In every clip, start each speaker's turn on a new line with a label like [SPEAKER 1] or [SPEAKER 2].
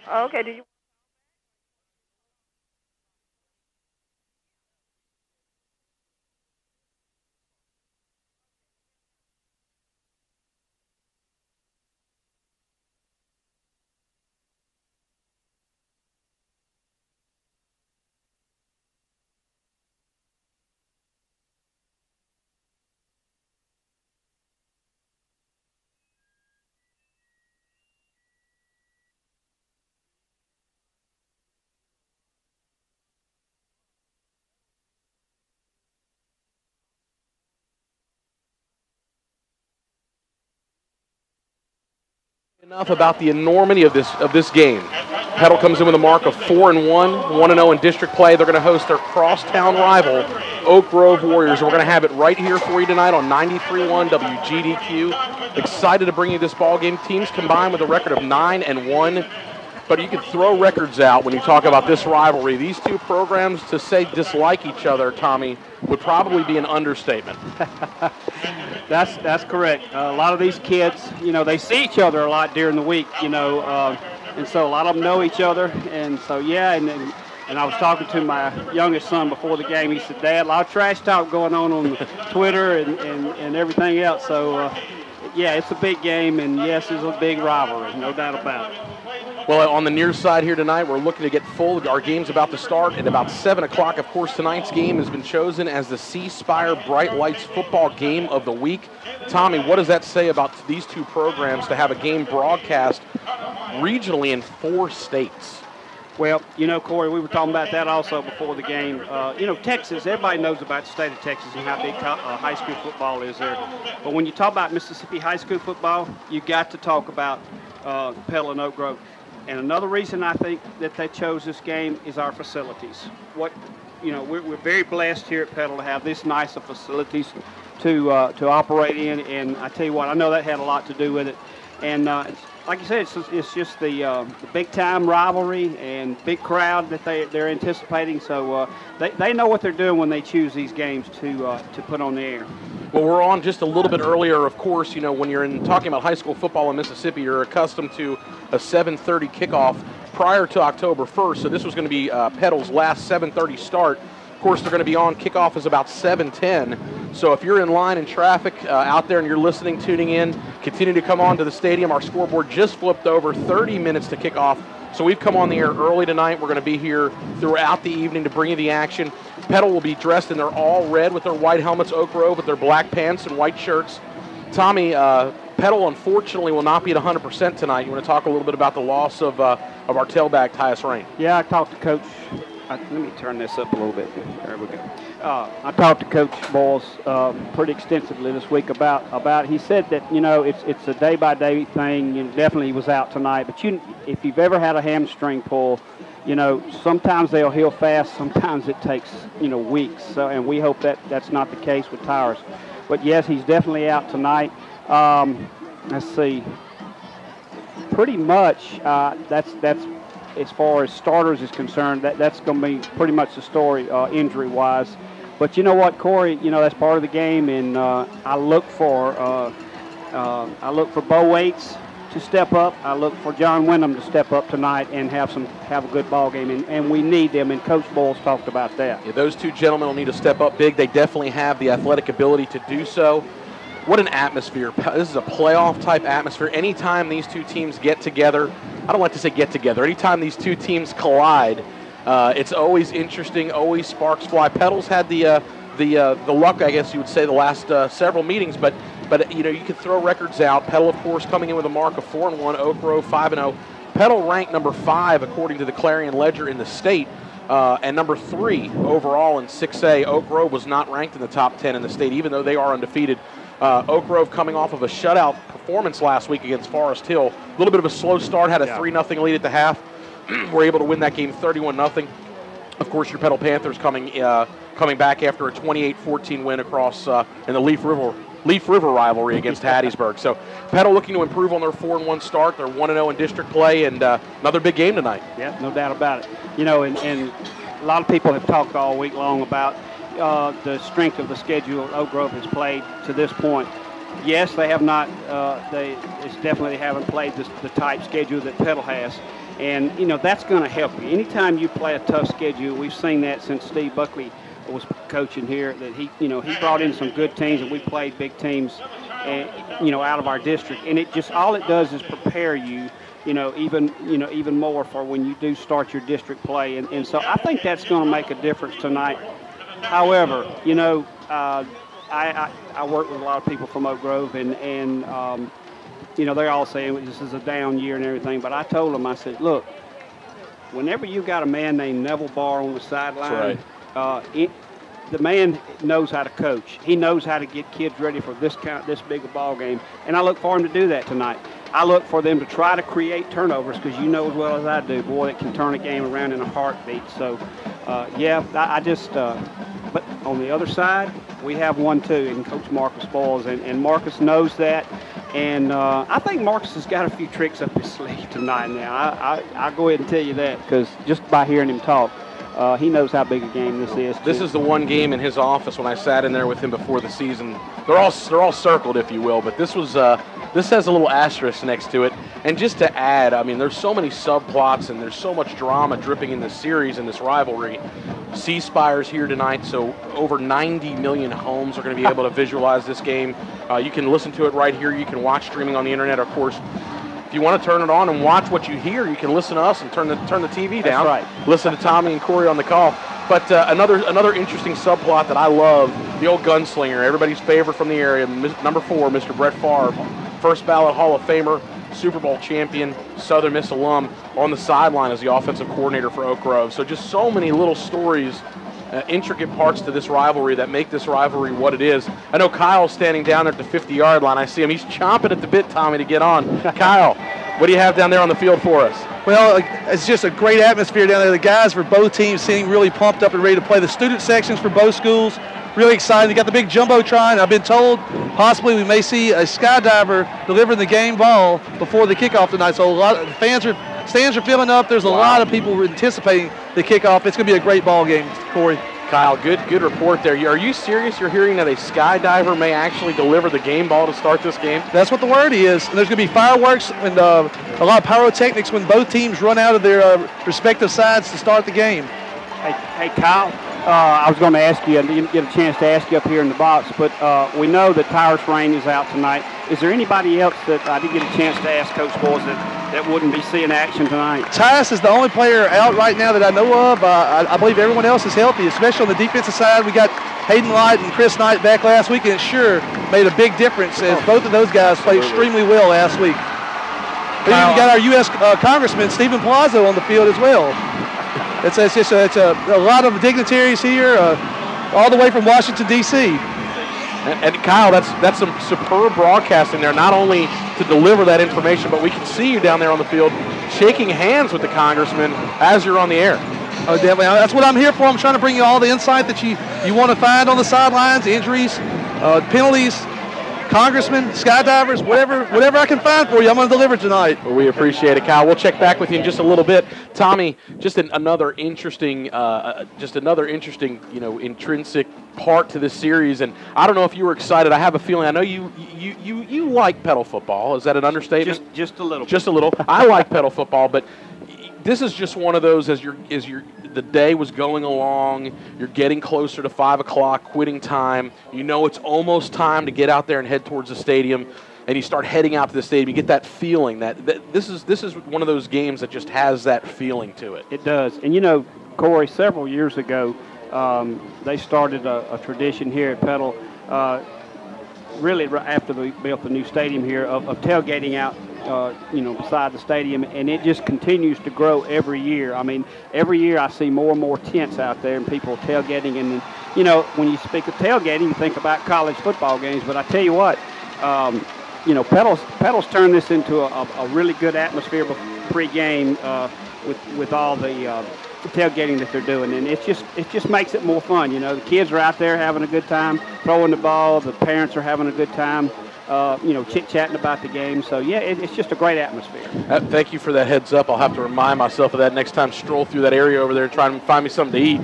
[SPEAKER 1] Okay, do you?
[SPEAKER 2] Enough about the enormity of this game. Petal comes in with a mark of 4-1, 1-0 in district play. They're going to host their crosstown rival, Oak Grove Warriors. We're going to have it right here for you tonight on 93.1 WGDQ. Excited to bring you this ball game. Teams combined with a record of 9-1. But you can throw records out when you talk about this rivalry. These two programs, to say dislike each other, Tommy, would probably be an understatement.
[SPEAKER 3] That's correct. A lot of these kids, they see each other a lot during the week, and so a lot of them know each other. And so, yeah, and I was talking to my youngest son before the game. He said, Dad, a lot of trash talk going on Twitter and everything else. So, yeah, it's a big game, and yes, it's a big rivalry, no doubt about it.
[SPEAKER 2] Well, on the near side here tonight, we're looking to get full. Our game's about to start at about 7 o'clock. Of course, tonight's game has been chosen as the C Spire Bright Lights football game of the week. Tommy, what does that say about these two programs to have a game broadcast regionally in 4 states?
[SPEAKER 3] Well, Corey, we were talking about that also before the game. Texas, everybody knows about the state of Texas and how big high school football is there. But when you talk about Mississippi high school football, you got to talk about Petal and Oak Grove. And another reason I think that they chose this game is our facilities. We're very blessed here at Petal to have this nice of facilities to operate in. And I tell you what, I know that had a lot to do with it. And like you said, it's just the big time rivalry and big crowd that they're anticipating. So they know what they're doing when they choose these games to put on the air.
[SPEAKER 2] Well, we're on just a little bit earlier. Of course, when you're talking about high school football in Mississippi, you're accustomed to a 7:30 kickoff prior to October 1st. So this was going to be Petal's last 7:30 start. Of course, they're going to be on. Kickoff is about 7:10. So if you're in line in traffic out there and you're listening, tuning in, continue to come on to the stadium. Our scoreboard just flipped over 30 minutes to kickoff. So we've come on the air early tonight. We're going to be here throughout the evening to bring you the action. Petal will be dressed in their all red with their white helmets, Oak Grove with their black pants and white shirts. Tommy, Petal unfortunately will not be at 100% tonight. You want to talk a little bit about the loss of our tailback, Tyus Rain?
[SPEAKER 3] Yeah, I talked to Coach Let me turn this up a little bit. There we go. I talked to Coach Boyles pretty extensively this week about. He said that it's a day-by-day thing. Definitely he was out tonight, but if you've ever had a hamstring pull, sometimes they'll heal fast. Sometimes it takes weeks. So, and we hope that that's not the case with Towers. But yes, he's definitely out tonight. Let's see. Pretty much that's as far as starters is concerned, that's going to be pretty much the story injury-wise. But you know what, Corey? That's part of the game, and I look for Bo Waits to step up. I look for John Wyndham to step up tonight and have a good ball game, and we need them. And Coach Boyles talked about that.
[SPEAKER 2] Yeah, those two gentlemen will need to step up big. They definitely have the athletic ability to do so. What an atmosphere. This is a playoff-type atmosphere. Anytime these two teams get together, I don't like to say get together, anytime these two teams collide, it's always interesting, always sparks fly. Petal's had the luck, I guess you would say, the last several meetings, but you can throw records out. Petal, of course, coming in with a mark of 4-1, Oak Grove 5-0. Petal ranked number 5 according to the Clarion Ledger in the state, and number 3 overall in 6A. Oak Grove was not ranked in the top 10 in the state, even though they are undefeated. Oak Grove coming off of a shutout performance last week against Forest Hill. A little bit of a slow start, had a 3-0 lead at the half. Were able to win that game 31-0. Of course, your Petal Panthers coming back after a 28-14 win across in the Leaf River rivalry against Hattiesburg. So Petal looking to improve on their 4-1 start. They're 1-0 in district play, and another big game tonight.
[SPEAKER 3] Yeah, no doubt about it. And a lot of people have talked all week long about the strength of the schedule Oak Grove has played to this point. Yes, they have not. They haven't played the type schedule that Petal has, and that's going to help you. Anytime you play a tough schedule, we've seen that since Steve Buckley was coaching here. That he brought in some good teams, and we played big teams, and out of our district. And it just all it does is prepare you. Even more for when you do start your district play, and so I think that's going to make a difference tonight. However, I work with a lot of people from Oak Grove, and they're all saying this is a down year and everything. But I told them, I said, look, whenever you got a man named Neville Barr on the sideline, the man knows how to coach. He knows how to get kids ready for this big a ball game, and I look for him to do that tonight. I look for them to try to create turnovers because you know as well as I do, boy, it can turn a game around in a heartbeat. So, but on the other side, we have one too, in Coach Marcus Boyles, and Marcus knows that. And I think Marcus has got a few tricks up his sleeve tonight now. I'll go ahead and tell you that because just by hearing him talk, he knows how big a game this is.
[SPEAKER 2] This is the one game in his office when I sat in there with him before the season. They're all circled, if you will, but this has a little asterisk next to it. And just to add, I mean, there's so many subplots and there's so much drama dripping in this series and this rivalry. C Spire's here tonight, so over 90 million homes are going to be able to visualize this game. You can listen to it right here. You can watch streaming on the internet, of course. If you want to turn it on and watch what you hear, you can listen to us and turn the TV down.
[SPEAKER 3] That's right.
[SPEAKER 2] Listen to Tommy and Corey on the call. But another interesting subplot that I love, the old gunslinger, everybody's favorite from the area, number 4, Mr. Brett Favre, first ballot Hall of Famer, Super Bowl champion, Southern Miss alum, on the sideline as the offensive coordinator for Oak Grove. So just so many little stories, intricate parts to this rivalry that make this rivalry what it is. I know Kyle's standing down there at the 50-yard line. I see him. He's chomping at the bit, Tommy, to get on. Kyle, what do you have down there on the field for us?
[SPEAKER 1] Well, it's just a great atmosphere down there. The guys for both teams seem really pumped up and ready to play. The student sections for both schools, really excited. They got the big Jumbotron. I've been told possibly we may see a skydiver delivering the game ball before the kickoff tonight. So a lot of stands are filling up. There's a lot of people anticipating the kickoff. It's going to be a great ball game, Corey.
[SPEAKER 2] Kyle, good report there. Are you serious? You're hearing that a skydiver may actually deliver the game ball to start this game?
[SPEAKER 1] That's what the word is. And there's going to be fireworks and a lot of pyrotechnics when both teams run out of their respective sides to start the game.
[SPEAKER 3] Hey, Kyle, I was going to ask you, I didn't get a chance to ask you up here in the box, but we know that Tyrus Rain is out tonight. Is there anybody else that I didn't get a chance to ask Coach Boyles that wouldn't be seeing action tonight?
[SPEAKER 1] Tyrus is the only player out right now that I know of. I believe everyone else is healthy, especially on the defensive side. We got Hayden Light and Chris Knight back last week, and it sure made a big difference as both of those guys played extremely well last week. We even got our U.S. Congressman Stephen Palazzo on the field as well. It's a lot of dignitaries here, all the way from Washington, D.C.
[SPEAKER 2] And Kyle, that's some superb broadcasting there, not only to deliver that information, but we can see you down there on the field shaking hands with the congressman as you're on the air.
[SPEAKER 1] Oh, definitely. That's what I'm here for. I'm trying to bring you all the insight that you want to find on the sidelines, injuries, penalties, congressmen, skydivers, whatever I can find for you, I'm going to deliver tonight.
[SPEAKER 2] Well, we appreciate it, Kyle. We'll check back with you in just a little bit. Tommy, just another interesting, intrinsic part to this series. And I don't know if you were excited. I have a feeling. I know you like Petal football. Is that an understatement?
[SPEAKER 3] Just a little.
[SPEAKER 2] Just a little. I like Petal football, but this is just one of those the day was going along, you're getting closer to 5 o'clock, quitting time. You know it's almost time to get out there and head towards the stadium, and you start heading out to the stadium. You get that feeling that this is one of those games that just has that feeling to it.
[SPEAKER 3] It does. And, Corey, several years ago, they started a tradition here at Petal, really right after they built the new stadium here, of tailgating out beside the stadium, and it just continues to grow every year. I mean, every year I see more and more tents out there and people tailgating. And, when you speak of tailgating, you think about college football games. But I tell you what, Petal's turned this into a really good atmosphere pre-game with all the tailgating that they're doing, and it just makes it more fun. The kids are out there having a good time throwing the ball. The parents are having a good time. Chit-chatting about the game. So, yeah, it's just a great atmosphere.
[SPEAKER 2] Thank you for that heads up. I'll have to remind myself of that next time, stroll through that area over there and try and find me something to eat.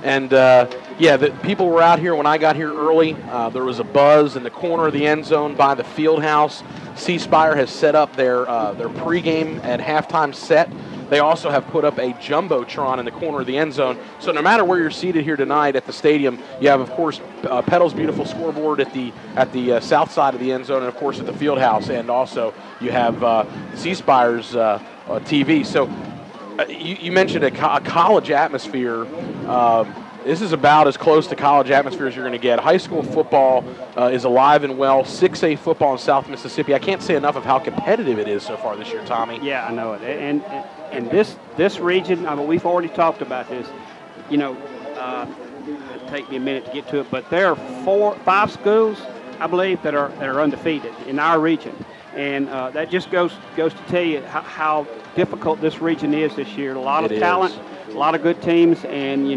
[SPEAKER 2] And, the people were out here when I got here early. There was a buzz in the corner of the end zone by the field house. C-Spire has set up their pregame and halftime set. They also have put up a Jumbotron in the corner of the end zone. So no matter where you're seated here tonight at the stadium, you have, of course, Petal's beautiful scoreboard at the south side of the end zone, and, of course, at the field house. And also you have C-Spire's TV. So you mentioned a college atmosphere. This is about as close to college atmosphere as you're going to get. High school football is alive and well. 6A football in South Mississippi. I can't say enough of how competitive it is so far this year, Tommy.
[SPEAKER 3] Yeah, I know it. And this region, I mean, we've already talked about this. It'll take me a minute to get to it, but there are 5 schools, I believe, that are undefeated in our region. And that just goes to tell you how difficult this region is this year. A lot of talent, a lot of good teams, and,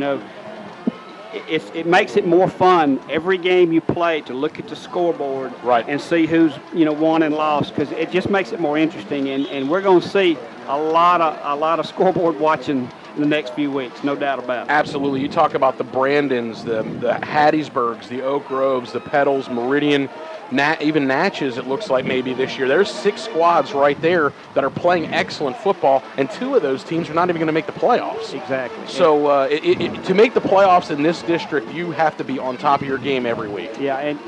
[SPEAKER 3] it makes it more fun every game you play to look at the scoreboard and see who's won and lost, because it just makes it more interesting. And we're going to see a lot of scoreboard watching in the next few weeks, no doubt about it.
[SPEAKER 2] Absolutely. You talk about the Brandons, the Hattiesburgs, the Oak Groves, the Petals, Meridian, even Natchez, it looks like maybe this year. There's 6 squads right there that are playing excellent football, and 2 of those teams are not even going to make the playoffs.
[SPEAKER 3] Exactly.
[SPEAKER 2] So to make the playoffs in this district, you have to be on top of your game every week.
[SPEAKER 3] Yeah, and,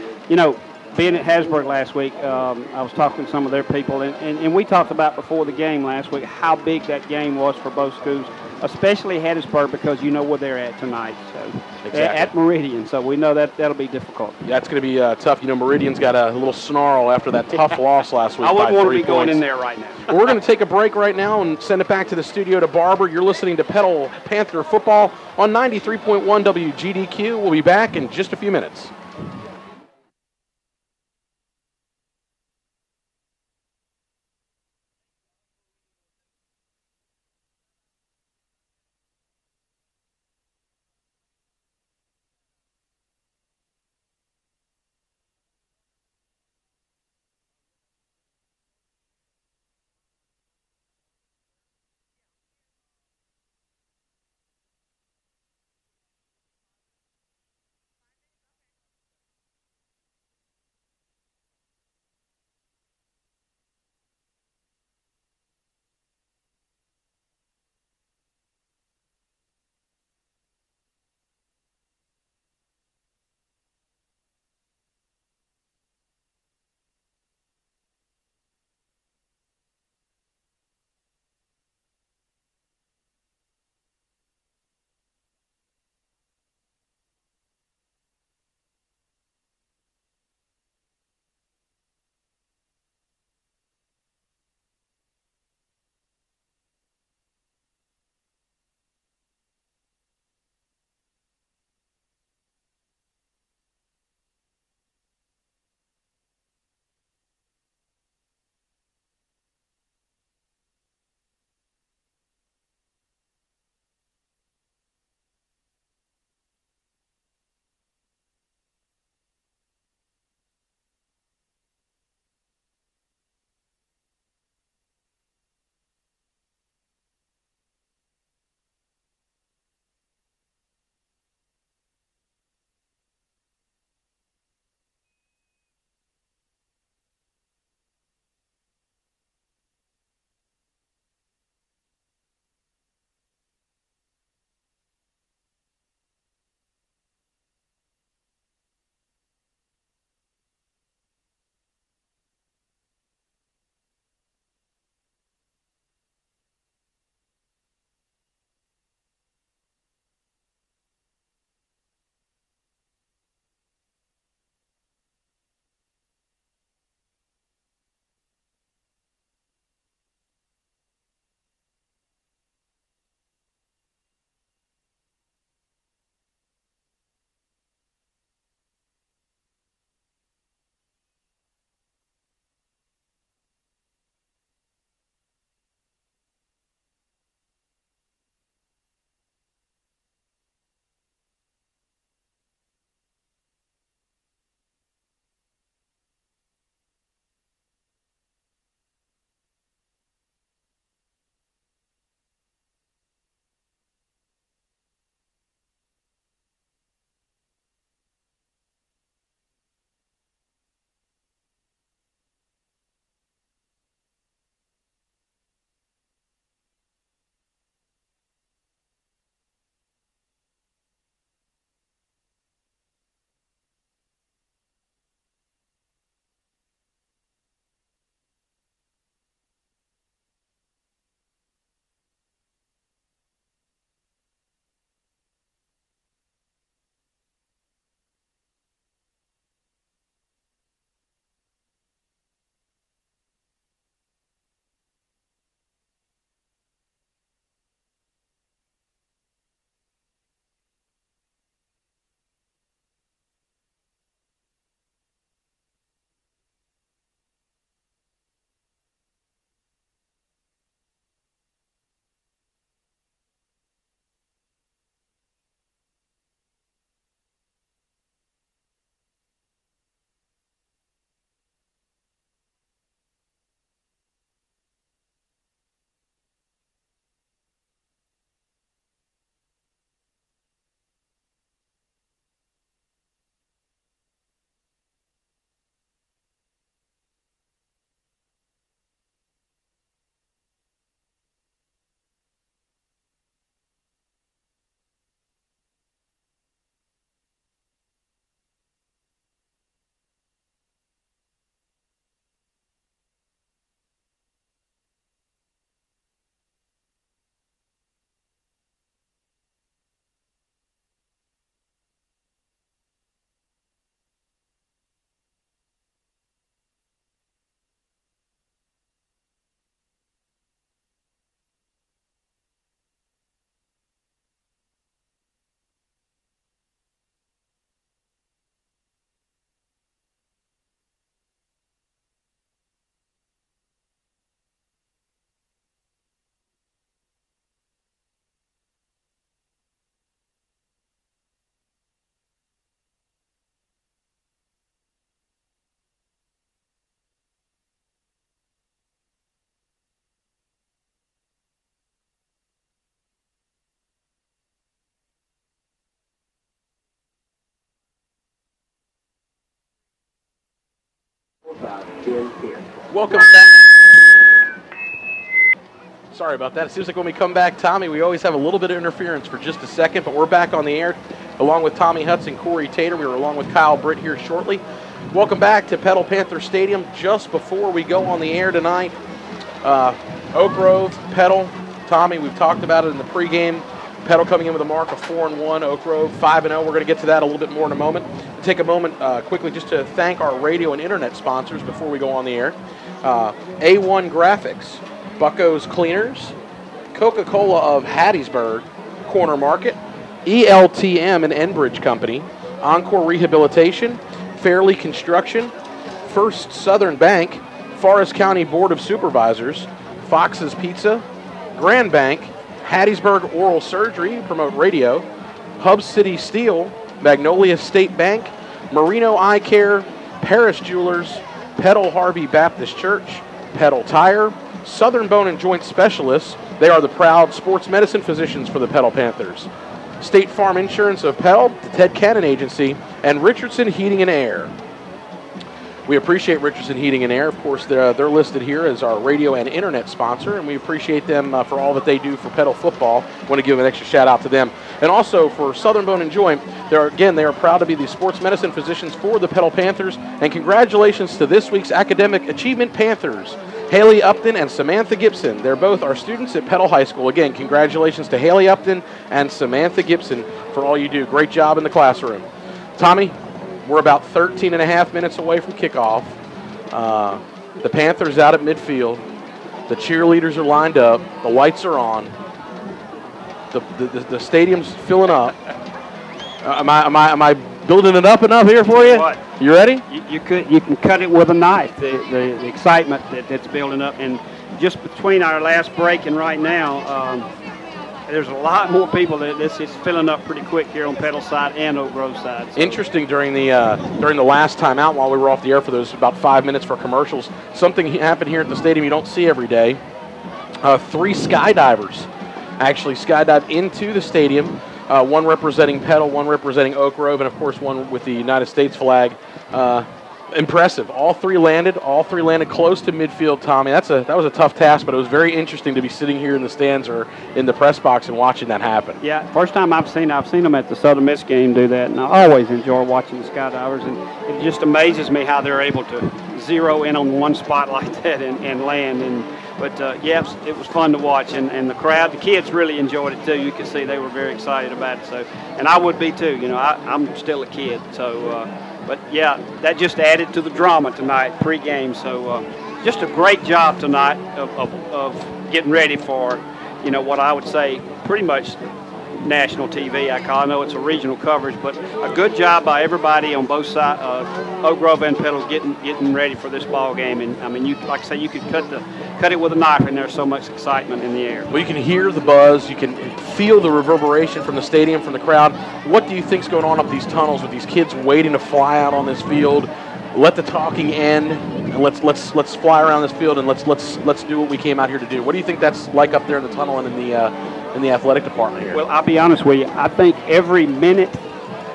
[SPEAKER 3] being at Hattiesburg last week, I was talking to some of their people, and we talked about before the game last week how big that game was for both schools, especially Hattiesburg, because you know where they're at tonight. So
[SPEAKER 2] exactly.
[SPEAKER 3] At Meridian, so we know that'll be difficult.
[SPEAKER 2] That's going to be tough. Meridian's got a little snarl after that tough loss last week.
[SPEAKER 3] I wouldn't want to be
[SPEAKER 2] points.
[SPEAKER 3] going in there right now.
[SPEAKER 2] We're going to take a break right now and send it back to the studio to Barber. You're listening to Petal Panther Football on 93.1 WGDQ. We'll be back in just a few minutes. Welcome back. Sorry about that. It seems like when we come back, Tommy, we always have a little bit of interference for just a second, but we're back on the air along with Tommy Hudson, Corey Tater. We were along with Kyle Britt here shortly. Welcome back to Petal Panther Stadium. Just before we go on the air tonight, Oak Grove, Petal, Tommy, we've talked about it in the pregame. Petal coming in with a mark of 4-1, Oak Grove 5-0. We're going to get to that a little bit more in a moment. Take a moment quickly just to thank our radio and internet sponsors before we go on the air. A1 Graphics, Bucko's Cleaners, Coca-Cola of Hattiesburg, Corner Market, ELTM and Enbridge Company, Encore Rehabilitation, Fairley Construction, First Southern Bank, Forest County Board of Supervisors, Fox's Pizza, Grand Bank, Hattiesburg Oral Surgery, promote radio, Hub City Steel, Magnolia State Bank, Marino Eye Care, Paris Jewelers, Petal Harvey Baptist Church, Petal Tire, Southern Bone and Joint Specialists. They are the proud sports medicine physicians for the Petal Panthers. State Farm Insurance of Petal, the Ted Cannon Agency, and Richardson Heating and Air. We appreciate Richardson Heating and Air. Of course, they're listed here as our radio and internet sponsor, and we appreciate them for all that they do for Petal football. Want to give an extra shout out to them. And also for Southern Bone and Joint, they are proud to be the sports medicine physicians for the Petal Panthers. And congratulations to this week's Academic Achievement Panthers, Haley Upton and Samantha Gibson. They're both our students at Petal High School. Again, congratulations to Haley Upton and Samantha Gibson for all you do. Great job in the classroom. Tommy, we're about 13 and a half minutes away from kickoff. The Panthers out at midfield. The cheerleaders are lined up. The lights are on. The stadium's filling up. Am I building it up enough here for you?
[SPEAKER 3] What?
[SPEAKER 2] You ready?
[SPEAKER 3] You can cut it with a knife. The excitement that's building up, and just between our last break and right now, there's a lot more people. This is filling up pretty quick here on Petal side and Oak Grove side. So.
[SPEAKER 2] Interesting, during the last time out while we were off the air for those about 5 minutes for commercials, something happened here at the stadium you don't see every day. 3 skydivers actually skydived into the stadium, one representing Petal, one representing Oak Grove, and of course one with the United States flag. Impressive. All three landed close to midfield, Tommy. That was a tough task, but it was very interesting to be sitting here in the stands or in the press box and watching that happen.
[SPEAKER 3] Yeah, first time I've seen them at the Southern Miss game do that, and I always enjoy watching the skydivers, and it just amazes me how they're able to zero in on one spot like that and land. But yes, it was fun to watch, and the crowd, the kids really enjoyed it too. You could see they were very excited about it. So, and I would be too. You know, I'm still a kid, so. But yeah, that just added to the drama tonight, pre-game. So just a great job tonight of getting ready for, you know, what I would say pretty much national TV. I know it's a regional coverage, but a good job by everybody on both sides, Oak Grove and Petal, getting ready for this ball game. And I mean, like I say, you could cut it with a knife, and there's so much excitement in the air.
[SPEAKER 2] Well, you can hear the buzz, you can feel the reverberation from the stadium, from the crowd. What do you think's going on up these tunnels with these kids waiting to fly out on this field? Let the talking end, and let's fly around this field, and let's do what we came out here to do. What do you think that's like up there in the tunnel and in the athletic department here?
[SPEAKER 3] Well, I'll be honest with you. I think every minute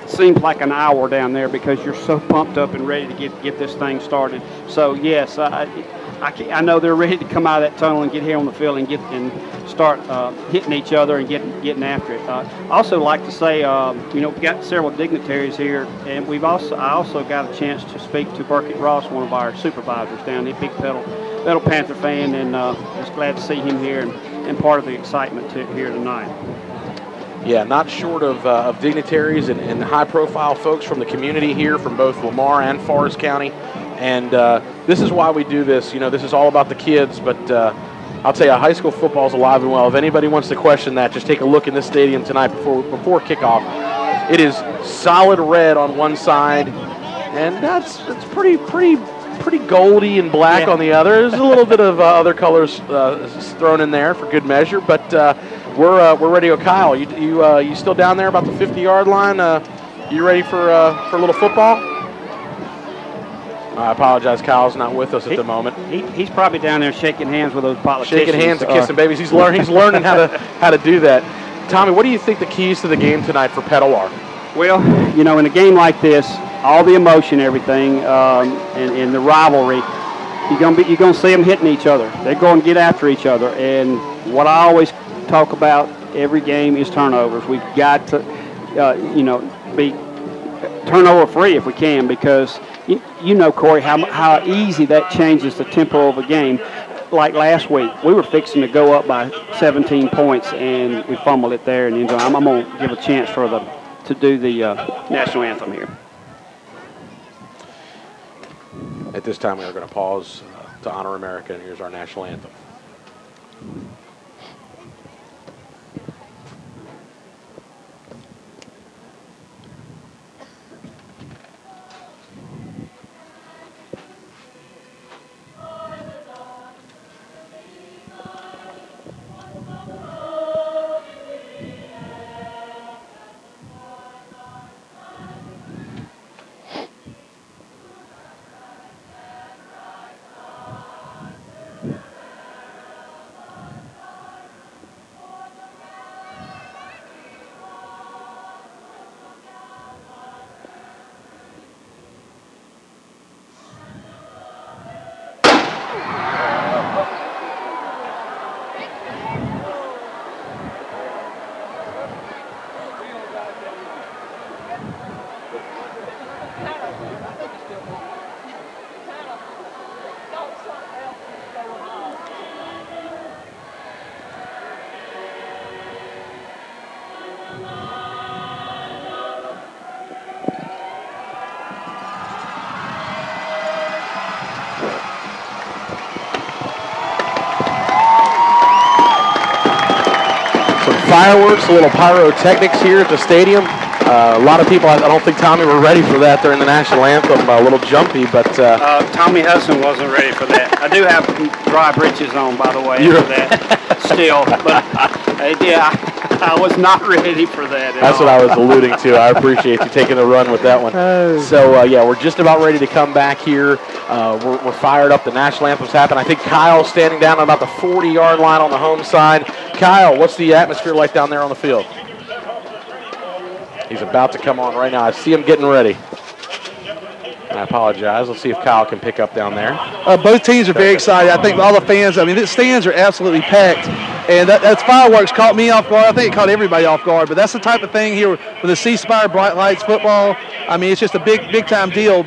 [SPEAKER 3] seems like an hour down there because you're so pumped up and ready to get this thing started. So yes, I know they're ready to come out of that tunnel and get here on the field and start hitting each other and getting after it. I also like to say, you know, we've got several dignitaries here, and I also got a chance to speak to Burkett Ross, one of our supervisors down there, big Petal Panther fan, and just glad to see him here and part of the excitement here tonight.
[SPEAKER 2] Yeah, not short of dignitaries and high-profile folks from the community here, from both Lamar and Forest County. And this is why we do this. You know, this is all about the kids, but I'll tell you, high school football is alive and well. If anybody wants to question that, just take a look in this stadium tonight before kickoff. It is solid red on one side, and that's pretty goldy and black on the other. There's a little bit of other colors thrown in there for good measure, but we're ready to go. Kyle, you still down there about the 50-yard line? You ready for a little football? I apologize, Kyle's not with us at the moment.
[SPEAKER 3] He's probably down there shaking hands with those politicians.
[SPEAKER 2] Shaking hands and kissing babies. He's learning how to do that. Tommy, what do you think the keys to the game tonight for Petal are?
[SPEAKER 3] Well, you know, in a game like this, all the emotion, everything, and the rivalry, you're gonna see them hitting each other. They're going to get after each other. And what I always talk about every game is turnovers. We've got to, be turnover free if we can, because you know, Corey, how easy that changes the tempo of a game. Like last week, we were fixing to go up by 17 points, and we fumbled it there. And I'm going to give a chance to do the national anthem here.
[SPEAKER 2] At this time, we are going to pause to honor America, and here's our national anthem. Fireworks, a little pyrotechnics here at the stadium. A lot of people, I don't think, Tommy, were ready for that during the national anthem. A little jumpy, but...
[SPEAKER 3] Tommy Hudson wasn't ready for that. I do have dry breeches on, by the way, for that still. But, yeah, I was not ready for that
[SPEAKER 2] That's what I was alluding to. I appreciate you taking the run with that one. So, yeah, we're just about ready to come back here. We're fired up. The national anthem's happened. I think Kyle's standing down on about the 40-yard line on the home side. Kyle, what's the atmosphere like down there on the field? He's about to come on right now. I see him getting ready. I apologize. Let's see if Kyle can pick up down there.
[SPEAKER 1] Both teams are very excited. I think all the fans, the stands are absolutely packed. And that's fireworks caught me off guard. I think it caught everybody off guard. But that's the type of thing here with the C-Spire Bright Lights football. It's just a big-time deal.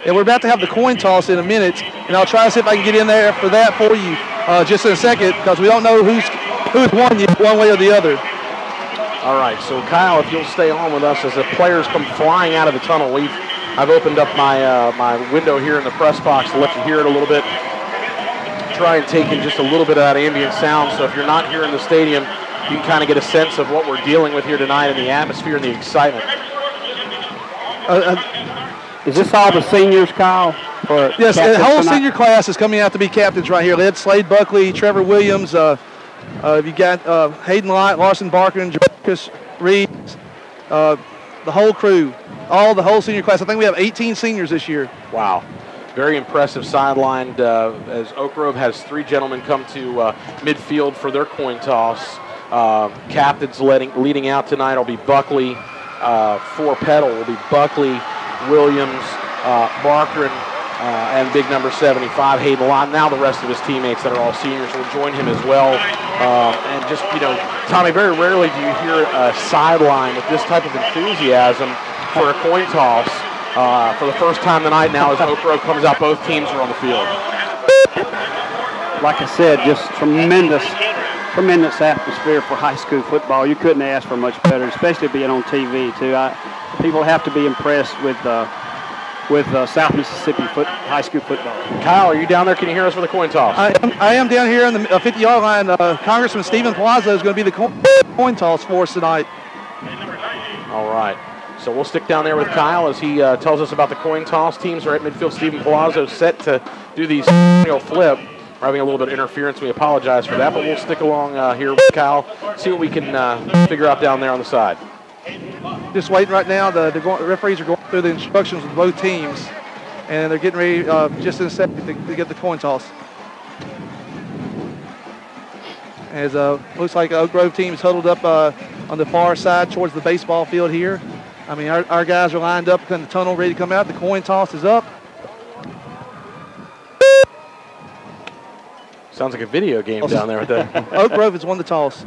[SPEAKER 1] And we're about to have the coin toss in a minute. And I'll try to see if I can get in there for that for you just in a second, because we don't know who's won yet, one way or the other.
[SPEAKER 2] All right, so Kyle, if you'll stay on with us as the players come flying out of the tunnel. I've opened up my window here in the press box to let you hear it a little bit. Try and take in just a little bit of that ambient sound. So if you're not here in the stadium, you can kind of get a sense of what we're dealing with here tonight and the atmosphere and the excitement.
[SPEAKER 3] Is this all the seniors, Kyle?
[SPEAKER 1] Yes, the whole senior class is coming out to be captains right here. Led Slade Buckley, Trevor Williams. You got Hayden Light, Larson Barker, and Marcus Reed. The whole crew, the whole senior class. I think we have 18 seniors this year.
[SPEAKER 2] Wow. Very impressive sidelined as Oak Grove has three gentlemen come to midfield for their coin toss. Captains leading out tonight will be Buckley. For Petal will be Buckley, Williams, Barker, and big number 75, Hayden Lott. Now the rest of his teammates that are all seniors will join him as well. And just, Tommy, very rarely do you hear a sideline with this type of enthusiasm for a coin toss. For the first time tonight now as Oak Grove comes out, both teams are on the field.
[SPEAKER 3] Like I said, just tremendous atmosphere for high school football. You couldn't ask for much better, especially being on TV, too. People have to be impressed with South Mississippi high school football.
[SPEAKER 2] Kyle, are you down there? Can you hear us for the coin toss?
[SPEAKER 1] I am down here on the 50-yard line. Congressman Stephen Palazzo is going to be the coin toss for us tonight.
[SPEAKER 2] All right. So we'll stick down there with Kyle as he tells us about the coin toss. Teams are at midfield. Stephen Palazzo set to do these flip. We're having a little bit of interference. We apologize for that, but we'll stick along here with Kyle, see what we can figure out down there on the side.
[SPEAKER 1] Just waiting right now. The referees are going through the instructions with both teams, and they're getting ready just in a second to get the coin toss. As looks like Oak Grove team is huddled up on the far side towards the baseball field here. I mean, our guys are lined up in the tunnel, ready to come out. The coin toss is up.
[SPEAKER 2] Sounds like a video game down there with that.
[SPEAKER 1] Oak Grove has won the toss.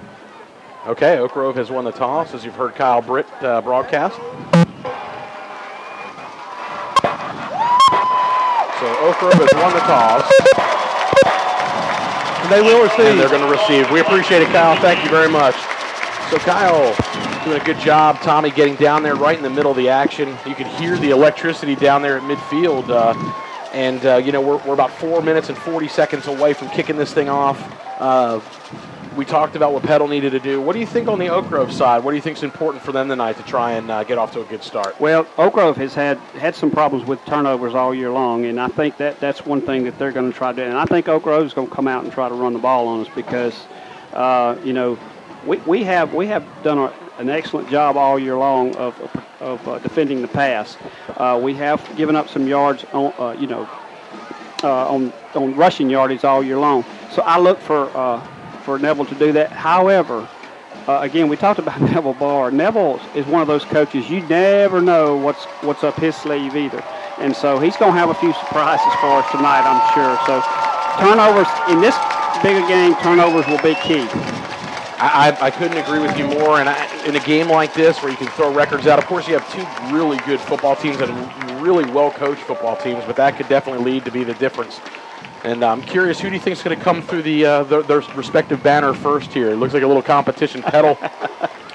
[SPEAKER 2] Okay, Oak Grove has won the toss, as you've heard Kyle Britt broadcast. So Oak Grove has won the toss.
[SPEAKER 1] And they will receive.
[SPEAKER 2] And they're going to receive. We appreciate it, Kyle. Thank you very much. So Kyle doing a good job. Tommy getting down there right in the middle of the action. You can hear the electricity down there at midfield. You know, we're about 4 minutes and 40 seconds away from kicking this thing off. We talked about what Petal needed to do. What do you think on the Oak Grove side? What do you think is important for them tonight to try and get off to a good start?
[SPEAKER 3] Well, Oak Grove has had some problems with turnovers all year long, and I think that's one thing that they're going to try to do. And I think Oak Grove is going to come out and try to run the ball on us because, you know, we have done an excellent job all year long of defending the pass. We have given up some yards on, you know, on rushing yardage all year long. So I look for Neville to do that. However, again, we talked about Neville Barr. Neville is one of those coaches you never know what's up his sleeve either, and so he's going to have a few surprises for us tonight, I'm sure. So turnovers in this bigger game, turnovers will be key.
[SPEAKER 2] I couldn't agree with you more. And in a game like this where you can throw records out, of course you have two really good football teams and really well-coached football teams, but that could definitely lead to be the difference. And I'm curious, who do you think is going to come through their respective banner first here? It looks like a little competition. Petal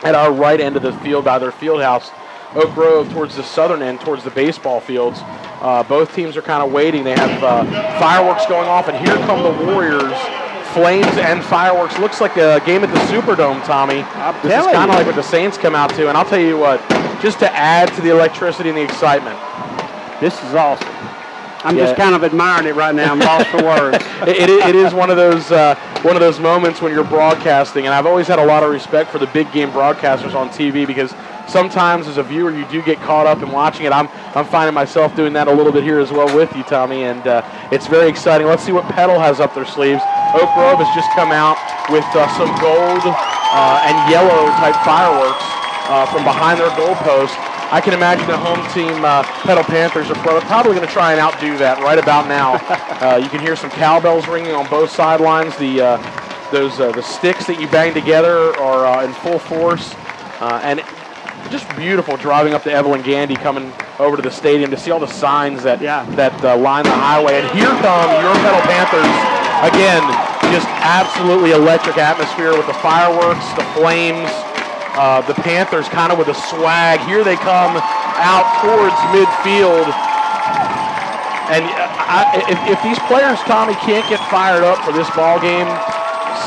[SPEAKER 2] at our right end of the field by their field house. Oak Grove towards the southern end, towards the baseball fields. Both teams are kind of waiting. They have fireworks going off, and here come the Warriors. Flames and fireworks. Looks like a game at the Superdome, Tommy. This is kind of like what the Saints come out to. And I'll tell you what, just to add to the electricity and the excitement.
[SPEAKER 3] This is awesome. I'm just kind of admiring it right now. I'm lost for words.
[SPEAKER 2] It is one of those moments when you're broadcasting, and I've always had a lot of respect for the big game broadcasters on TV because sometimes as a viewer you do get caught up in watching it. I'm finding myself doing that a little bit here as well with you, Tommy, and it's very exciting. Let's see what Petal has up their sleeves. Oak Grove has just come out with some gold and yellow type fireworks from behind their goalpost. I can imagine the home team, Petal Panthers, are probably going to try and outdo that right about now. You can hear some cowbells ringing on both sidelines. The sticks that you bang together are in full force, and just beautiful driving up to Evelyn Gandy, coming over to the stadium to see all the signs that line the highway. And here come your Petal Panthers again. Just absolutely electric atmosphere with the fireworks, the flames. The Panthers kind of with a swag. Here they come out towards midfield. And if these players, Tommy, can't get fired up for this ball game,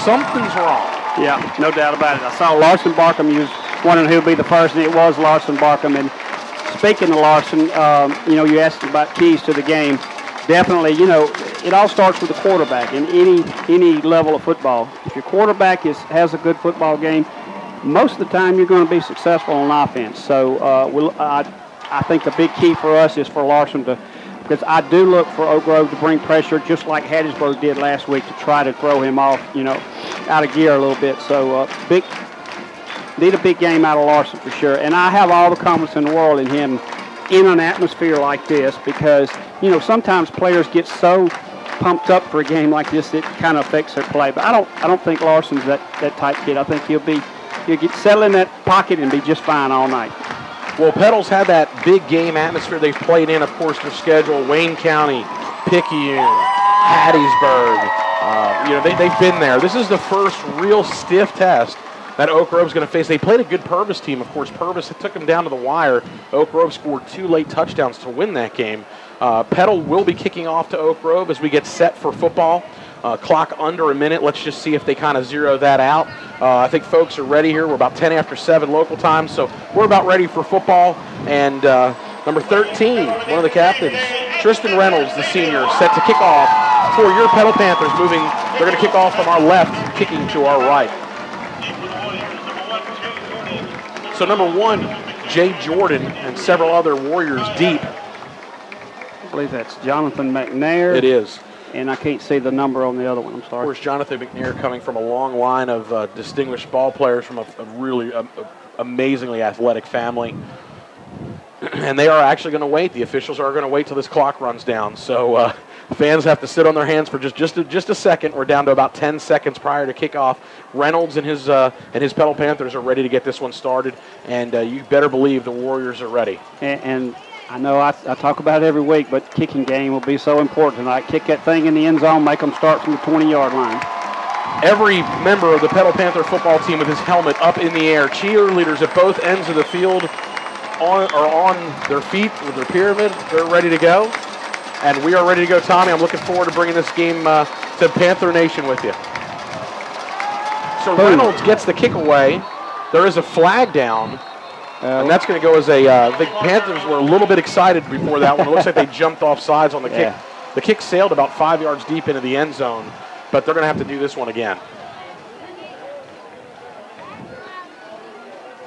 [SPEAKER 2] something's wrong.
[SPEAKER 3] Yeah, no doubt about it. I saw Larson Barkham. You was wondering who would be the first, and it was Larson Barkham. And speaking of Larson, you know, you asked about keys to the game. Definitely, you know, it all starts with the quarterback in any level of football. If your quarterback has a good football game, most of the time you're going to be successful on offense. So I think the big key for us is for Larson to, because I do look for Oak Grove to bring pressure just like Hattiesburg did last week to try to throw him off, you know, out of gear a little bit. So need a big game out of Larson for sure. And I have all the confidence in the world in him in an atmosphere like this because, you know, sometimes players get so pumped up for a game like this it kind of affects their play. But I don't think Larson's that type kid. I think he'll get settled in that pocket and be just fine all night.
[SPEAKER 2] Well, Petal's had that big game atmosphere they've played in, of course, their schedule, Wayne County, Picayune, Hattiesburg. You know, they've been there. This is the first real stiff test that Oak Grove's going to face. They played a good Purvis team, of course. Purvis took them down to the wire. Oak Grove scored 2 late touchdowns to win that game. Petal will be kicking off to Oak Grove as we get set for football. Clock under a minute. Let's just see if they kind of zero that out. I think folks are ready here. We're about 10 after 7 local time, so we're about ready for football. And number 13, one of the captains, Tristan Reynolds, the senior, set to kick off for your Petal Panthers. They're going to kick off from our left, kicking to our right. So number 1, Jay Jordan and several other Warriors deep.
[SPEAKER 3] I believe that's Jonathan McNair.
[SPEAKER 2] It is.
[SPEAKER 3] And I can't see the number on the other one. I'm sorry.
[SPEAKER 2] Of course, Jonathan McNair coming from a long line of distinguished ball players from a really amazingly athletic family. And they are actually going to wait. The officials are going to wait till this clock runs down. So fans have to sit on their hands for just a second. We're down to about 10 seconds prior to kickoff. Reynolds and his Petal Panthers are ready to get this one started, and you better believe the Warriors are ready.
[SPEAKER 3] And I know I talk about it every week, but kicking game will be so important tonight. Kick that thing in the end zone, make them start from the 20-yard line.
[SPEAKER 2] Every member of the Petal Panther football team with his helmet up in the air. Cheerleaders at both ends of the field are on their feet with their pyramid. They're ready to go. And we are ready to go, Tommy. I'm looking forward to bringing this game to Panther Nation with you. So Reynolds gets the kick away. There is a flag down. And that's going to go as the Panthers were a little bit excited before that one. It looks like they jumped off sides on the kick. The kick sailed about 5 yards deep into the end zone, but they're going to have to do this one again.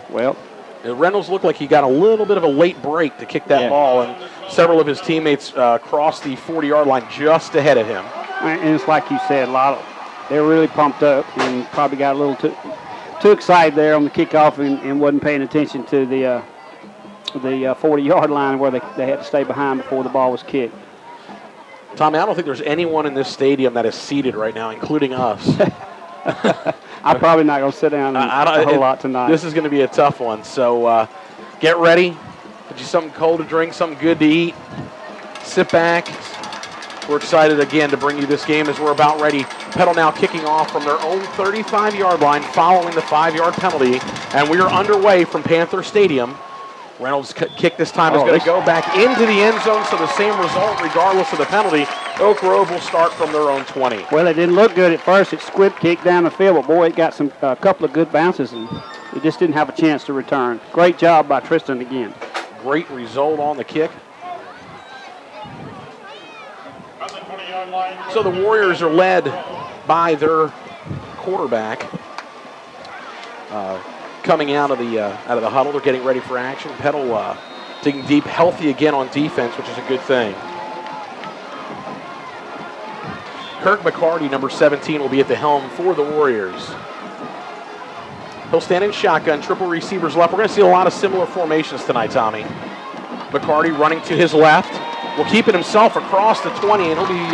[SPEAKER 3] Well,
[SPEAKER 2] Reynolds looked like he got a little bit of a late break to kick that ball, and several of his teammates crossed the 40-yard line just ahead of him.
[SPEAKER 3] And it's like you said, they were really pumped up and probably got a little too excited there on the kickoff and wasn't paying attention to the 40-yard line where they had to stay behind before the ball was kicked.
[SPEAKER 2] Tommy, I don't think there's anyone in this stadium that is seated right now, including us.
[SPEAKER 3] I'm probably not going to sit down a whole lot tonight.
[SPEAKER 2] This is going to be a tough one. So get ready. Get you something cold to drink, something good to eat. Sit back. We're excited again to bring you this game as we're about ready. Petal now kicking off from their own 35-yard line following the 5-yard penalty. And we are underway from Panther Stadium. Reynolds' kick this time is going to go back into the end zone, so the same result regardless of the penalty. Oak Grove will start from their own 20.
[SPEAKER 3] Well, it didn't look good at first. It squib kicked down the field, but boy, it got a couple of good bounces, and it just didn't have a chance to return. Great job by Tristan again.
[SPEAKER 2] Great result on the kick. So the Warriors are led by their quarterback. Coming out of the huddle, they're getting ready for action. Petal digging deep, healthy again on defense, which is a good thing. Kirk McCarty, number 17, will be at the helm for the Warriors. He'll stand in shotgun, triple receivers left. We're going to see a lot of similar formations tonight, Tommy. McCarty running to his left. Will keep it himself across the 20, and he'll be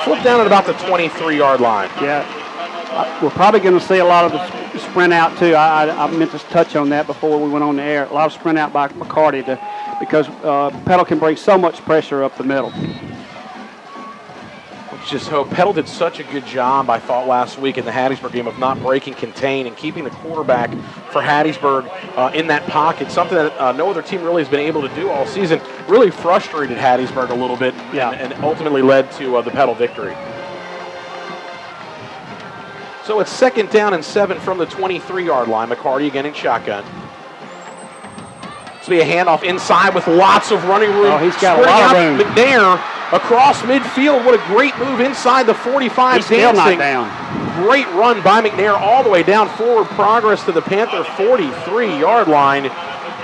[SPEAKER 2] flipped down at about the 23-yard line.
[SPEAKER 3] Yeah, we're probably going to see a lot of the sprint out, too. I meant to touch on that before we went on the air. A lot of sprint out by McCarty because Petal can bring so much pressure up the middle.
[SPEAKER 2] Let's just hope. Petal did such a good job, I thought, last week in the Hattiesburg game of not breaking contain and keeping the quarterback for Hattiesburg in that pocket, something that no other team really has been able to do all season. Really frustrated Hattiesburg a little bit and ultimately led to the Petal victory. So it's 2nd down and 7 from the 23-yard line. McCarty again in shotgun. This will be a handoff inside with lots of running room.
[SPEAKER 3] Oh, he's got a lot of room.
[SPEAKER 2] McNair across midfield. What a great move inside the 45.
[SPEAKER 3] He's still not down.
[SPEAKER 2] Great run by McNair all the way down. Forward progress to the Panther 43-yard line.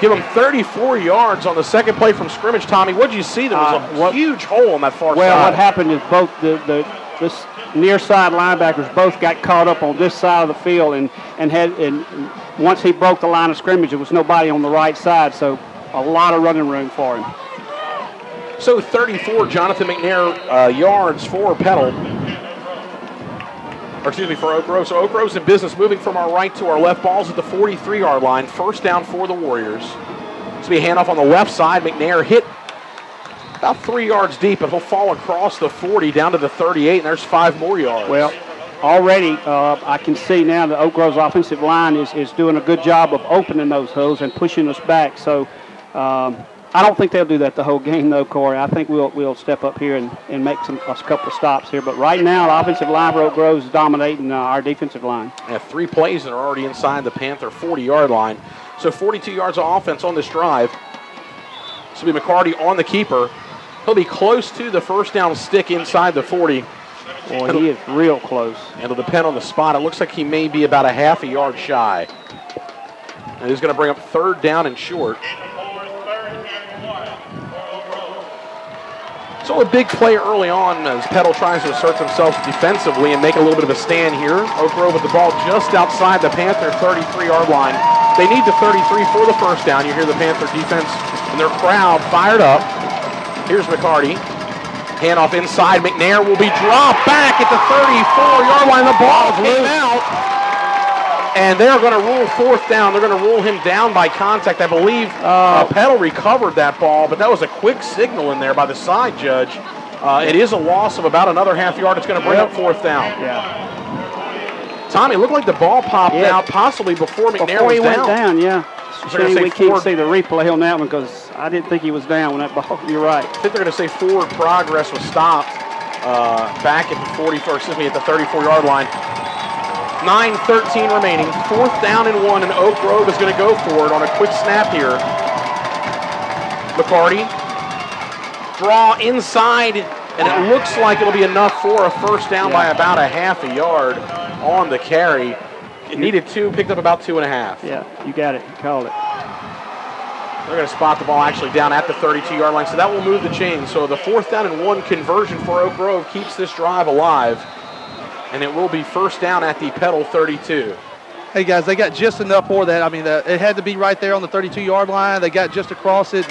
[SPEAKER 2] Give him 34 yards on the second play from scrimmage. Tommy, what did you see? There was a huge hole on that far side.
[SPEAKER 3] Well, what happened is both this near side linebackers both got caught up on this side of the field, and once he broke the line of scrimmage, there was nobody on the right side, so a lot of running room for him.
[SPEAKER 2] So 34, Jonathan McNair yards for Petal. Or excuse me, for Oak Grove. So Oak Grove's in business, moving from our right to our left. Ball's at the 43-yard line. 1st down for the Warriors. This will be a handoff on the left side. McNair hit about 3 yards deep, but he'll fall across the 40 down to the 38, and there's 5 more yards.
[SPEAKER 3] Well, already I can see now that Oak Grove's offensive line is doing a good job of opening those holes and pushing us back. So I don't think they'll do that the whole game, though, Corey. I think we'll step up here and make a couple of stops here. But right now, the offensive line for Oak Grove is dominating our defensive line.
[SPEAKER 2] They have 3 plays and are already inside the Panther 40-yard line. So 42 yards of offense on this drive. This will be McCarty on the keeper. He'll be close to the 1st down stick inside the 40.
[SPEAKER 3] Boy, he is real close.
[SPEAKER 2] And it'll depend on the spot. It looks like he may be about a half a yard shy. And he's going to bring up 3rd down and short. So a big play early on as Petal tries to assert themselves defensively and make a little bit of a stand here. Oak Grove with the ball just outside the Panther 33-yard line. They need the 33 for the 1st down. You hear the Panther defense and their crowd fired up. Here's McCarty. Handoff inside. McNair will be dropped back at the 34-yard line. The ball came out, and they're going to rule fourth down. They're going to rule him down by contact. I believe Petal recovered that ball, but that was a quick signal in there by the side judge. It is a loss of about another half yard. It's going to bring up fourth down.
[SPEAKER 3] Yeah.
[SPEAKER 2] Tommy, it looked like the ball popped out possibly before McNair
[SPEAKER 3] went
[SPEAKER 2] down.
[SPEAKER 3] Down, yeah.
[SPEAKER 2] So
[SPEAKER 3] we can't see the replay on that one because I didn't think he was down when that ball. You're right.
[SPEAKER 2] I think they're going to say forward progress was stopped back at the at the 34-yard line. 9:13 remaining. Fourth down and 1, and Oak Grove is going to go for it on a quick snap here. McCarty, draw inside, and it looks like it'll be enough for a first down by about a half a yard on the carry. It needed 2, picked up about 2.5.
[SPEAKER 3] Yeah, you got it. You called it.
[SPEAKER 2] They're going to spot the ball actually down at the 32-yard line, so that will move the chain. So the fourth down and 1 conversion for Oak Grove keeps this drive alive, and it will be first down at the Petal 32.
[SPEAKER 1] Hey, guys, they got just enough for that. I mean, it had to be right there on the 32-yard line. They got just across it.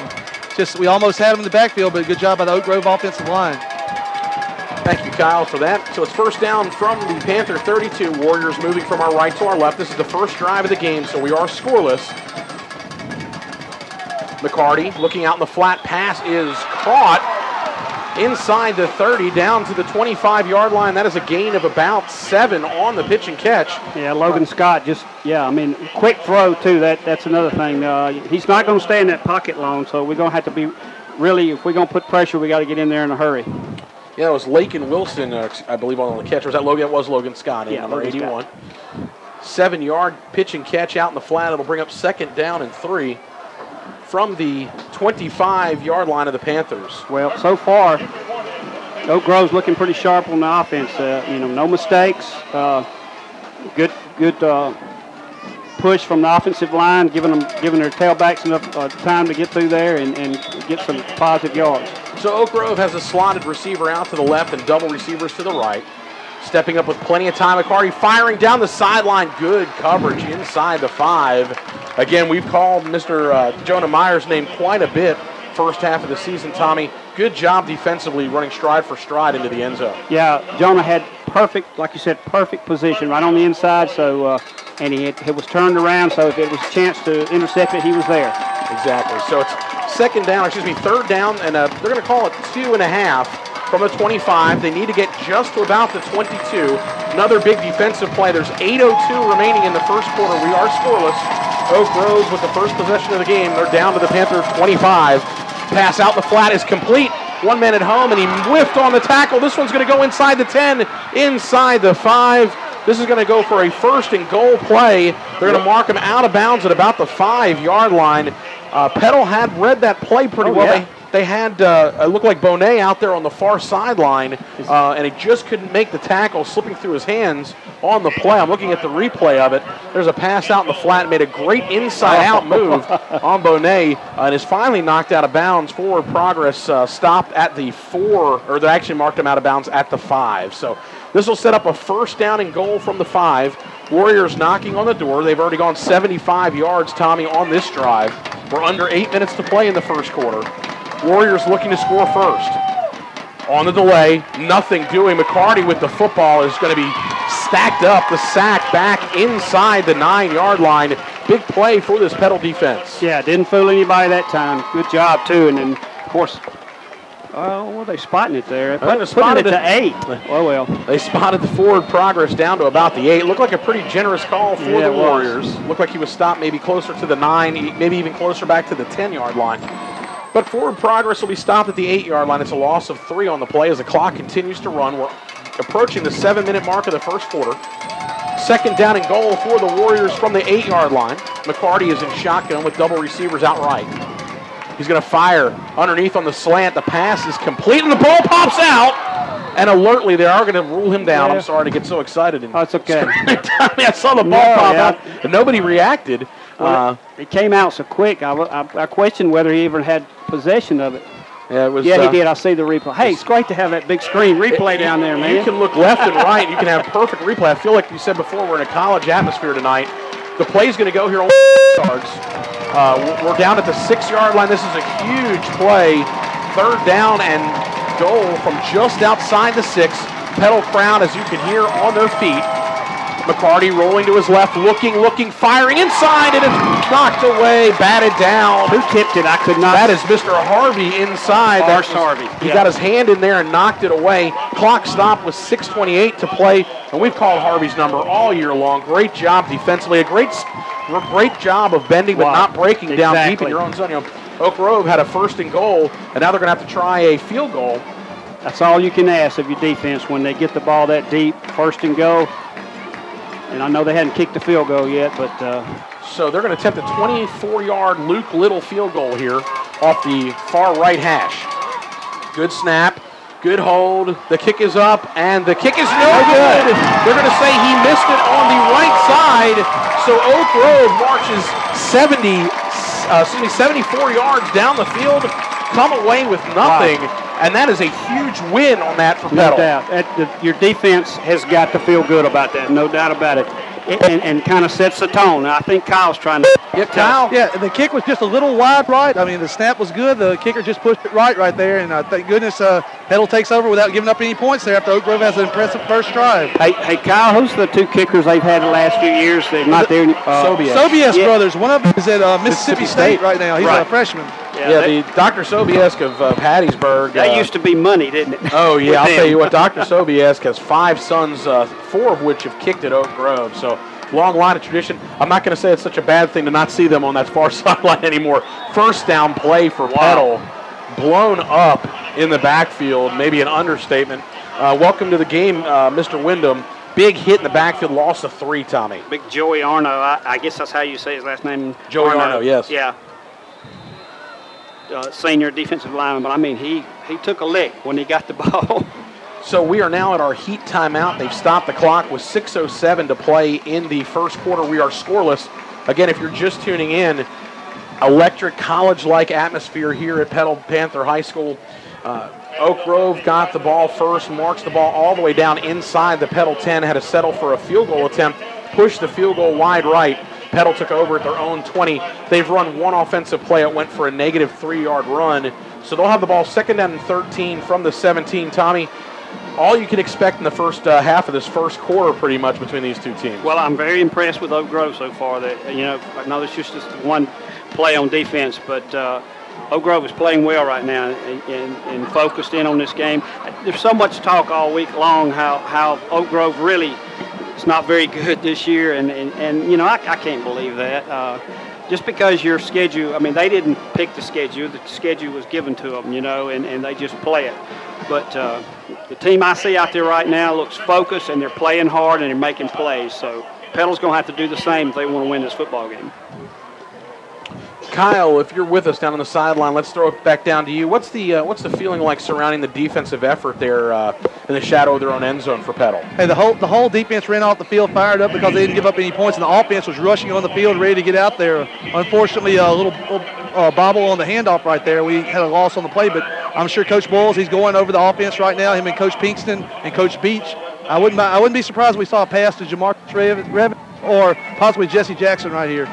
[SPEAKER 1] We almost had them in the backfield, but good job by the Oak Grove offensive line.
[SPEAKER 2] Thank you, Kyle, for that. So it's first down from the Panther 32. Warriors moving from our right to our left. This is the first drive of the game, so we are scoreless. McCarty looking out in the flat. Pass is caught inside the 30 down to the 25-yard line. That is a gain of about 7 on the pitch and catch.
[SPEAKER 3] Yeah, Logan Scott quick throw too. That's another thing. He's not going to stay in that pocket long, so we're going to have to be really, if we're going to put pressure, we got to get in there in a hurry.
[SPEAKER 2] Yeah, it was Lakin Wilson, I believe, on the catch. Was that Logan? It was Logan Scott, number 81. 7-yard pitch and catch out in the flat. It'll bring up second down and 3 from the 25-yard line of the Panthers.
[SPEAKER 3] Well, so far, Oak Grove's looking pretty sharp on the offense. No mistakes. Good push from the offensive line, giving their tailbacks enough time to get through there and get some positive yards.
[SPEAKER 2] So Oak Grove has a slotted receiver out to the left and double receivers to the right. Stepping up with plenty of time, McCarty firing down the sideline. Good coverage inside the 5. Again, we've called Mr. Jonah Meyer's name quite a bit first half of the season, Tommy. Good job defensively running stride for stride into the end zone.
[SPEAKER 3] Yeah, Jonah had perfect, like you said, perfect position right on the inside. So, and he was turned around, so if it was a chance to intercept it, he was there.
[SPEAKER 2] Exactly. So it's third down, and they're going to call it 2.5 from the 25. They need to get just to about the 22. Another big defensive play. There's 8:02 remaining in the first quarter. We are scoreless. Oak Grove with the first possession of the game. They're down to the Panther 25. Pass out the flat is complete. One man at home, and he whiffed on the tackle. This one's going to go inside the 10, inside the 5. This is going to go for a first and goal play. They're going to mark him out of bounds at about the 5-yard line. Petal had read that play pretty well.
[SPEAKER 3] Yeah.
[SPEAKER 2] They had, it looked like Bonet out there on the far sideline, and he just couldn't make the tackle, slipping through his hands on the play. I'm looking at the replay of it. There's a pass out in the flat, made a great inside-out move on Bonet, and is finally knocked out of bounds. Forward progress stopped at the 4, or they actually marked him out of bounds at the 5. So this will set up a first down and goal from the 5. Warriors knocking on the door. They've already gone 75 yards, Tommy, on this drive. We're under 8 minutes to play in the first quarter. Warriors looking to score first. On the delay, nothing doing. McCarty with the football is going to be stacked up. The sack back inside the 9-yard line. Big play for this Petal defense.
[SPEAKER 3] Yeah, didn't fool anybody that time. Good job, too. And then, of course, well, they spotting it there. Putting it to 8. Oh, well.
[SPEAKER 2] They spotted the forward progress down to about the 8. Looked like a pretty generous call for the Warriors. Looked like he was stopped maybe closer to the 9, maybe even closer back to the 10-yard line. But forward progress will be stopped at the 8-yard line. It's a loss of 3 on the play as the clock continues to run. We're approaching the 7-minute mark of the first quarter. Second down and goal for the Warriors from the 8-yard line. McCarty is in shotgun with double receivers outright. He's going to fire underneath on the slant. The pass is complete, and the ball pops out. And alertly, they are going to rule him down. Yeah. I'm sorry to get so excited.
[SPEAKER 3] It's okay.
[SPEAKER 2] I saw the ball pop out, and nobody reacted.
[SPEAKER 3] It came out so quick. I questioned whether he even had possession of it.
[SPEAKER 2] Yeah, it was,
[SPEAKER 3] he did. I see the replay. Hey, it's great to have that big screen replay down there, man.
[SPEAKER 2] You can look left and right. You can have perfect replay. I feel like you said before, we're in a college atmosphere tonight. The play's going to go here on yards. We're down at the 6-yard line. This is a huge play. 3rd down and goal from just outside the 6. Petal crowd, as you can hear, on their feet. McCarty rolling to his left, looking, firing inside, and it's knocked away, batted down.
[SPEAKER 3] Who tipped it? I could not.
[SPEAKER 2] That is Mr. Harvey inside.
[SPEAKER 3] Harvey.
[SPEAKER 2] He got his hand in there and knocked it away. Clock stopped with 6:28 to play, and we've called Harvey's number all year long. Great job defensively, a great job of bending but not breaking down deep in your own zone. You know, Oak Grove had a 1st and goal, and now they're going to have to try a field goal.
[SPEAKER 3] That's all you can ask of your defense when they get the ball that deep, 1st and goal. And I know they hadn't kicked the field goal yet, but...
[SPEAKER 2] So they're going to attempt a 24-yard Luke Little field goal here off the far right hash. Good snap, good hold. The kick is up, and the kick is no good. They're going to say he missed it on the right side. So Oak Grove marches 74 yards down the field, come away with nothing. Wow. And that is a huge win on that for Petal.
[SPEAKER 3] No doubt. Your defense has got to feel good about that, no doubt about it. And kind of sets the tone. I think Kyle's trying to
[SPEAKER 2] get Kyle.
[SPEAKER 1] Yeah, the kick was just a little wide right. I mean, the snap was good. The kicker just pushed it right there. And thank goodness Petal takes over without giving up any points there after Oak Grove has an impressive first drive.
[SPEAKER 3] Hey, Kyle, who's the 2 kickers they've had the last few years? They're not there.
[SPEAKER 1] Sobiesk brothers. One of them is at Mississippi State right now. He's a freshman.
[SPEAKER 2] Yeah, the Dr. Sobiesk of Hattiesburg.
[SPEAKER 3] That used to be money, didn't it?
[SPEAKER 2] Oh, yeah, I'll tell you what, Dr. Sobiesk has 5 sons, 4 of which have kicked at Oak Grove. So, long line of tradition. I'm not going to say it's such a bad thing to not see them on that far sideline anymore. 1st down play for Petal. Blown up in the backfield, maybe an understatement. Welcome to the game, Mr. Wyndham. Big hit in the backfield, loss of 3, Tommy.
[SPEAKER 3] Big Joey Arno. I guess that's how you say his last name.
[SPEAKER 2] Joey Arno, yes.
[SPEAKER 3] Yeah. Senior defensive lineman, but I mean, he took a lick when he got the ball.
[SPEAKER 2] So we are now at our heat timeout. They've stopped the clock with 6:07 to play in the first quarter. We are scoreless. Again, if you're just tuning in, electric college-like atmosphere here at Petal Panther High School. Oak Grove got the ball first, marched the ball all the way down inside the Petal 10, had to settle for a field goal attempt, pushed the field goal wide right. Petal took over at their own 20. They've run one offensive play. It went for a negative 3-yard run. So they'll have the ball 2nd down and 13 from the 17. Tommy, all you can expect in the first half of this first quarter pretty much between these two teams.
[SPEAKER 3] Well, I'm very impressed with Oak Grove so far. That, I know it's just one play on defense, but Oak Grove is playing well right now and focused in on this game. There's so much talk all week long how Oak Grove really is not very good this year, and I can't believe that. Just because your schedule, I mean, they didn't pick the schedule was given to them, and they just play it. But the team I see out there right now looks focused, and they're playing hard, and they're making plays. So Petal's going to have to do the same if they want to win this football game.
[SPEAKER 2] Kyle, if you're with us down on the sideline, let's throw it back down to you. What's the feeling like surrounding the defensive effort there in the shadow of their own end zone for Petal?
[SPEAKER 1] Hey, the whole defense ran off the field, fired up because they didn't give up any points, and the offense was rushing on the field, ready to get out there. Unfortunately, a little bobble on the handoff right there. We had a loss on the play, but I'm sure Coach Boyles, he's going over the offense right now. Him and Coach Pinkston and Coach Beach. I wouldn't be surprised if we saw a pass to Jamarcus Revan or possibly Jesse Jackson right here.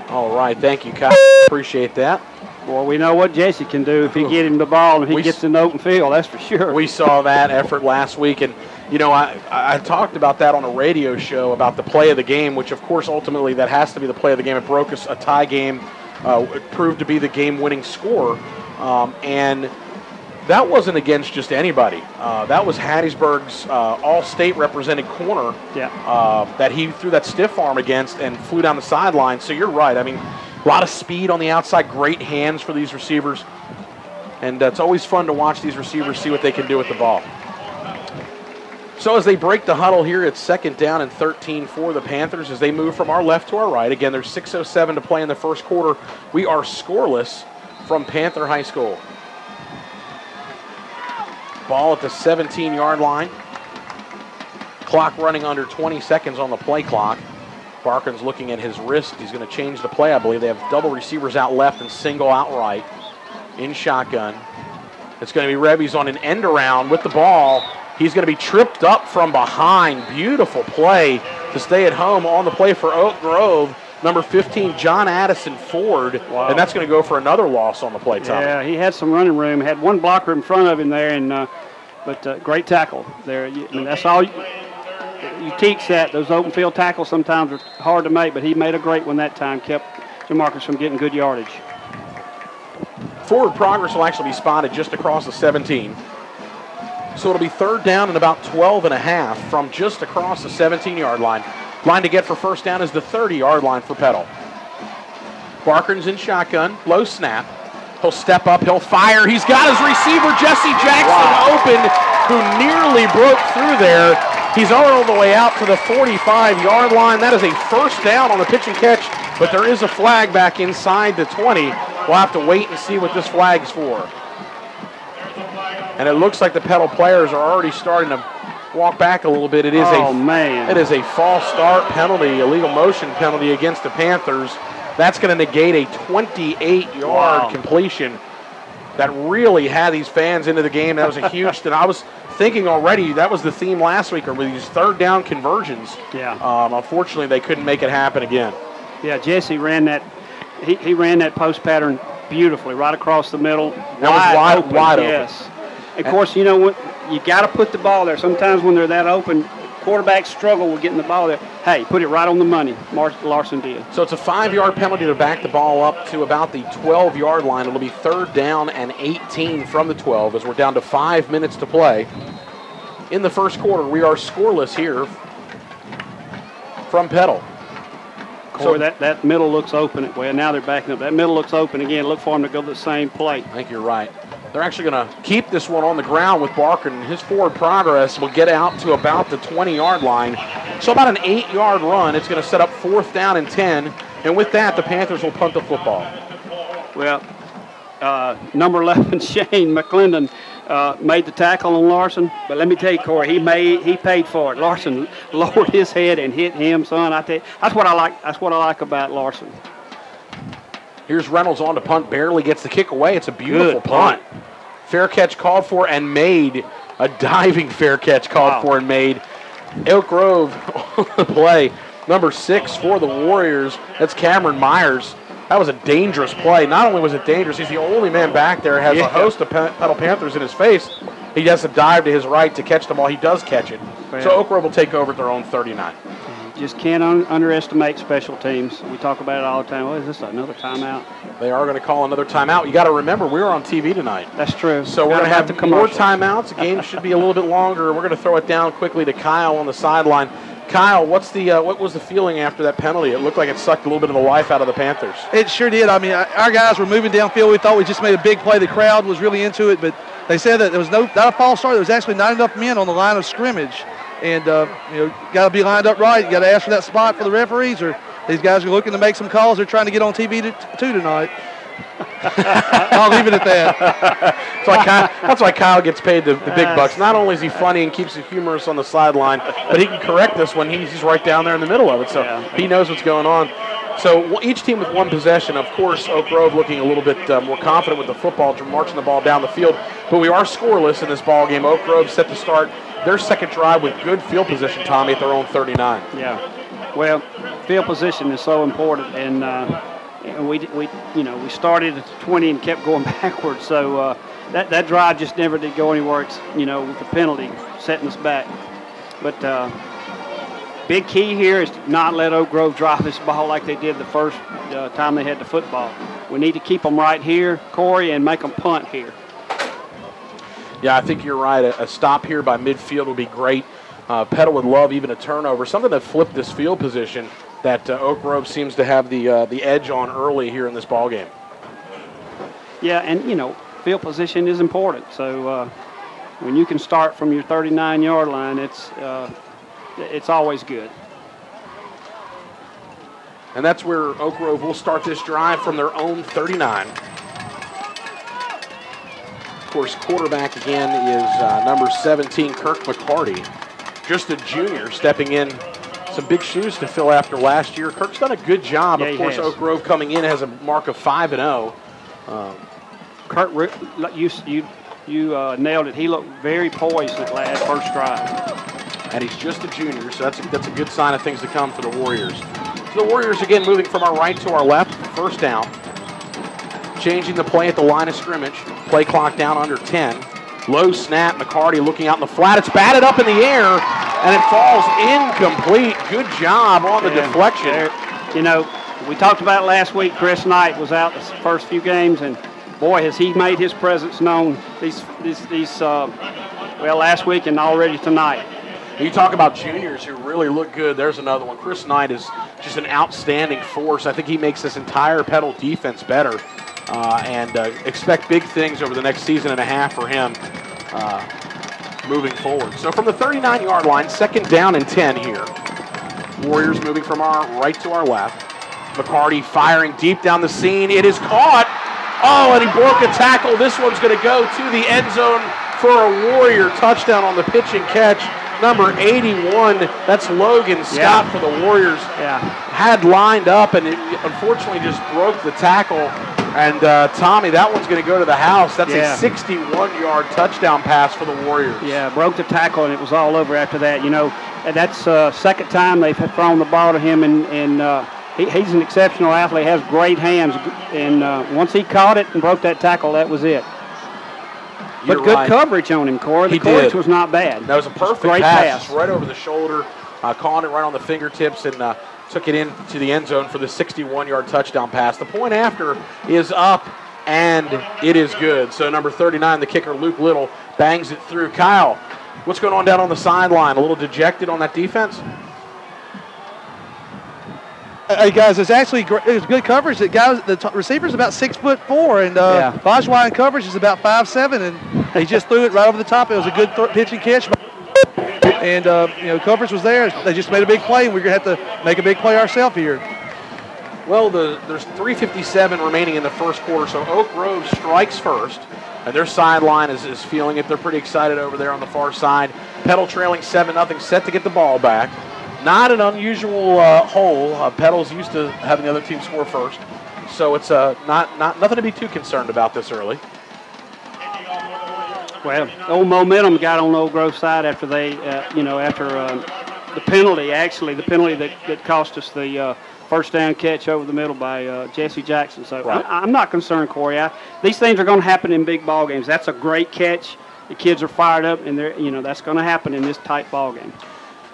[SPEAKER 2] All right, thank you, Kyle. Appreciate that.
[SPEAKER 3] Well, we know what Jesse can do if he get him the ball and he gets in the open field, that's for sure.
[SPEAKER 2] We saw that effort last week, and, I talked about that on a radio show about the play of the game, which, of course, ultimately that has to be the play of the game. It broke a tie game. It proved to be the game-winning score, and that wasn't against just anybody. That was Hattiesburg's all-state represented corner that he threw that stiff arm against and flew down the sideline. So you're right. I mean, a lot of speed on the outside, great hands for these receivers. And it's always fun to watch these receivers see what they can do with the ball. So as they break the huddle here, it's 2nd down and 13 for the Panthers as they move from our left to our right. Again, there's 6:07 to play in the first quarter. We are scoreless from Panther High School. Ball at the 17-yard line. Clock running under 20 seconds on the play clock. Barkin's looking at his wrist. He's going to change the play, I believe. They have double receivers out left and single out right in shotgun. It's going to be Rebby's on an end around with the ball. He's going to be tripped up from behind. Beautiful play to stay at home on the play for Oak Grove. number 15, John Addison Ford,
[SPEAKER 3] Wow.
[SPEAKER 2] and that's going to go for another loss on the play, Tommy.
[SPEAKER 3] Yeah, he had some running room. Had one blocker in front of him there, and but great tackle there. I mean, that's all you teach that. Those open field tackles sometimes are hard to make, but he made a great one that time. Kept Jamarcus from getting good yardage.
[SPEAKER 2] Forward progress will actually be spotted just across the 17. So it'll be third down and about 12 and a half from just across the 17-yard line. Line to get for first down is the 30-yard line for Petal. Barkern's in shotgun, low snap. He'll step up, he'll fire. He's got his receiver, Jesse Jackson, open, who nearly broke through there. He's all the way out to the 45-yard line. That is a first down on the pitch and catch, but there is a flag back inside the 20. We'll have to wait and see what this flag's for. And it looks like the Petal players are already starting to walk back a little bit. It is
[SPEAKER 3] man.
[SPEAKER 2] It is a false start penalty, illegal motion penalty against the Panthers. That's going to negate a 28-yard completion that really had these fans into the game. That was a huge thing. I was thinking already that was the theme last week, or with these third down conversions.
[SPEAKER 3] Yeah.
[SPEAKER 2] Unfortunately, they couldn't make it happen again.
[SPEAKER 3] Yeah, Jesse ran that. He ran that post pattern beautifully, right across the middle.
[SPEAKER 2] That was wide open.
[SPEAKER 3] Yes. Of course, you know what? You got to put the ball there. Sometimes when they're that open, quarterbacks struggle with getting the ball there. Hey, put it right on the money. Larson did.
[SPEAKER 2] So it's a 5-yard penalty to back the ball up to about the 12-yard line. It'll be third down and 18 from the 12 as we're down to 5 minutes to play. In the first quarter, we are scoreless here from Petal.
[SPEAKER 3] So that middle looks open. Well, now they're backing up. That middle looks open again. Look for them to go to the same play.
[SPEAKER 2] I think you're right. They're actually going to keep this one on the ground with Barker, and his forward progress will get out to about the 20-yard line. So about an 8-yard run. It's going to set up fourth down and 10. And with that, the Panthers will punt the football.
[SPEAKER 3] Well, number 11, Shane McClendon, made the tackle on Larson. But let me tell you, Corey, he paid for it. Larson lowered his head and hit him, son. I tell you, that's what I like. That's what I like about Larson.
[SPEAKER 2] Here's Reynolds on to punt, barely gets the kick away. It's a beautiful punt. Fair catch called for and made. A diving fair catch called for and made. Elk Grove on the play. Number 6 for the Warriors. That's Cameron Myers. That was a dangerous play. Not only was it dangerous, he's the only man back there, has a host of Petal Panthers in his face. He has to dive to his right to catch the ball. He does catch it. So Oak Grove will take over at their own 39.
[SPEAKER 3] Just can't underestimate special teams. We talk about it all the time. Oh, is this another timeout?
[SPEAKER 2] They are going to call another timeout. You got to remember, we were on TV tonight.
[SPEAKER 3] That's true.
[SPEAKER 2] So we're going to have more timeouts. The game should be a little bit longer. We're going to throw it down quickly to Kyle on the sideline. Kyle, what was the feeling after that penalty? It looked like it sucked a little bit of the life out of the Panthers.
[SPEAKER 1] It sure did. I mean, our guys were moving downfield. We thought we just made a big play. The crowd was really into it, but they said that there was not a false start. There was actually not enough men on the line of scrimmage. And, got to be lined up right. You got to ask for that spot for the referees, or these guys are looking to make some calls. They're trying to get on TV too tonight. I'll leave it at that.
[SPEAKER 2] That's why Kyle gets paid the big bucks. Not only is he funny and keeps it humorous on the sideline, but he can correct this when he's right down there in the middle of it. So he knows what's going on. So each team with one possession. Of course, Oak Grove looking a little bit more confident with the football, marching the ball down the field. But we are scoreless in this ball game. Oak Grove set to start their second drive with good field position, Tommy, at their own 39.
[SPEAKER 3] Yeah. Well, field position is so important, and we started at the 20 and kept going backwards. So that drive just never did go anywhere. With the penalty setting us back. But big key here is to not let Oak Grove drive this ball like they did the first time they had the football. We need to keep them right here, Corey, and make them punt here.
[SPEAKER 2] Yeah, I think you're right. A stop here by midfield would be great. Petal would love even a turnover, something that flipped this field position that Oak Grove seems to have the edge on early here in this ball game.
[SPEAKER 3] Yeah, and field position is important. So when you can start from your 39-yard line, it's always good.
[SPEAKER 2] And that's where Oak Grove will start this drive from their own 39. Of course, quarterback again is number 17, Kirk McCarty. Just a junior stepping in. Some big shoes to fill after last year. Kirk's done a good job. Of course, Oak Grove coming in has a mark of 5-0.
[SPEAKER 3] Kirk, you nailed it. He looked very poised that last first drive.
[SPEAKER 2] And he's just a junior, so that's a good sign of things to come for the Warriors. So the Warriors again moving from our right to our left, first down. Changing the play at the line of scrimmage. Play clock down under 10. Low snap, McCarty looking out in the flat. It's batted up in the air, and it falls incomplete. Good job on the deflection.
[SPEAKER 3] You know, we talked about it last week. Chris Knight was out the first few games, and boy, has he made his presence known last week and already tonight.
[SPEAKER 2] You talk about juniors who really look good. There's another one. Chris Knight is just an outstanding force. I think he makes this entire Petal defense better, and expect big things over the next season and a half for him moving forward. So from the 39-yard line, second down and 10 here. Warriors moving from our right to our left. McCarty firing deep down the seam. It is caught. Oh, and he broke a tackle. This one's going to go to the end zone for a Warrior touchdown on the pitch and catch. Number 81, that's Logan Scott for the Warriors. Had lined up, and it unfortunately just broke the tackle. And Tommy, that one's going to go to the house. That's a 61-yard touchdown pass for the Warriors.
[SPEAKER 3] Yeah, broke the tackle, and it was all over after that. You know, that's second time they've thrown the ball to him, and he's an exceptional athlete, has great hands. And once he caught it and broke that tackle, that was it. But good coverage on him, Corey. The coverage was not bad.
[SPEAKER 2] That was a perfect pass. Right over the shoulder, caught it right on the fingertips, and took it into the end zone for the 61-yard touchdown pass. The point after is up, and it is good. So number 39, the kicker, Luke Little, bangs it through. Kyle, what's going on down on the sideline? A little dejected on that defense?
[SPEAKER 1] Hey guys, it's actually good coverage. The receiver's about 6'4", and Bajwa in coverage is about 5'7", and he just threw it right over the top. It was a good pitch and catch, and coverage was there. They just made a big play, and we're gonna have to make a big play ourselves here.
[SPEAKER 2] Well, there's 3:57 remaining in the first quarter, so Oak Grove strikes first, and their sideline is feeling it. They're pretty excited over there on the far side. Petal trailing 7-0, set to get the ball back. Not an unusual hole. Petal's used to having the other team score first, so it's nothing to be too concerned about this early.
[SPEAKER 3] Well, old momentum got on the Old Grove side after they, after the penalty. Actually, the penalty that cost us the first down catch over the middle by Jesse Jackson. So right. I'm not concerned, Corey. These things are going to happen in big ball games. That's a great catch. The kids are fired up, and that's going to happen in this tight ball game.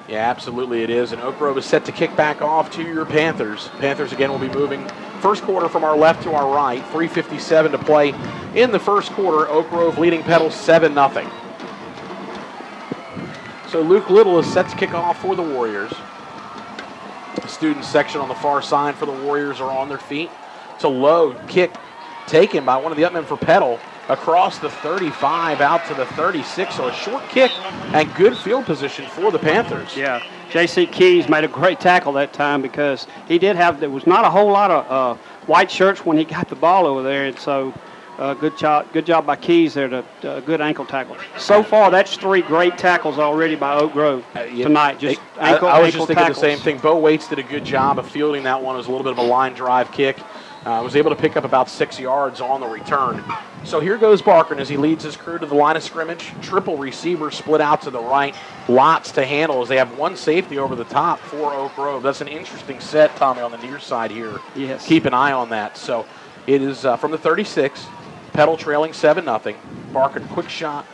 [SPEAKER 2] Yeah, absolutely it is. And Oak Grove is set to kick back off to your Panthers. Panthers again will be moving first quarter from our left to our right. 3:57 to play in the first quarter. Oak Grove leading Petal 7-0. So Luke Little is set to kick off for the Warriors. The student section on the far side for the Warriors are on their feet. It's a low kick taken by one of the upmen for Petal across the 35 out to the 36. So a short kick and good field position for the Panthers.
[SPEAKER 3] Yeah, J.C. Keys made a great tackle that time because there was not a whole lot of white shirts when he got the ball over there. And so good job by Keys there to good ankle tackle. So far, that's 3 great tackles already by Oak Grove tonight.
[SPEAKER 2] I was just thinking the same thing. Bo Waits did a good job of fielding that one. It was a little bit of a line drive kick. Was able to pick up about 6 yards on the return. So here goes Barker as he leads his crew to the line of scrimmage. Triple receiver split out to the right. Lots to handle as they have one safety over the top for Oak Grove. That's an interesting set, Tommy, on the near side here.
[SPEAKER 3] Yes.
[SPEAKER 2] Keep an eye on that. So it is from the 36. Petal trailing 7-0. Barker, quick shot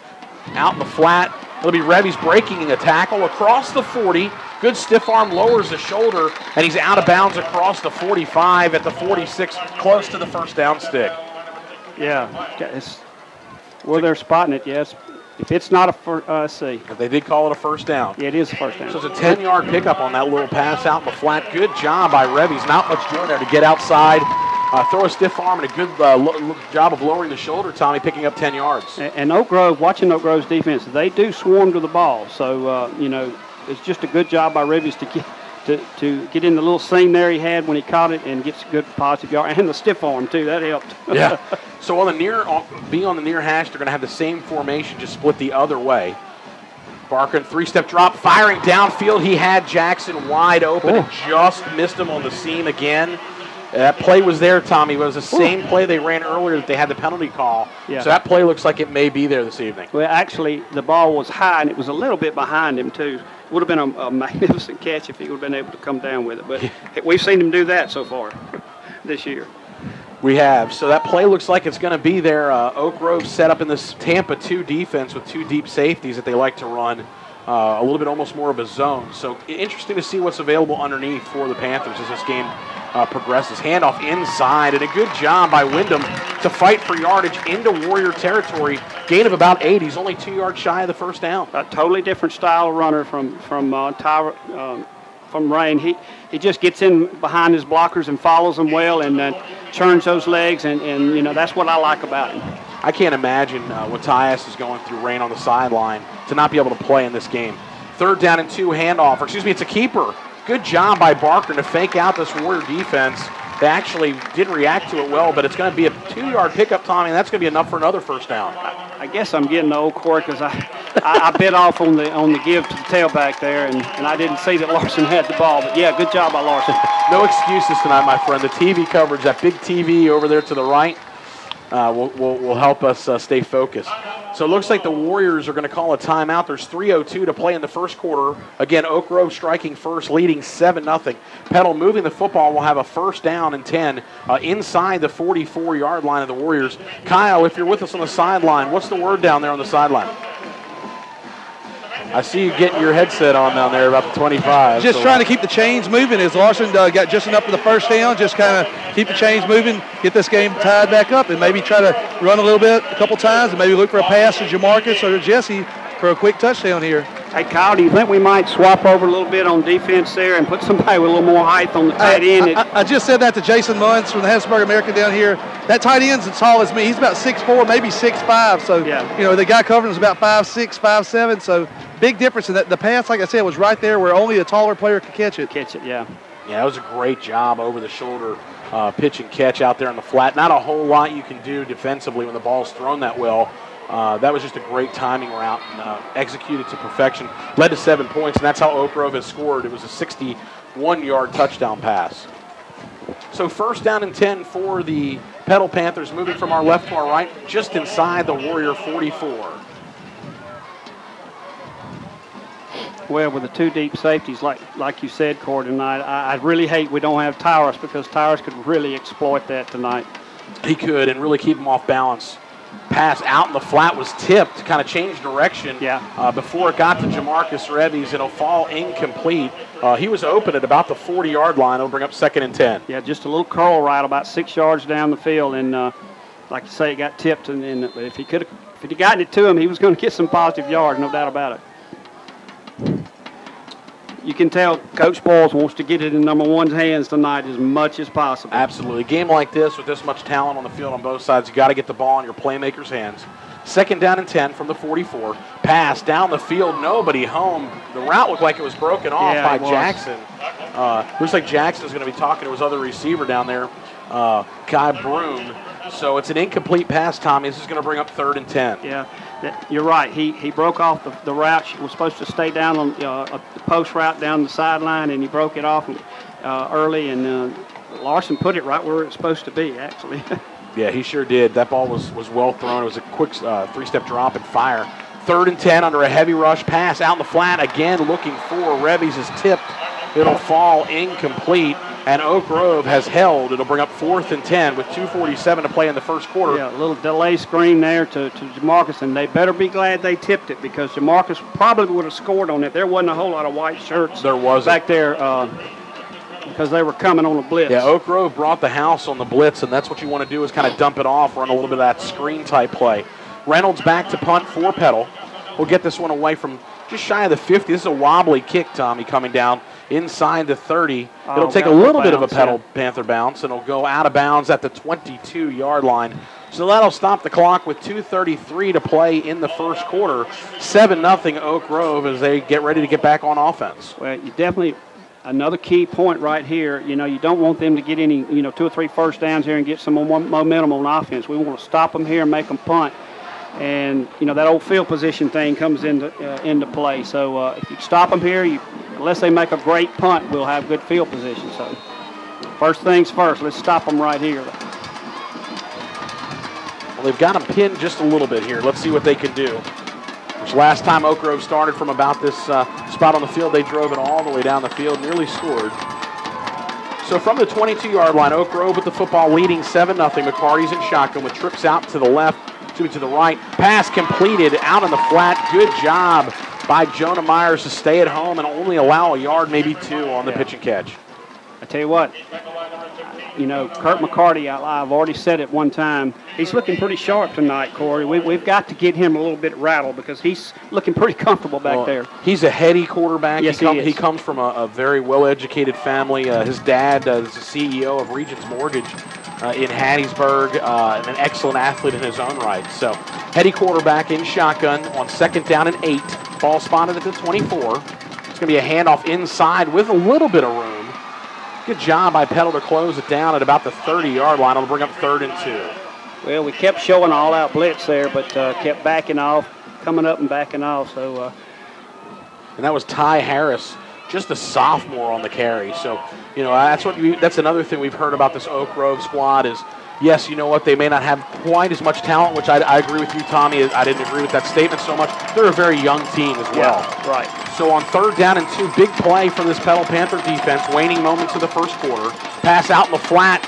[SPEAKER 2] out in the flat. It'll be Revy's breaking a tackle across the 40. Good stiff arm, lowers the shoulder, and he's out of bounds across the 45 at the 46, close to the first down stick.
[SPEAKER 3] Yeah, they're spotting it, yes. If it's not let's see.
[SPEAKER 2] They did call it a first down.
[SPEAKER 3] Yeah, it is a first down.
[SPEAKER 2] So it's a 10-yard pickup on that little pass out in the flat. Good job by Revy's. Not much doing there to get outside. Throw a stiff arm and a good job of lowering the shoulder, Tommy, picking up 10 yards.
[SPEAKER 3] And Oak Grove, watching Oak Grove's defense, they do swarm to the ball. So, it's just a good job by Revy's to get in the little seam there he had when he caught it and gets a good positive yard. And the stiff arm, too. That helped.
[SPEAKER 2] Yeah. So being on the near hash, they're going to have the same formation, just split the other way. Barker, 3-step drop, firing downfield. He had Jackson wide open and just missed him on the seam again. That play was there, Tommy. It was the same play they ran earlier that they had the penalty call.
[SPEAKER 3] Yeah.
[SPEAKER 2] So that play looks like it may be there this evening.
[SPEAKER 3] Well, actually, the ball was high, and it was a little bit behind him, too. It would have been a magnificent catch if he would have been able to come down with it. But we've seen him do that so far this year.
[SPEAKER 2] We have. So that play looks like it's going to be there. Oak Grove set up in this Tampa 2 defense with 2 deep safeties that they like to run. A little bit almost more of a zone. So interesting to see what's available underneath for the Panthers as this game progresses. Handoff inside, and a good job by Wyndham to fight for yardage into Warrior territory. Gain of about 8. He's only 2 yards shy of the first down.
[SPEAKER 3] A totally different style runner from Rain. He just gets in behind his blockers and follows them well, and then churns those legs, and you know, that's what I like about him.
[SPEAKER 2] I can't imagine what Tyus is going through, Rain on the sideline, to not be able to play in this game. 3rd down and 2 handoff, or excuse me, it's a keeper. Good job by Barker to fake out this Warrior defense. They actually didn't react to it well, but it's going to be a 2-yard pickup, Tommy, and that's going to be enough for another first down.
[SPEAKER 3] I guess I'm getting old, Corey, because I bit off on the give to the tailback there, and I didn't see that Larson had the ball. But, yeah, good job by Larson.
[SPEAKER 2] No excuses tonight, my friend. The TV coverage, that big TV over there to the right, will help us stay focused. So it looks like the Warriors are going to call a timeout. There's 3:02 to play in the first quarter. Again, Oak Grove striking first, leading 7-0. Petal moving the football will have a first down and 10 inside the 44-yard line of the Warriors. Kyle, if you're with us on the sideline, what's the word down there on the sideline? I see you getting your headset on down there about the 25.
[SPEAKER 1] Just trying to keep the chains moving as Larson got just enough for the first down, just kind of keep the chains moving, get this game tied back up, and maybe try to run a little bit a couple times and maybe look for a pass to Jamarcus or to Jesse for a quick touchdown here.
[SPEAKER 3] Hey, Kyle, do you think we might swap over a little bit on defense there and put somebody with a little more height on the tight end?
[SPEAKER 1] I just said that to Jason Munns from the Hattiesburg American down here. That tight end's as tall as me. He's about 6'4", maybe 6'5". So,
[SPEAKER 3] yeah.
[SPEAKER 1] You know, the guy covering is about 5'6", 5'7". So, big difference in that. The pass, like I said, was right there where only a taller player could catch it.
[SPEAKER 3] Yeah.
[SPEAKER 2] Yeah, it was a great job over the shoulder pitch and catch out there on the flat. Not a whole lot you can do defensively when the ball's thrown that well. That was just a great timing route and executed to perfection. Led to 7 points, and that's how Oak Grove has scored. It was a 61-yard touchdown pass. So first down and 10 for the Petal Panthers, moving from our left to our right, just inside the Warrior 44.
[SPEAKER 3] Well, with the 2 deep safeties, like you said, Corey, tonight, I really hate we don't have Tyrus, because Tyrus could really exploit that tonight.
[SPEAKER 2] He could, and really keep him off balance. Pass out in the flat was tipped, kind of changed direction.
[SPEAKER 3] Yeah.
[SPEAKER 2] Before it got to Jamarcus Revies, it'll fall incomplete. He was open at about the 40-yard line. It'll bring up 2nd and 10.
[SPEAKER 3] Yeah, just a little curl route about 6 yards down the field, and like you say, it got tipped. And if he'd gotten it to him, he was going to get some positive yards, no doubt about it. You can tell Coach Boyles wants to get it in number 1's hands tonight as much as possible.
[SPEAKER 2] Absolutely. A game like this with this much talent on the field on both sides, you got to get the ball in your playmakers' hands. 2nd down and 10 from the 44. Pass down the field, nobody home. The route looked like it was broken off by Jackson. Looks like Jackson's going to be talking to his other receiver down there, Kai Broom. So it's an incomplete pass, Tommy. This is going to bring up 3rd and 10.
[SPEAKER 3] Yeah, you're right. He broke off the route. He was supposed to stay down on the post route down the sideline, and he broke it off early, and Larson put it right where it's supposed to be, actually.
[SPEAKER 2] Yeah, he sure did. That ball was well thrown. It was a quick 3-step drop and fire. 3rd and 10 under a heavy rush pass out in the flat. Again, looking for Revies is tipped. It'll fall incomplete, and Oak Grove has held. It'll bring up 4th and 10 with 2:47 to play in the first quarter.
[SPEAKER 3] Yeah, a little delay screen there to Jamarcus, and they better be glad they tipped it, because Jamarcus probably would have scored on it. There wasn't a whole lot of white shirts back there because they were coming on a blitz.
[SPEAKER 2] Yeah, Oak Grove brought the house on the blitz, and that's what you want to do is kind of dump it off, run a little bit of that screen-type play. Reynolds back to punt for Petal. We'll get this one away from just shy of the 50. This is a wobbly kick, Tommy, coming down inside the 30. It'll take a little bit of a Petal Panther bounce, and it'll go out of bounds at the 22-yard line. So that'll stop the clock with 2:33 to play in the first quarter. 7-0 Oak Grove as they get ready to get back on offense.
[SPEAKER 3] Well, you definitely, another key point right here, you don't want them to get any, 2 or 3 first downs here and get some momentum on offense. We want to stop them here and make them punt. And, that old field position thing comes into play. So if you stop them here, unless they make a great punt, we'll have good field position. So First things first, let's stop them right here.
[SPEAKER 2] Well, they've got him pinned just a little bit here. Let's see what they can do. Which last time Oak Grove started from about this spot on the field, they drove it all the way down the field, nearly scored. So from the 22-yard line, Oak Grove with the football leading 7-0. McCarty's in shotgun with trips out to the left, to the right. Pass completed out in the flat. Good job by Jonah Myers to stay at home and only allow a yard, maybe two, on the pitch and catch.
[SPEAKER 3] I tell you what, Kurt McCarty, I've already said it one time, he's looking pretty sharp tonight, Corey. We've got to get him a little bit rattled because he's looking pretty comfortable back there.
[SPEAKER 2] He's a heady quarterback.
[SPEAKER 3] Yes,
[SPEAKER 2] he comes from a very well-educated family. His dad is the CEO of Regions Mortgage in Hattiesburg, and an excellent athlete in his own right. So, heady quarterback in shotgun on 2nd down and 8. Ball spotted at the 24. It's going to be a handoff inside with a little bit of room. Good job by Petal to close it down at about the 30-yard line. It'll bring up 3rd and 2.
[SPEAKER 3] Well, we kept showing all-out blitz there, but kept backing off, coming up and backing off. So,
[SPEAKER 2] and that was Ty Harris, just a sophomore on the carry. So, that's another thing we've heard about this Oak Grove squad is, yes, you know what, they may not have quite as much talent, which I agree with you, Tommy. I didn't agree with that statement so much. They're a very young team as well.
[SPEAKER 3] Yeah, right.
[SPEAKER 2] So on 3rd down and 2, big play from this Petal Panther defense, waning moments of the first quarter. Pass out in the flat,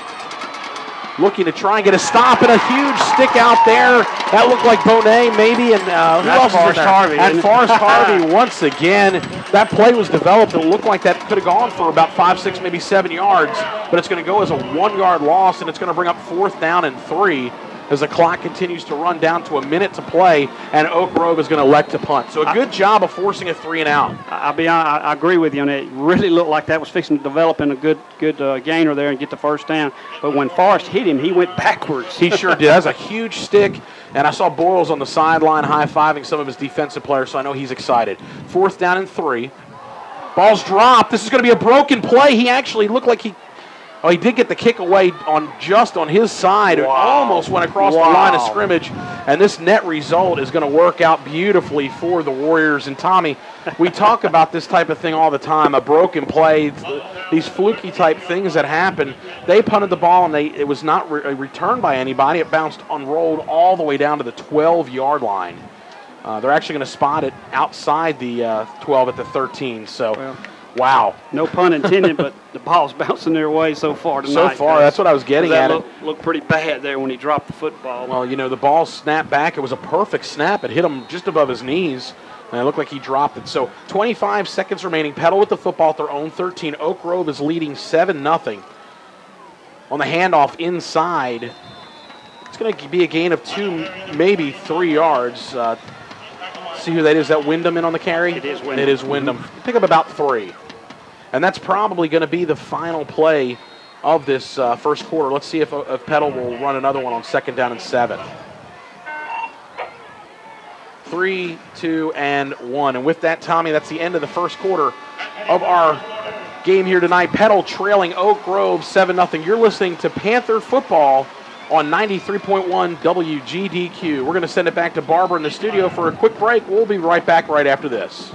[SPEAKER 2] looking to try and get a stop, and a huge stick out there. That looked like Bonet maybe, and who else is in there?
[SPEAKER 3] Harvey.
[SPEAKER 2] And Forrest Harvey once again. That play was developed. It looked like that could have gone for about 5, 6, maybe 7 yards, but it's going to go as a 1-yard loss, and it's going to bring up 4th down and 3 as the clock continues to run down to a minute to play, and Oak Grove is going to elect to punt. So a good job of forcing a 3 and out.
[SPEAKER 3] I agree with you on it. It really looked like that was fixing to develop in a good gainer there and get the first down. But when Forrest hit him, he went backwards.
[SPEAKER 2] He sure did. That's a huge stick, and I saw Boyles on the sideline high-fiving some of his defensive players, so I know he's excited. 4th down and 3. Ball's dropped. This is going to be a broken play. He actually looked like he did get the kick away on his side. Wow. It almost went across the line of scrimmage, and this net result is going to work out beautifully for the Warriors. And Tommy, we talk about this type of thing all the time, a broken play, these fluky type things that happen. They punted the ball, and it was not returned by anybody. It bounced unrolled all the way down to the 12-yard line. They're actually going to spot it outside the 12 at the 13. So. Wow.
[SPEAKER 3] No pun intended, but the ball's bouncing their way so far tonight.
[SPEAKER 2] So far, that's what I was getting at.
[SPEAKER 3] That looked pretty bad there when he dropped the football.
[SPEAKER 2] Well, the ball snapped back. It was a perfect snap. It hit him just above his knees, and it looked like he dropped it. So 25 seconds remaining. Petal with the football at their own 13. Oak Grove is leading 7-0. On the handoff inside, it's going to be a gain of 2, maybe 3 yards. See who that is. Is that Wyndham in on the carry?
[SPEAKER 3] It is Wyndham.
[SPEAKER 2] It is Wyndham. Pick up about 3. And that's probably going to be the final play of this first quarter. Let's see if Petal will run another one on 2nd down and 7. 3, 2, and 1. And with that, Tommy, that's the end of the first quarter of our game here tonight. Petal trailing Oak Grove 7-0. You're listening to Panther football on 93.1 WGDQ. We're going to send it back to Barbara in the studio for a quick break. We'll be right back right after this.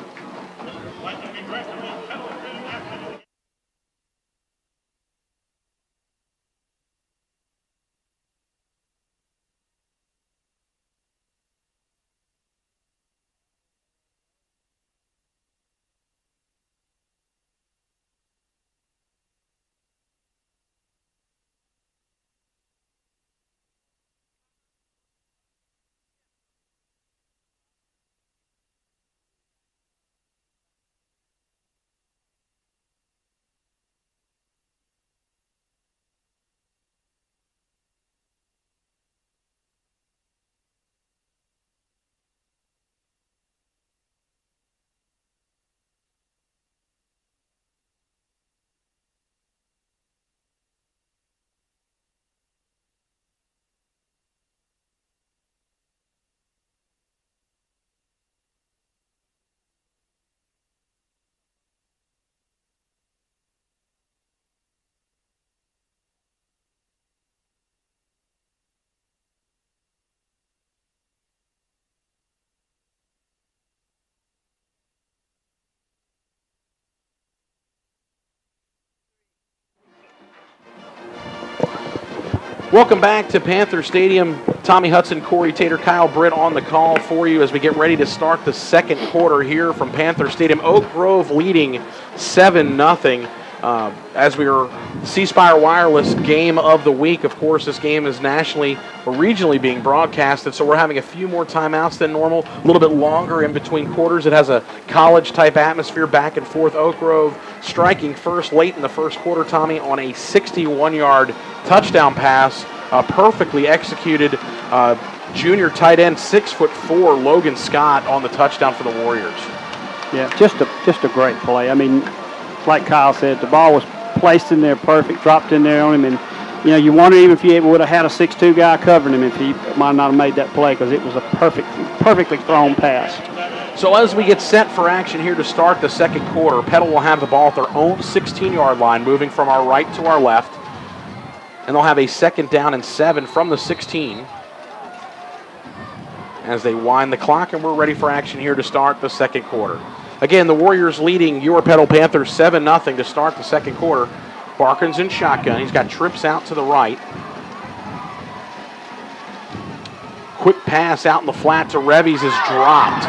[SPEAKER 2] Welcome back to Panther Stadium. Tommy Hudson, Corey Tater, Kyle Britt on the call for you as we get ready to start the second quarter here from Panther Stadium. Oak Grove leading 7-0. As we are C-Spire Wireless Game of the Week, of course, this game is nationally or regionally being broadcasted, so we're having a few more timeouts than normal, a little bit longer in between quarters. It has a college-type atmosphere back and forth. Oak Grove striking first late in the first quarter, Tommy, on a 61-yard touchdown pass, perfectly executed junior tight end, 6'4", Logan Scott on the touchdown for the Warriors.
[SPEAKER 3] Yeah, just a great play. I mean, like Kyle said, the ball was placed in there perfect, dropped in there on him, and you wonder even if he would have had a 6'2" guy covering him if he might not have made that play, because it was a perfectly thrown pass.
[SPEAKER 2] So as we get set for action here to start the second quarter, Petal will have the ball at their own 16-yard line, moving from our right to our left, and they'll have a 2nd down and 7 from the 16 as they wind the clock, and we're ready for action here to start the second quarter. Again, the Warriors leading your Petal Panthers 7-0 to start the second quarter. Barkin's in shotgun. He's got trips out to the right. Quick pass out in the flat to Revies is dropped.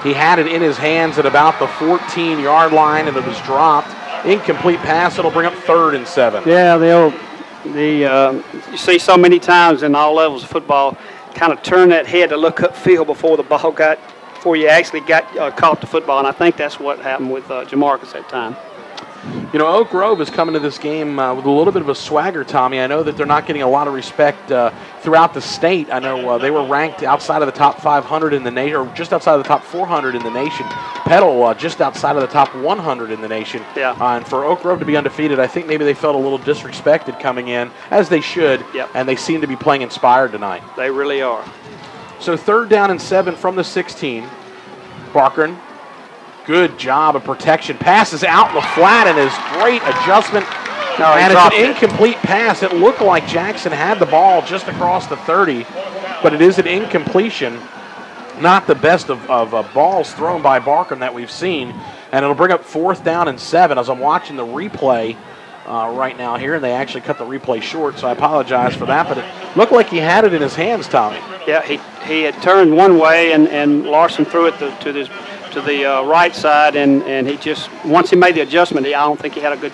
[SPEAKER 2] He had it in his hands at about the 14-yard line, and it was dropped. Incomplete pass. It'll bring up 3rd and 7.
[SPEAKER 3] Yeah, you see so many times in all levels of football, kind of turn that head to look upfield before you actually caught the football, and I think that's what happened with Jamarcus that time.
[SPEAKER 2] Oak Grove is coming to this game with a little bit of a swagger, Tommy. I know that they're not getting a lot of respect throughout the state. I know they were ranked outside of the top 500 in the nation, or just outside of the top 400 in the nation. Petal just outside of the top 100 in the nation.
[SPEAKER 3] Yeah.
[SPEAKER 2] And for Oak Grove to be undefeated, I think maybe they felt a little disrespected coming in, as they should.
[SPEAKER 3] Yep.
[SPEAKER 2] And they seem to be playing inspired tonight.
[SPEAKER 3] They really are.
[SPEAKER 2] So 3rd down and 7 from the 16. Barkin, good job of protection. Passes out in the flat, and his great adjustment. And it's an incomplete pass. It looked like Jackson had the ball just across the 30, but it is an incompletion. Not the best of balls thrown by Barkin that we've seen. And it'll bring up 4th down and 7 as I'm watching the replay right now here, and they actually cut the replay short, so I apologize for that, but it looked like he had it in his hands, Tommy.
[SPEAKER 3] Yeah, he had turned one way, and Larson threw it to the right side, and he just, once he made the adjustment, I don't think he had a good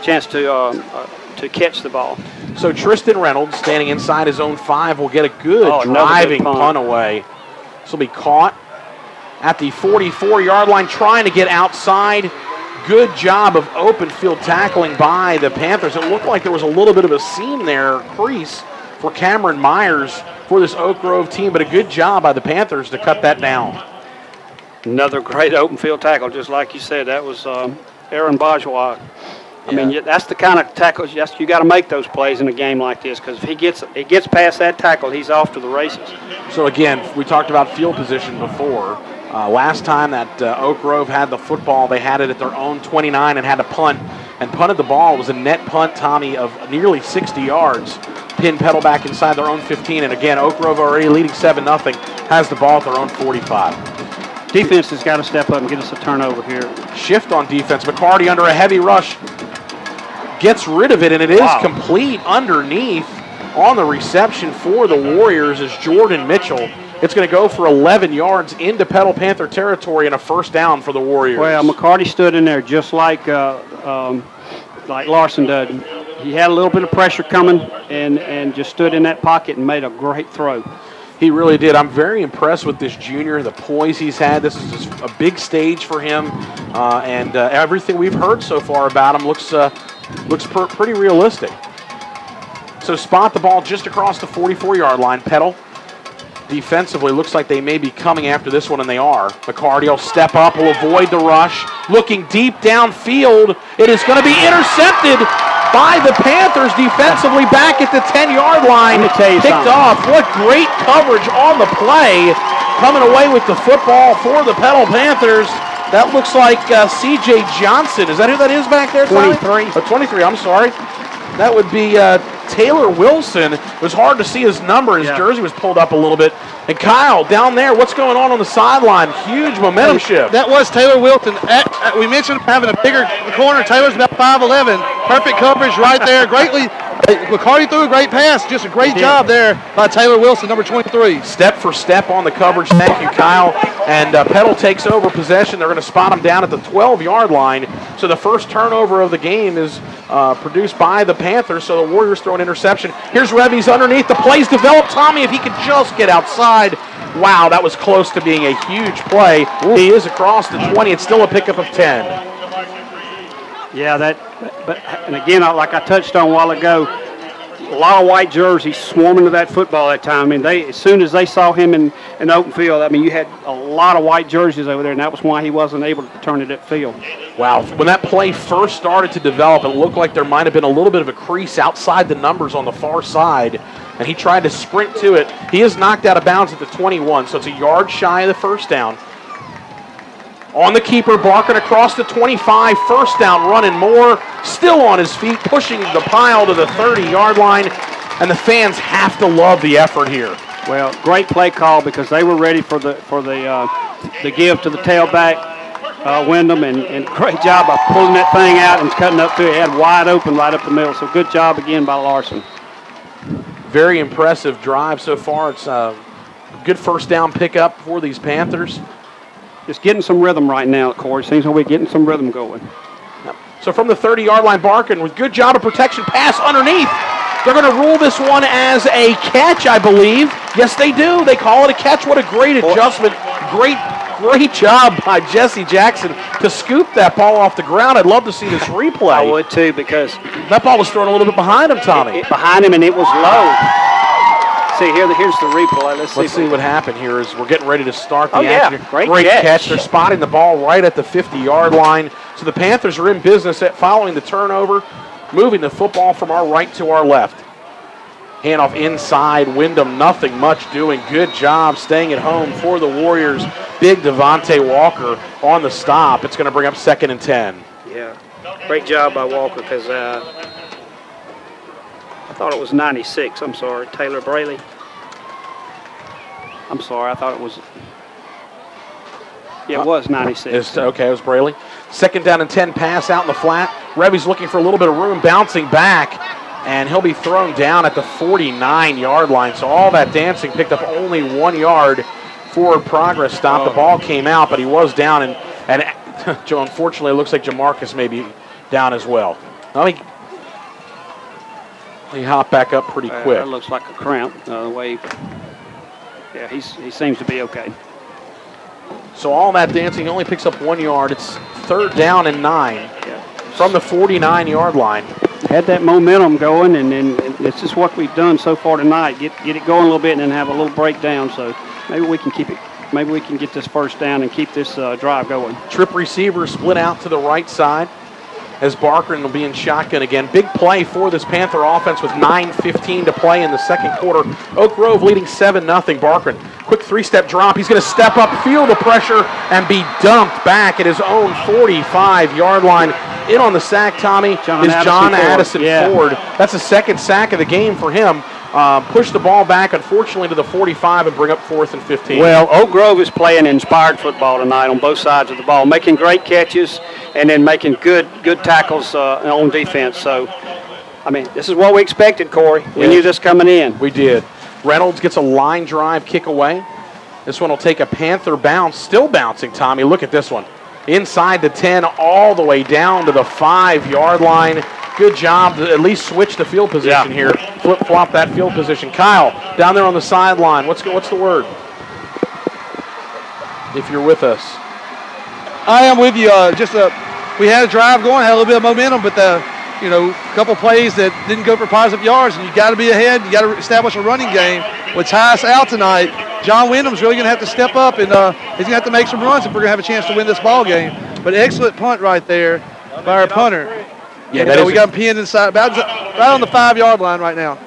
[SPEAKER 3] chance to catch the ball.
[SPEAKER 2] So Tristan Reynolds, standing inside his own 5, will get a good driving punt away. This will be caught at the 44-yard line, trying to get outside. Good job of open field tackling by the Panthers. It looked like there was a little bit of a seam there, crease, for Cameron Myers for this Oak Grove team, but a good job by the Panthers to cut that down.
[SPEAKER 3] Another great open field tackle, just like you said. That was Aaron Bourgeois. I mean, that's the kind of tackles you got to make those plays in a game like this, because if he gets past that tackle, he's off to the races.
[SPEAKER 2] So again, we talked about field position before. Last time that Oak Grove had the football, they had it at their own 29 and had to punt, and punted the ball. It was a net punt, Tommy, of nearly 60 yards. Pin Petal back inside their own 15, and again, Oak Grove already leading 7-0, has the ball at their own 45.
[SPEAKER 3] Defense has got to step up and get us a turnover here.
[SPEAKER 2] Shift on defense. McCarty under a heavy rush. Gets rid of it, and it is complete underneath on the reception for the Warriors is Jordan Mitchell. It's going to go for 11 yards into Petal Panther territory and a 1st down for the Warriors.
[SPEAKER 3] Well, McCarty stood in there just like Larson did. He had a little bit of pressure coming and just stood in that pocket and made a great throw.
[SPEAKER 2] He really did. I'm very impressed with this junior, the poise he's had. This is just a big stage for him, and everything we've heard so far about him looks pretty realistic. So spot the ball just across the 44-yard line. Petal defensively looks like they may be coming after this one, and they are. McCarty will step up, will avoid the rush. Looking deep downfield. It is going to be intercepted by the Panthers defensively back at the 10-yard line.
[SPEAKER 3] Let me tell you
[SPEAKER 2] picked off. What great coverage on the play. Coming away with the football for the Petal Panthers. That looks like C.J. Johnson. Is that who that is back there?
[SPEAKER 3] 23.
[SPEAKER 2] 23, I'm sorry. That would be Taylor Wilson. It was hard to see his number. His jersey was pulled up a little bit. And Kyle, down there, what's going on the sideline? Huge momentum shift.
[SPEAKER 1] That was Taylor Wilson. We mentioned having a bigger corner. Taylor's about 5'11". Perfect coverage right there. Greatly McCarty threw a great pass. Just a great job there by Taylor Wilson, number 23.
[SPEAKER 2] Step for step on the coverage. Thank you, Kyle. And Petal takes over possession. They're going to spot him down at the 12-yard line. So the first turnover of the game is produced by the Panthers. So the Warriors throw an interception. Here's Revy's underneath. The play's developed. Tommy, if he could just get outside. Wow, that was close to being a huge play. He is across the 20. It's still a pickup of 10.
[SPEAKER 3] Yeah, and again, like I touched on a while ago, a lot of white jerseys swarming to that football that time. I mean, as soon as they saw him in the open field, I mean, you had a lot of white jerseys over there, and that was why he wasn't able to turn it upfield.
[SPEAKER 2] Wow, when that play first started to develop, it looked like there might have been a little bit of a crease outside the numbers on the far side, and he tried to sprint to it. He is knocked out of bounds at the 21, so it's a yard shy of the first down. On the keeper, Barkin across the 25, first down, running more, still on his feet, pushing the pile to the 30-yard line, and the fans have to love the effort here.
[SPEAKER 3] Well, great play call because they were ready for the give to the tailback, Wyndham, and great job of pulling that thing out and cutting up to it. He had wide open right up the middle, so good job again by Larson.
[SPEAKER 2] Very impressive drive so far. It's a good first down pickup for these Panthers.
[SPEAKER 3] Just getting some rhythm right now, Corey. Seems like we're getting some rhythm going.
[SPEAKER 2] So from the 30-yard line, Barkin with good job of protection, pass underneath. They're going to rule this one as a catch, I believe. Yes, they do. They call it a catch. What a great adjustment. Great job by Jesse Jackson to scoop that ball off the ground. I'd love to see this replay.
[SPEAKER 3] I would too, because
[SPEAKER 2] that ball was thrown a little bit behind him, Tommy.
[SPEAKER 3] Behind him, and it was low. See, here's the replay. Let's see
[SPEAKER 2] what happened here as we're getting ready to start the
[SPEAKER 3] action.
[SPEAKER 2] Yeah.
[SPEAKER 3] Great
[SPEAKER 2] catch. They're spotting the ball right at the 50-yard line. So the Panthers are in business following the turnover, moving the football from our right to our left. Handoff inside. Wyndham, nothing much doing. Good job staying at home for the Warriors. Big Devontae Walker on the stop. It's going to bring up 2nd and 10.
[SPEAKER 3] Yeah, great job by Walker because I thought it was 96. I'm sorry, Taylor Braley. I'm sorry, I thought it was. Yeah, it was 96.
[SPEAKER 2] Okay, it was Braley. 2nd down and 10, pass out in the flat. Revy's looking for a little bit of room, bouncing back, and he'll be thrown down at the 49-yard line. So all that dancing picked up only 1 yard. Forward progress stop. The ball came out, but he was down, and Joe, unfortunately, it looks like Jamarcus may be down as well. He hopped back up pretty quick.
[SPEAKER 3] That looks like a cramp. The way, yeah, he seems to be okay.
[SPEAKER 2] So all that dancing only picks up 1 yard. It's 3rd down and 9 from the 49-yard line.
[SPEAKER 3] Had that momentum going, and it's just what we've done so far tonight. Get it going a little bit, and then have a little breakdown. So maybe we can keep it. Maybe we can get this first down and keep this drive going.
[SPEAKER 2] Trip receiver split out to the right side as Barkin will be in shotgun again. Big play for this Panther offense with 9:15 to play in the second quarter. Oak Grove leading 7-0. Barkin, quick 3-step drop. He's going to step up, feel the pressure, and be dumped back at his own 45-yard line. In on the sack, Tommy, is John Addison Ford. That's the 2nd sack of the game for him. Push the ball back, unfortunately, to the 45 and bring up 4th and 15.
[SPEAKER 3] Well, Oak Grove is playing inspired football tonight on both sides of the ball, making great catches and then making good tackles on defense. So, I mean, this is what we expected, Corey. We knew this coming in.
[SPEAKER 2] We did. Reynolds gets a line drive kick away. This one will take a Panther bounce. Still bouncing, Tommy. Look at this one. Inside the 10, all the way down to the 5-yard line. Good job to at least switch the field position here. Flip-flop that field position. Kyle, down there on the sideline. What's the word? If you're with us.
[SPEAKER 1] I am with you. We had a drive going, had a little bit of momentum, but a couple plays that didn't go for positive yards, and you got to be ahead. You got to establish a running game. With Tyus out tonight, John Wyndham's really going to have to step up, and he's going to have to make some runs if we're going to have a chance to win this ball game. But excellent punt right there by our punter. Yeah, we got him pinned inside, right on the 5-yard line right now.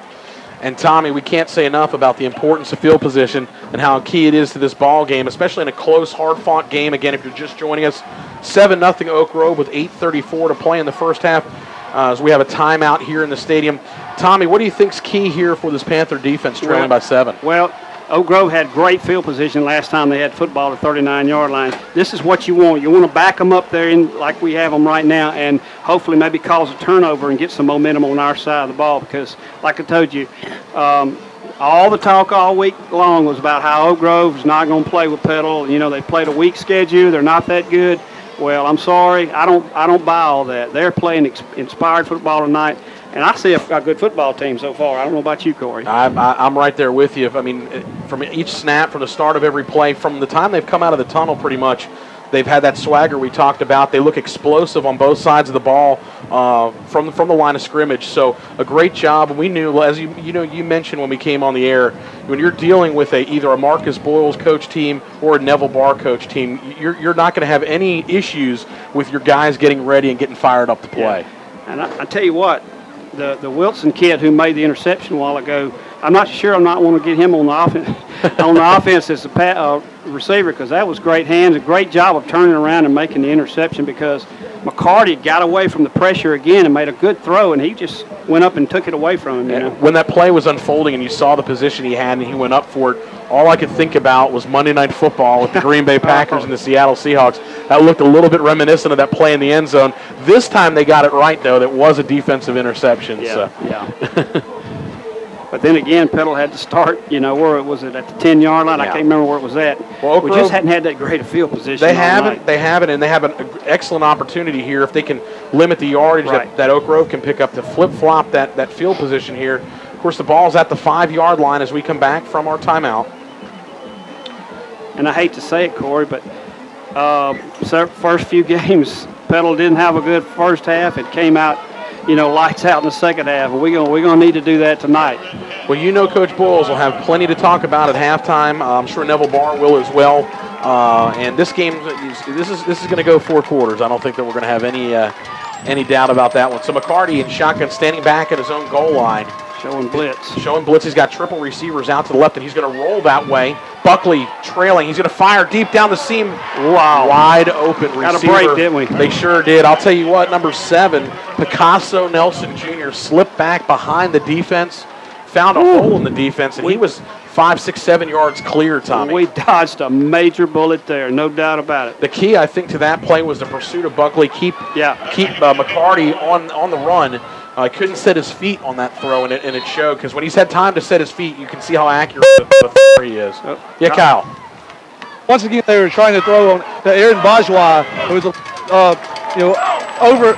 [SPEAKER 2] And Tommy, we can't say enough about the importance of field position and how key it is to this ball game, especially in a close, hard-fought game. Again, if you're just joining us, 7-0 Oak Grove with 8:34 to play in the first half. As we have a timeout here in the stadium. Tommy, what do you think's key here for this Panther defense trailing by 7?
[SPEAKER 3] Well, Oak Grove had great field position last time they had football at 39-yard line. This is what you want. You want to back them up there like we have them right now, and hopefully maybe cause a turnover and get some momentum on our side of the ball, because, like I told you, all the talk all week long was about how Oak Grove is not going to play with Petal. You know, they played a weak schedule. They're not that good. Well, I'm sorry. I don't buy all that. They're playing inspired football tonight. And I see a good football team so far. I don't know about you, Corey.
[SPEAKER 2] I'm right there with you. I mean, from each snap, from the start of every play, from the time they've come out of the tunnel pretty much, they've had that swagger we talked about. They look explosive on both sides of the ball from the line of scrimmage. So a great job. And we knew, as you mentioned when we came on the air, when you're dealing with either a Marcus Boyles coach team or a Neville Barr coach team, you're not going to have any issues with your guys getting ready and getting fired up to play.
[SPEAKER 3] Yeah. And I tell you what, the Wilson kid who made the interception a while ago, I'm not sure I'm not want to get him on the offense as a receiver, because that was great hands, a great job of turning around and making the interception, because McCarty got away from the pressure again and made a good throw, and he just went up and took it away from him. You know?
[SPEAKER 2] When that play was unfolding and you saw the position he had and he went up for it, all I could think about was Monday Night Football with the Green Bay Packers and the Seattle Seahawks. That looked a little bit reminiscent of that play in the end zone. This time they got it right, though. That was a defensive interception.
[SPEAKER 3] Yeah, yeah. But then again, Petal had to start, where was it, at the 10-yard line? Yeah. I can't remember where it was at. Well, we just hadn't had that great a field position.
[SPEAKER 2] They haven't, and they have an excellent opportunity here. If they can limit the yardage that Oak Grove can pick up to flip-flop that field position here. Of course, the ball's at the 5-yard line as we come back from our timeout.
[SPEAKER 3] And I hate to say it, Corey, but first few games, Petal didn't have a good first half. It came out, lights out in the second half, and we're gonna need to do that tonight.
[SPEAKER 2] Well, Coach Boyles will have plenty to talk about at halftime. I'm sure Neville Barr will as well. And this game, this is going to go 4 quarters. I don't think that we're going to have any doubt about that one. So McCarty in shotgun, standing back at his own goal line.
[SPEAKER 3] Showing blitz.
[SPEAKER 2] He's got triple receivers out to the left, and he's going to roll that way. Buckley trailing. He's going to fire deep down the seam. Wow. Wide open receiver.
[SPEAKER 3] Got a break, didn't we?
[SPEAKER 2] They sure did. I'll tell you what, number 7, Picasso Nelson Jr. slipped back behind the defense, found a hole in the defense, and he was 5, 6, 7 yards clear, Tommy.
[SPEAKER 3] We dodged a major bullet there, no doubt about it.
[SPEAKER 2] The key, I think, to that play was the pursuit of Buckley. Keep McCarty on the run. Couldn't set his feet on that throw, and it showed, because when he's had time to set his feet, you can see how accurate the throw he is. Yeah, Kyle.
[SPEAKER 1] Once again, they were trying to throw on Aaron Bourgeois. It was a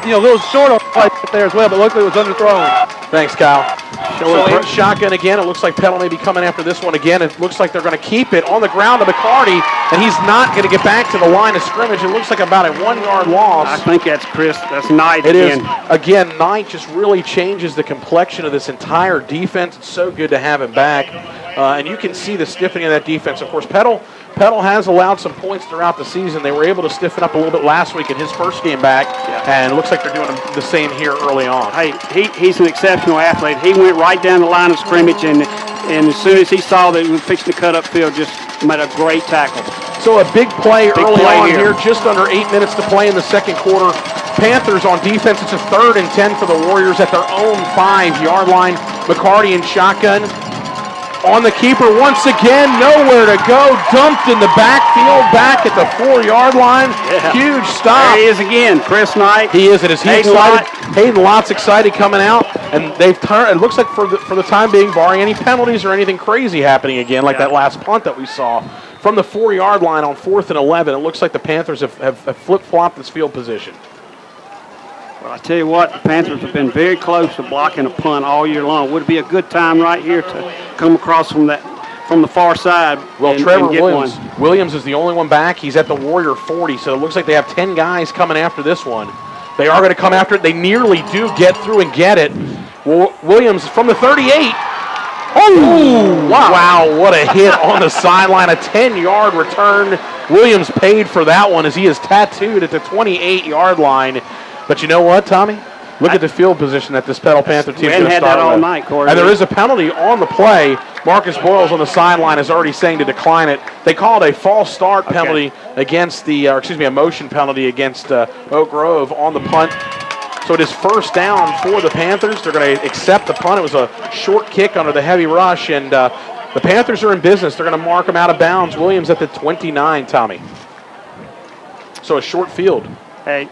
[SPEAKER 1] little short on right there as well, but luckily it was underthrown.
[SPEAKER 2] Thanks, Kyle. So in shotgun again. It looks like Petal may be coming after this one again. It looks like they're going to keep it on the ground to McCarty, and he's not going to get back to the line of scrimmage. It looks like about a 1-yard loss.
[SPEAKER 3] I think that's Chris. That's Knight
[SPEAKER 2] again. It is. Again, Knight just really changes the complexion of this entire defense. It's so good to have him back. And you can see the stiffening of that defense. Of course, Petal has allowed some points throughout the season. They were able to stiffen up a little bit last week in his first game back, and it looks like they're doing the same here early on.
[SPEAKER 3] Hey, he's an exceptional athlete. He went right down the line of scrimmage, and as soon as he saw that he was fixing to cut upfield, just made a great tackle.
[SPEAKER 2] So a big play early on here, just under 8 minutes to play in the second quarter. Panthers on defense. It's a 3rd and 10 for the Warriors at their own 5-yard line. McCarty in shotgun. On the keeper once again, nowhere to go. Dumped in the backfield, back at the 4-yard line. Yeah. Huge stop.
[SPEAKER 3] There he is again, Chris Knight.
[SPEAKER 2] He is. Is he excited? Hayden Lott's excited coming out, and they've turned. It looks like for the time being, barring any penalties or anything crazy happening again, like that last punt that we saw from the 4-yard line on 4th and 11. It looks like the Panthers have flip-flopped this field position.
[SPEAKER 3] Well, I tell you what, the Panthers have been very close to blocking a punt all year long. Would it be a good time right here to come across from the far side?
[SPEAKER 2] Well, Trevor Williams is the only one back. He's at the Warrior 40, so it looks like they have 10 guys coming after this one. They are going to come after it. They nearly do get through and get it. Williams from the 38. Oh, wow, what a hit on the sideline. A 10-yard return. Williams paid for that one as he is tattooed at the 28-yard line. But you know what, Tommy? Look at the field position that this Petal Panther team is going to start
[SPEAKER 3] had that all night, Corey.
[SPEAKER 2] And there is a penalty on the play. Marcus Boyles on the sideline is already saying to decline it. They called a false start penalty against a motion penalty against Oak Grove on the punt. So it is 1st down for the Panthers. They're going to accept the punt. It was a short kick under the heavy rush, and The Panthers are in business. They're going to mark him out of bounds. Williams at the 29, Tommy. So a short field.
[SPEAKER 3] Hey,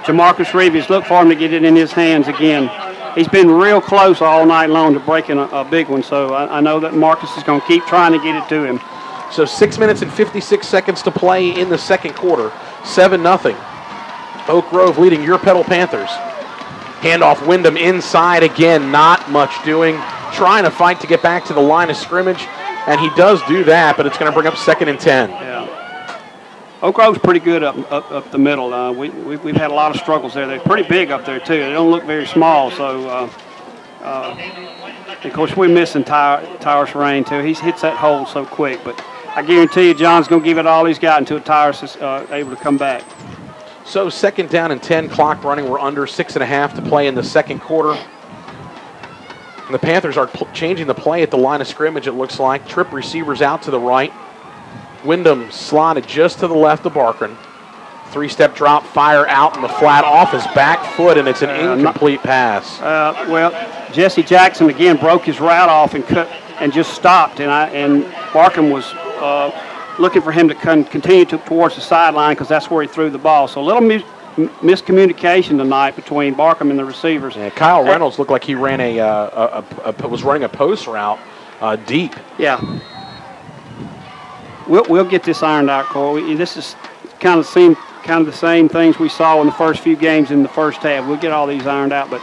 [SPEAKER 3] Jamarcus Reeves, look for him to get it in his hands again. He's been real close all night long to breaking a big one, so I know that Marcus is going to keep trying to get it to him.
[SPEAKER 2] So 6 minutes and 56 seconds to play in the second quarter. 7-0. Oak Grove leading your Petal Panthers. Handoff Wyndham inside again, not much doing. Trying to fight to get back to the line of scrimmage, and he does do that, but it's going to bring up 2nd and 10.
[SPEAKER 3] Yeah. Oak Grove's pretty good up the middle. We've had a lot of struggles there. They're pretty big up there, too. They don't look very small, so of course, we're missing Tyrus Rain, too. He hits that hole so quick, but I guarantee you John's going to give it all he's got until Tyrus is able to come back.
[SPEAKER 2] So 2nd down and 10, clock running. We're under 6.5 to play in the second quarter. And the Panthers are changing the play at the line of scrimmage, it looks like. Trip receivers out to the right. Wyndham slotted just to the left of Barkran. 3-step drop, fire out in the flat off his back foot, and it's an incomplete pass.
[SPEAKER 3] Well, Jesse Jackson again broke his route off and just stopped, and Barkran was looking for him to continue towards the sideline because that's where he threw the ball. So a little miscommunication tonight between Barkran and the receivers.
[SPEAKER 2] Yeah, Kyle Reynolds looked like he ran was running a post route deep.
[SPEAKER 3] Yeah. We'll get this ironed out, Corey. This is kind of the same things we saw in the first few games in the first half. We'll get all these ironed out, but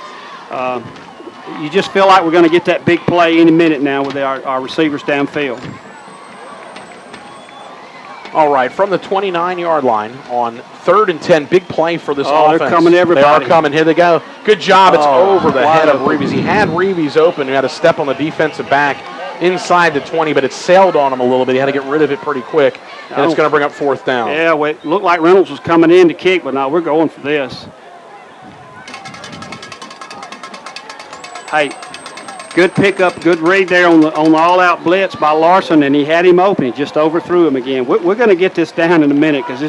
[SPEAKER 3] you just feel like we're going to get that big play any minute now with our receivers downfield.
[SPEAKER 2] All right, from the 29-yard line on 3rd and 10, big play for this offense.
[SPEAKER 3] They're coming, everybody.
[SPEAKER 2] They are coming. Here they go. Good job. It's over the head of Reeves. He had Reeves open. He had a step on the defensive back inside the 20, but it sailed on him a little bit. He had to get rid of it pretty quick, and it's going to bring up 4th down.
[SPEAKER 3] Yeah, well, it looked like Reynolds was coming in to kick, but now we're going for this. Hey, good pickup, good read there on the all-out blitz by Larson, and he had him open. He just overthrew him again. We're going to get this down in a minute because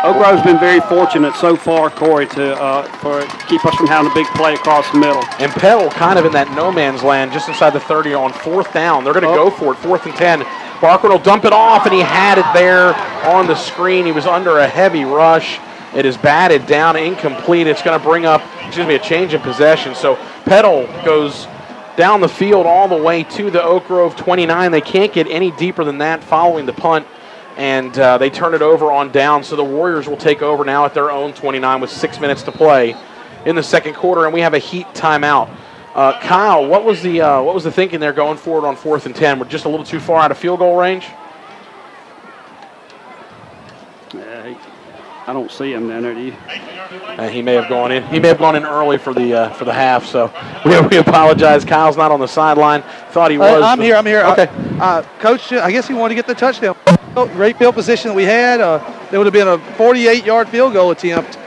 [SPEAKER 3] Oak Grove's been very fortunate so far, Corey, to keep us from having a big play across the middle.
[SPEAKER 2] And Petal kind of in that no man's land just inside the 30 on 4th down. They're going to go for it, 4th and 10. Barkran will dump it off, and he had it there on the screen. He was under a heavy rush. It is batted down, incomplete. It's going to bring up, a change in possession. So Petal goes down the field all the way to the Oak Grove 29. They can't get any deeper than that following the punt, and they turn it over on down. So the Warriors will take over now at their own 29 with 6 minutes to play in the second quarter, and we have a Heat timeout. Kyle, what was the thinking there going forward on 4th and 10? We're just a little too far out of field goal range?
[SPEAKER 3] I don't see him down there, do you?
[SPEAKER 2] He may have gone in. He may have gone in early for the half. So we apologize. Kyle's not on the sideline. Thought he was.
[SPEAKER 1] I'm here.
[SPEAKER 2] Okay.
[SPEAKER 1] Coach, I guess he wanted to get the touchdown. Great field position that we had. There would have been a 48-yard field goal attempt.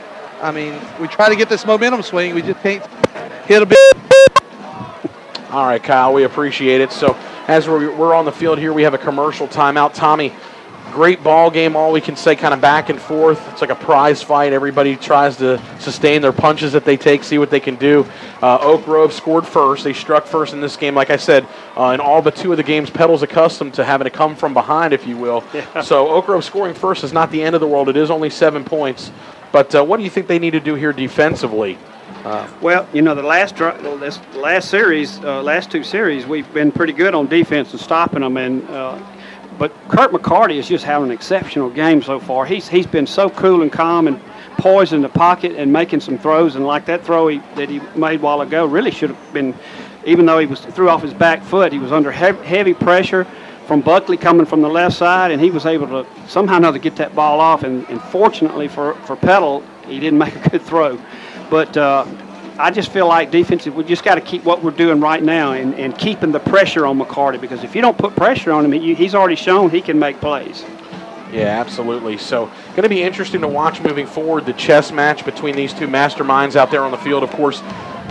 [SPEAKER 1] I mean, we try to get this momentum swing. We just can't hit a bit.
[SPEAKER 2] All right, Kyle, we appreciate it. So as we're on the field here, we have a commercial timeout. Tommy, great ball game, all we can say, kind of back and forth. It's like a prize fight. Everybody tries to sustain their punches that they take, see what they can do. Oak Grove scored first. They struck first in this game. Like I said, in all but 2 of the games, Petal's accustomed to having to come from behind, if you will. Yeah. So Oak Grove scoring first is not the end of the world. It is only 7 points. But what do you think they need to do here defensively?
[SPEAKER 3] Well, the last 2 series, we've been pretty good on defense and stopping them, but Kurt McCarty is just having an exceptional game so far. He's been so cool and calm and poised in the pocket and making some throws. And like that throw that he made a while ago really should have been, even though he threw off his back foot, he was under heavy pressure from Buckley coming from the left side, and he was able to somehow or another get that ball off. And fortunately for Petal, he didn't make a good throw. But I just feel like defensive, we just got to keep what we're doing right now and keeping the pressure on McCarty, because if you don't put pressure on him, he's already shown he can make plays.
[SPEAKER 2] Yeah, absolutely. So going to be interesting to watch moving forward, the chess match between these two masterminds out there on the field. Of course,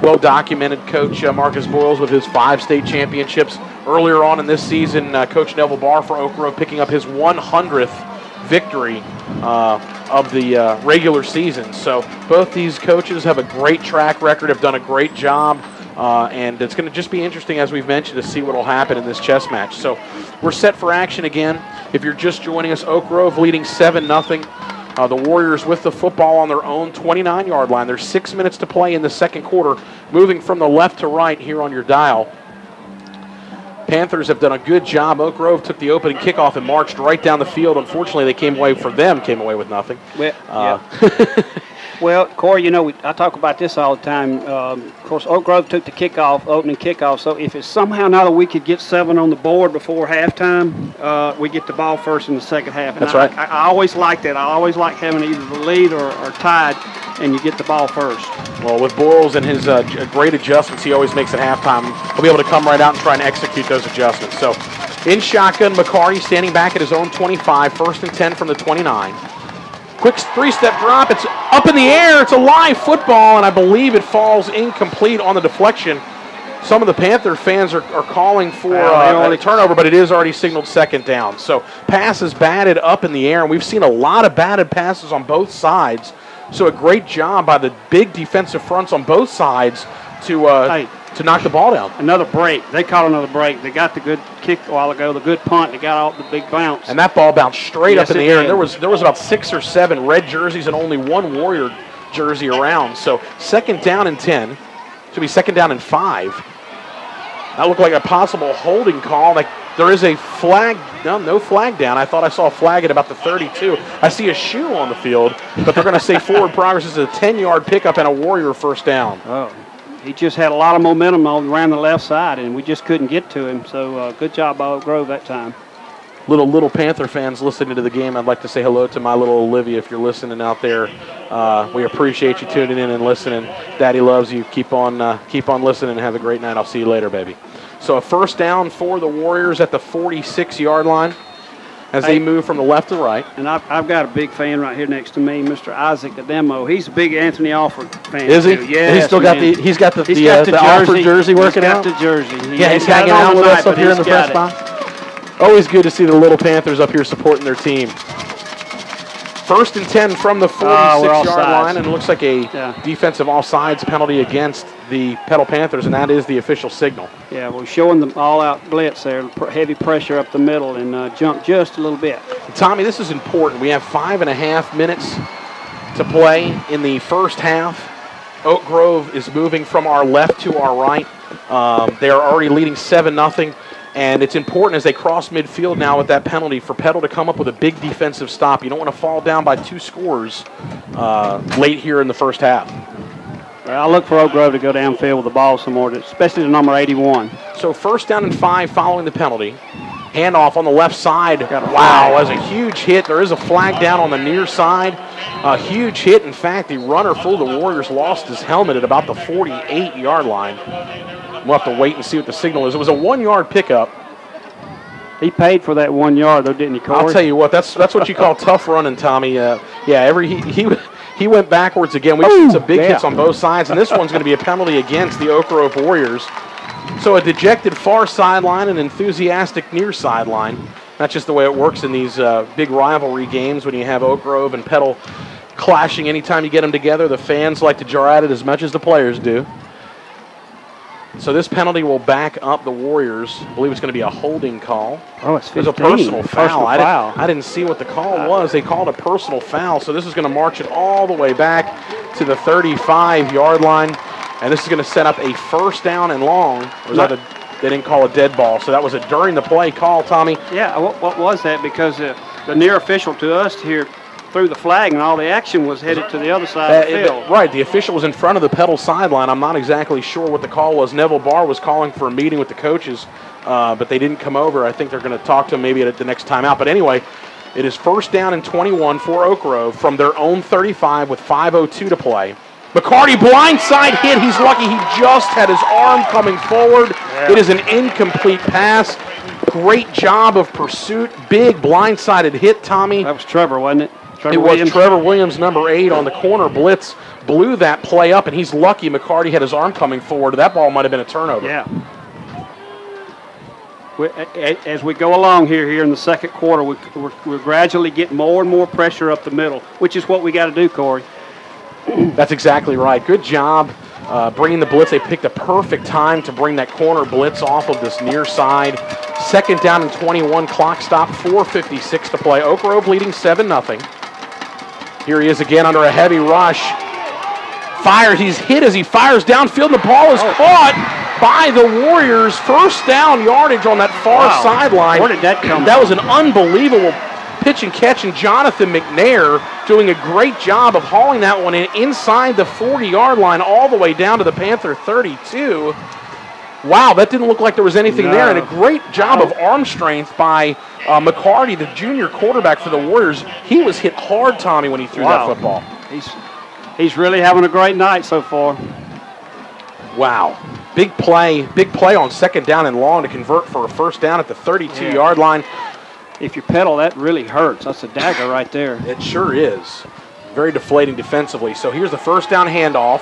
[SPEAKER 2] well-documented Coach Marcus Boyles with his 5 state championships. Earlier on in this season, Coach Neville Barr for Oak Grove picking up his 100th victory of the regular season. So both these coaches have a great track record, have done a great job And it's going to just be interesting, as we've mentioned, to see what will happen in this chess match. So we're set for action again. If you're just joining us, Oak Grove leading 7-0. The Warriors with the football on their own 29-yard line. There's 6 minutes to play in the second quarter, moving from the left to right here on your dial. Panthers have done a good job. Oak Grove took the opening kickoff and marched right down the field. Unfortunately, they came away with nothing.
[SPEAKER 3] Well, Corey, I talk about this all the time. Of course, Oak Grove took the opening kickoff. So if it's somehow now that we could get 7 on the board before halftime, we get the ball first in the second half. And
[SPEAKER 2] That's right.
[SPEAKER 3] I always like that. I always like having either the lead or tied, and you get the ball first.
[SPEAKER 2] Well, with Boyles and his great adjustments he always makes at halftime, he'll be able to come right out and try and execute those adjustments. So in shotgun, McCarty standing back at his own 25, 1st and 10 from the 29. Quick 3-step drop. It's up in the air. It's a live football, and I believe it falls incomplete on the deflection. Some of the Panther fans are calling for a turnover, but it is already signaled second down. So pass is batted up in the air, and we've seen a lot of batted passes on both sides. So a great job by the big defensive fronts on both sides to knock the ball down.
[SPEAKER 3] Another break. They caught another break. They got the good kick a while ago, the good punt. They got out the big bounce.
[SPEAKER 2] And that ball bounced straight up in the air. And there was about 6 or 7 red jerseys and only one Warrior jersey around. So second down and 10. Should be second down and 5. That looked like a possible holding call. Like there is a flag. No flag down. I thought I saw a flag at about the 32. I see a shoe on the field, but they're going to say forward progress is a 10-yard pickup and a Warrior first down.
[SPEAKER 3] Oh. He just had a lot of momentum around the left side, and we just couldn't get to him. So good job by Oak Grove that time.
[SPEAKER 2] Little Panther fans listening to the game, I'd like to say hello to my little Olivia if you're listening out there. We appreciate you tuning in and listening. Daddy loves you. Keep on listening and have a great night. I'll see you later, baby. So a first down for the Warriors at the 46-yard line as they move from the left to right.
[SPEAKER 3] And I've got a big fan right here next to me, Mr. Isaac Ademo. He's a big Anthony Alford fan.
[SPEAKER 2] Is he?
[SPEAKER 3] Yeah.
[SPEAKER 2] He's got the Alford jersey working out?
[SPEAKER 3] He's got the jersey.
[SPEAKER 2] He's hanging out with us up here in the press box. Always good to see the little Panthers up here supporting their team. First and 10 from the 46-yard line, and it looks like a defensive offsides penalty against the Petal Panthers, and that is the official signal.
[SPEAKER 3] Yeah, we're showing them all-out blitz there, heavy pressure up the middle, and jump just a little bit.
[SPEAKER 2] Tommy, this is important. We have 5.5 minutes to play in the first half. Oak Grove is moving from our left to our right. They are already leading 7-0. And it's important as they cross midfield now with that penalty for Petal to come up with a big defensive stop. You don't want to fall down by 2 scores late here in the first half.
[SPEAKER 3] Well, I look for Oak Grove to go downfield with the ball some more, especially the number 81.
[SPEAKER 2] So first down and 5 following the penalty. Handoff on the left side. Wow, that was a huge hit. There is a flag down on the near side. A huge hit. In fact, the runner for the Warriors lost his helmet at about the 48-yard line. We'll have to wait and see what the signal is. It was a 1-yard pickup.
[SPEAKER 3] He paid for that 1 yard, though, didn't he, Corey?
[SPEAKER 2] I'll tell you what, that's what you call tough running, Tommy. He went backwards again. We've seen some big hits on both sides, and this one's going to be a penalty against the Oak Grove Warriors. So a dejected far sideline and enthusiastic near sideline. That's just the way it works in these big rivalry games when you have Oak Grove and Petal clashing anytime you get them together. The fans like to jar at it as much as the players do. So this penalty will back up the Warriors. I believe it's going to be a holding call.
[SPEAKER 3] Oh, it's 15.
[SPEAKER 2] There's a personal foul. I didn't see what the call was. They called a personal foul. So this is going to march it all the way back to the 35-yard line. And this is going to set up a first down and long. They didn't call a dead ball. So that was a during the play call, Tommy.
[SPEAKER 3] Yeah, what was that? Because the near official to us here threw the flag, and all the action was headed to the other side of the field.
[SPEAKER 2] Right, the official was in front of the Petal sideline. I'm not exactly sure what the call was. Neville Barr was calling for a meeting with the coaches, but they didn't come over. I think they're going to talk to him maybe at the next timeout. But anyway, it is first down and 21 for Oak Grove from their own 35 with 5:02 to play. McCarty blindside hit. He's lucky he just had his arm coming forward. Yeah. It is an incomplete pass. Great job of pursuit. Big blindsided hit, Tommy.
[SPEAKER 3] That was Trevor, wasn't it?
[SPEAKER 2] It was Trevor Williams, number 8, on the corner blitz, blew that play up, and he's lucky McCarty had his arm coming forward. That ball might have been a turnover.
[SPEAKER 3] Yeah. As we go along here in the second quarter, we're gradually getting more and more pressure up the middle, which is what we got to do, Corey.
[SPEAKER 2] That's exactly right. Good job bringing the blitz. They picked a perfect time to bring that corner blitz off of this near side. 2nd down and 21, clock stop, 4:56 to play. Oak Grove leading 7-0. Here he is again under a heavy rush. Fires, he's hit as he fires downfield. The ball is caught by the Warriors. 1st down yardage on that far sideline.
[SPEAKER 3] Where did that come
[SPEAKER 2] That was an unbelievable pitch and catch, and Jonathan McNair doing a great job of hauling that one in inside the 40-yard line all the way down to the Panther 32. Wow, that didn't look like there was anything there, and a great job of arm strength by McCarty, the junior quarterback for the Warriors. He was hit hard, Tommy, when he threw that football.
[SPEAKER 3] He's really having a great night so far.
[SPEAKER 2] Wow. Big play on 2nd down and long to convert for a 1st down at the 32-yard line.
[SPEAKER 3] If you pedal, that really hurts. That's a dagger right there.
[SPEAKER 2] It sure is. Very deflating defensively. So here's the 1st down handoff.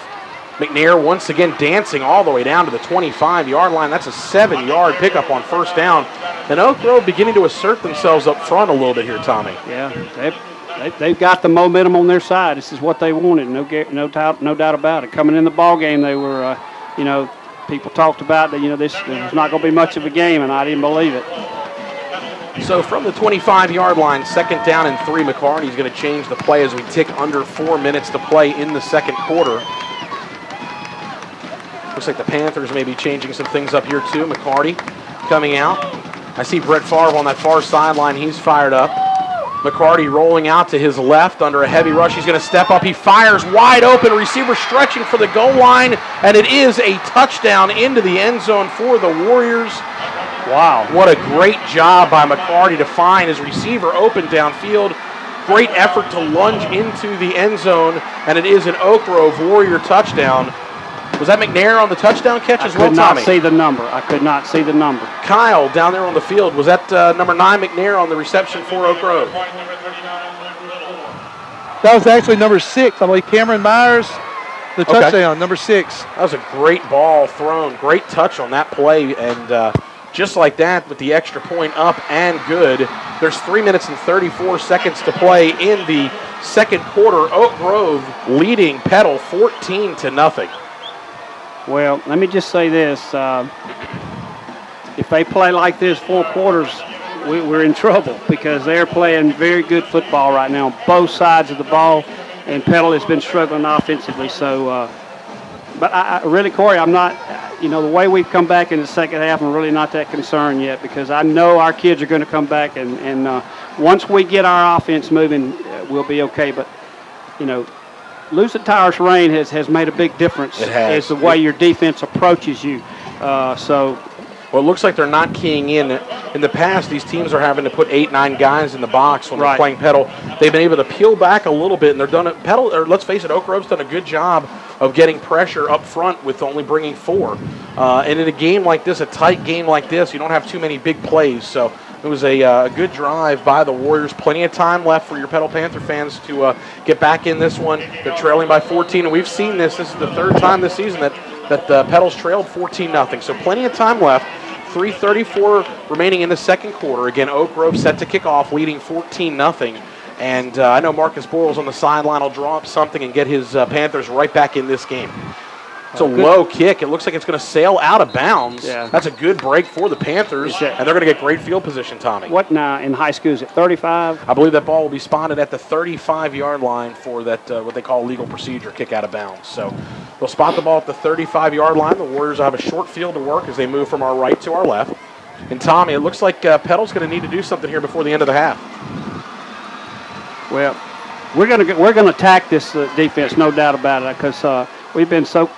[SPEAKER 2] McNair once again dancing all the way down to the 25-yard line. That's a 7-yard pickup on 1st down. And Oak Grove beginning to assert themselves up front a little bit here, Tommy.
[SPEAKER 3] Yeah, they've got the momentum on their side. This is what they wanted, no doubt about it. Coming in the ball game, they were, people talked about that. This was not going to be much of a game, and I didn't believe it.
[SPEAKER 2] So from the 25-yard line, 2nd down and 3, McCarty's going to change the play as we tick under 4 minutes to play in the 2nd quarter. Looks like the Panthers may be changing some things up here too. McCarty coming out. I see Brett Favre on that far sideline. He's fired up. McCarty rolling out to his left under a heavy rush. He's going to step up. He fires wide open. Receiver stretching for the goal line, and it is a touchdown into the end zone for the Warriors. Wow, what a great job by McCarty to find his receiver open downfield. Great effort to lunge into the end zone, and it is an Oak Grove Warrior touchdown. Was that McNair on the touchdown catch as well, Tommy?
[SPEAKER 3] I could not see the number. I could not see the number.
[SPEAKER 2] Kyle down there on the field. Was that number 9 McNair on the reception for Oak Grove?
[SPEAKER 1] That was actually number 6. I believe Cameron Myers, the touchdown, number 6.
[SPEAKER 2] That was a great ball thrown. Great touch on that play, and just like that, with the extra point up and good. There's 3 minutes and 34 seconds to play in the 2nd quarter. Oak Grove leading Petal 14-0.
[SPEAKER 3] Well, let me just say this. If they play like this 4 quarters, we're in trouble because they're playing very good football right now, both sides of the ball, and Petal has been struggling offensively. So, but I really, Corey, I'm not, the way we've come back in the second half, I'm really not that concerned yet because I know our kids are going to come back, and once we get our offense moving, we'll be okay. But, losing Tyrus Rain has made a big difference as the way your defense approaches you.
[SPEAKER 2] Well, it looks like they're not keying in. In the past, these teams are having to put 8-9 guys in the box when they're playing Petal. They've been able to peel back a little bit, and they're done it. Petal, or let's face it, Oak Grove's done a good job of getting pressure up front with only bringing 4. And in a game like this, a tight game like this, you don't have too many big plays. So it was a good drive by the Warriors. Plenty of time left for your Petal Panther fans to get back in this one. They're trailing by 14, and we've seen this. This is the 3rd time this season that Petal's trailed 14-0. So plenty of time left. 3:34 remaining in the 2nd quarter. Again, Oak Grove set to kick off, leading 14-0. And I know Marcus Boyles on the sideline will draw up something and get his Panthers right back in this game. It's a low kick. It looks like it's going to sail out of bounds. Yeah. That's a good break for the Panthers, and they're going to get great field position, Tommy.
[SPEAKER 3] What now in high school is it 35?
[SPEAKER 2] I believe that ball will be spotted at the 35-yard line for that what they call legal procedure, kick out of bounds. So they'll spot the ball at the 35-yard line. The Warriors will have a short field to work as they move from our right to our left. And Tommy, it looks like Petal's going to need to do something here before the end of the half.
[SPEAKER 3] Well, we're going to attack this defense, no doubt about it, because we've been so.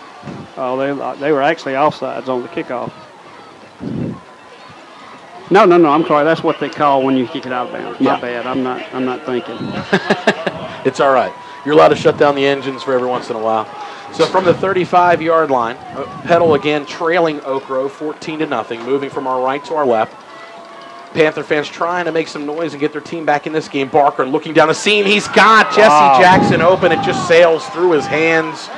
[SPEAKER 3] Oh, they were actually offsides on the kickoff. No, I'm sorry. That's what they call when you kick it out of bounds. My bad. I'm not thinking.
[SPEAKER 2] It's all right. You're allowed to shut down the engines for every once in a while. So from the 35-yard line, Petal again trailing Oak Grove 14-0, moving from our right to our left. Panther fans trying to make some noise and get their team back in this game. Barker looking down the seam. He's got Jesse Jackson open. It just sails through his hands.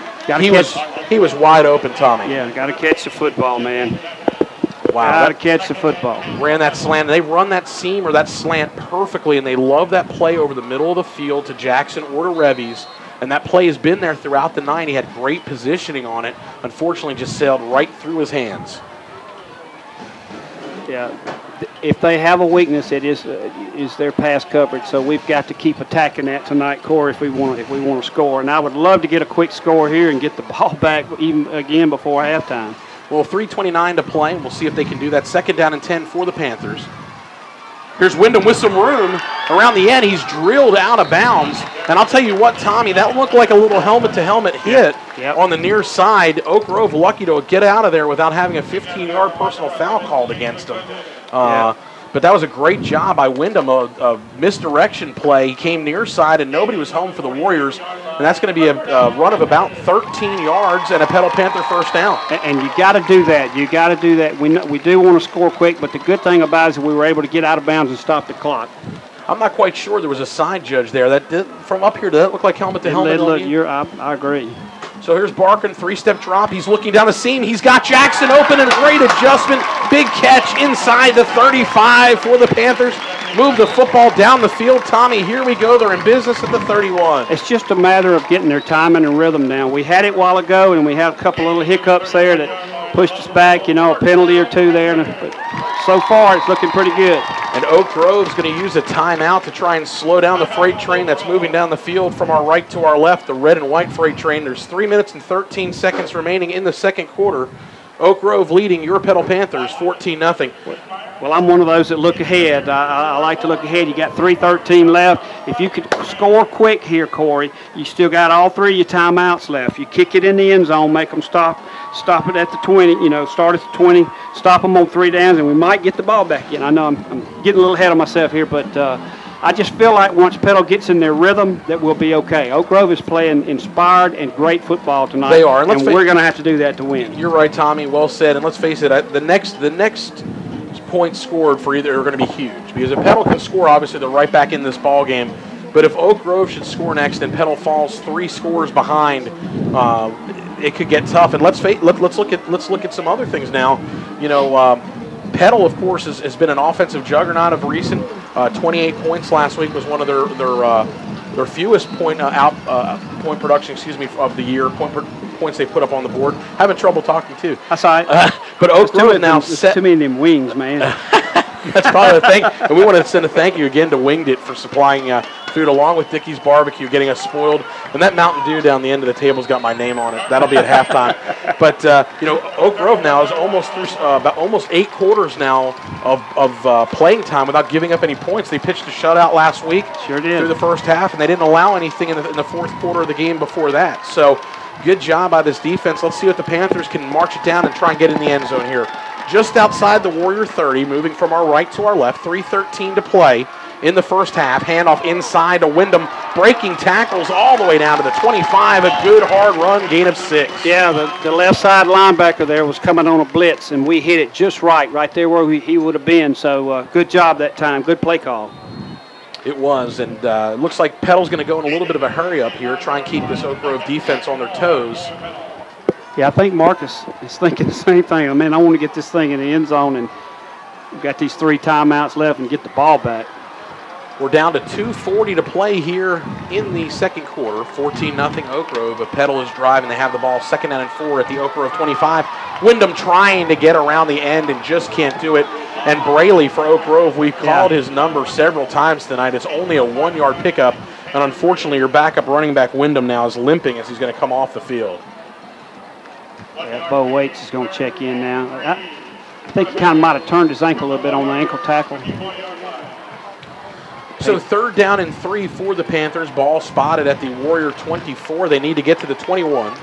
[SPEAKER 2] He was wide open, Tommy.
[SPEAKER 3] Yeah, got to catch the football, man.
[SPEAKER 2] Wow.
[SPEAKER 3] Got to catch the football.
[SPEAKER 2] Ran that slant. They run that seam or that slant perfectly, and they love that play over the middle of the field to Jackson or to Revies. and that play has been there throughout the night. He had great positioning on it. Unfortunately, just sailed right through his hands.
[SPEAKER 3] Yeah, if they have a weakness, it is their pass coverage. So we've got to keep attacking that tonight, Corey, if we want to score. And I would love to get a quick score here and get the ball back even again before halftime.
[SPEAKER 2] Well, 3:29 to play. We'll see if they can do that. 2nd down and 10 for the Panthers. Here's Wyndham with some room around the end. He's drilled out of bounds. And I'll tell you what, Tommy, that looked like a little helmet-to-helmet hit on the near side. Oak Grove lucky to get out of there without having a 15-yard personal foul called against him. But that was a great job by Wyndham, a misdirection play. He came near side, and nobody was home for the Warriors. And that's going to be a run of about 13 yards and a Petal Panther first down.
[SPEAKER 3] And you got to do that. You got to do that. We do want to score quick, but the good thing about it is we were able to get out of bounds and stop the clock.
[SPEAKER 2] I'm not quite sure. There was a side judge there. From up here, did that look like helmet-to-helmet on you?
[SPEAKER 3] I agree.
[SPEAKER 2] So here's Barkin, 3-step drop. He's looking down the seam. He's got Jackson open and a great adjustment. Big catch inside the 35 for the Panthers. Move the football down the field. Tommy, here we go. They're in business at the 31.
[SPEAKER 3] It's just a matter of getting their timing and rhythm down. We had it a while ago, and we had a couple little hiccups there that pushed us back, a penalty or two there. But so far, it's looking pretty good.
[SPEAKER 2] And Oak Grove's going to use a timeout to try and slow down the freight train that's moving down the field from our right to our left, the red and white freight train. There's 3 minutes and 13 seconds remaining in the second quarter. Oak Grove leading your Petal Panthers 14-0.
[SPEAKER 3] Well, I'm one of those that look ahead. I like to look ahead. You got 3:13 left. If you could score quick here, Corey, you still got all 3 of your timeouts left. You kick it in the end zone, make them stop it at the 20, start at the 20, stop them on 3 downs, and we might get the ball back in. I know I'm getting a little ahead of myself here, but I just feel like once Petal gets in their rhythm, that we'll be okay. Oak Grove is playing inspired and great football tonight.
[SPEAKER 2] They are,
[SPEAKER 3] and we're going to have to do that to win.
[SPEAKER 2] You're right, Tommy. Well said. And let's face it, the next points scored for either are going to be huge, because if Petal can score, obviously they're right back in this ball game. But if Oak Grove should score next and Petal falls 3 scores behind, it could get tough. And let's look at some other things now. Petal, of course, has been an offensive juggernaut of recent. 28 points last week was one of their fewest point production, of the year. Points they put up on the board. Having trouble talking too.
[SPEAKER 3] That's all right.
[SPEAKER 2] But Oak Grove now
[SPEAKER 3] set. Too many of them wings, man.
[SPEAKER 2] That's probably the thing. And we want to send a thank you again to Winged It for supplying food along with Dickey's Barbecue, getting us spoiled. And that Mountain Dew down the end of the table's got my name on it. That'll be at halftime. But Oak Grove now is almost through about almost 8 quarters now of playing time without giving up any points. They pitched a shutout last week.
[SPEAKER 3] Sure did.
[SPEAKER 2] Through the first half, and they didn't allow anything in the fourth quarter of the game before that. So good job by this defense. Let's see if the Panthers can march it down and try and get in the end zone here. Just outside the Warrior 30, moving from our right to our left, 3:13 to play in the first half. Handoff inside to Wyndham, breaking tackles all the way down to the 25. A good hard run, gain of 6.
[SPEAKER 3] Yeah, the left side linebacker there was coming on a blitz, and we hit it just right there where he would have been. So good job that time. Good play call.
[SPEAKER 2] It was, and it looks like Petal's going to go in a little bit of a hurry up here, try and keep this Oak Grove defense on their toes.
[SPEAKER 3] Yeah, I think Marcus is thinking the same thing. I want to get this thing in the end zone, and we've got these 3 timeouts left and get the ball back.
[SPEAKER 2] We're down to 2:40 to play here in the second quarter. 14-0 Oak Grove, but Petal is driving. They have the ball 2nd down and 4 at the Oak Grove 25. Wyndham trying to get around the end and just can't do it. And Braley for Oak Grove, we called his number several times tonight. It's only a 1-yard pickup, and unfortunately your backup running back Wyndham now is limping as he's going to come off the field.
[SPEAKER 3] Yeah, Bo Waits is going to check in now. I think he kind of might have turned his ankle a little bit on the ankle tackle.
[SPEAKER 2] So 3rd down and 3 for the Panthers. Ball spotted at the Warrior 24. They need to get to the 21.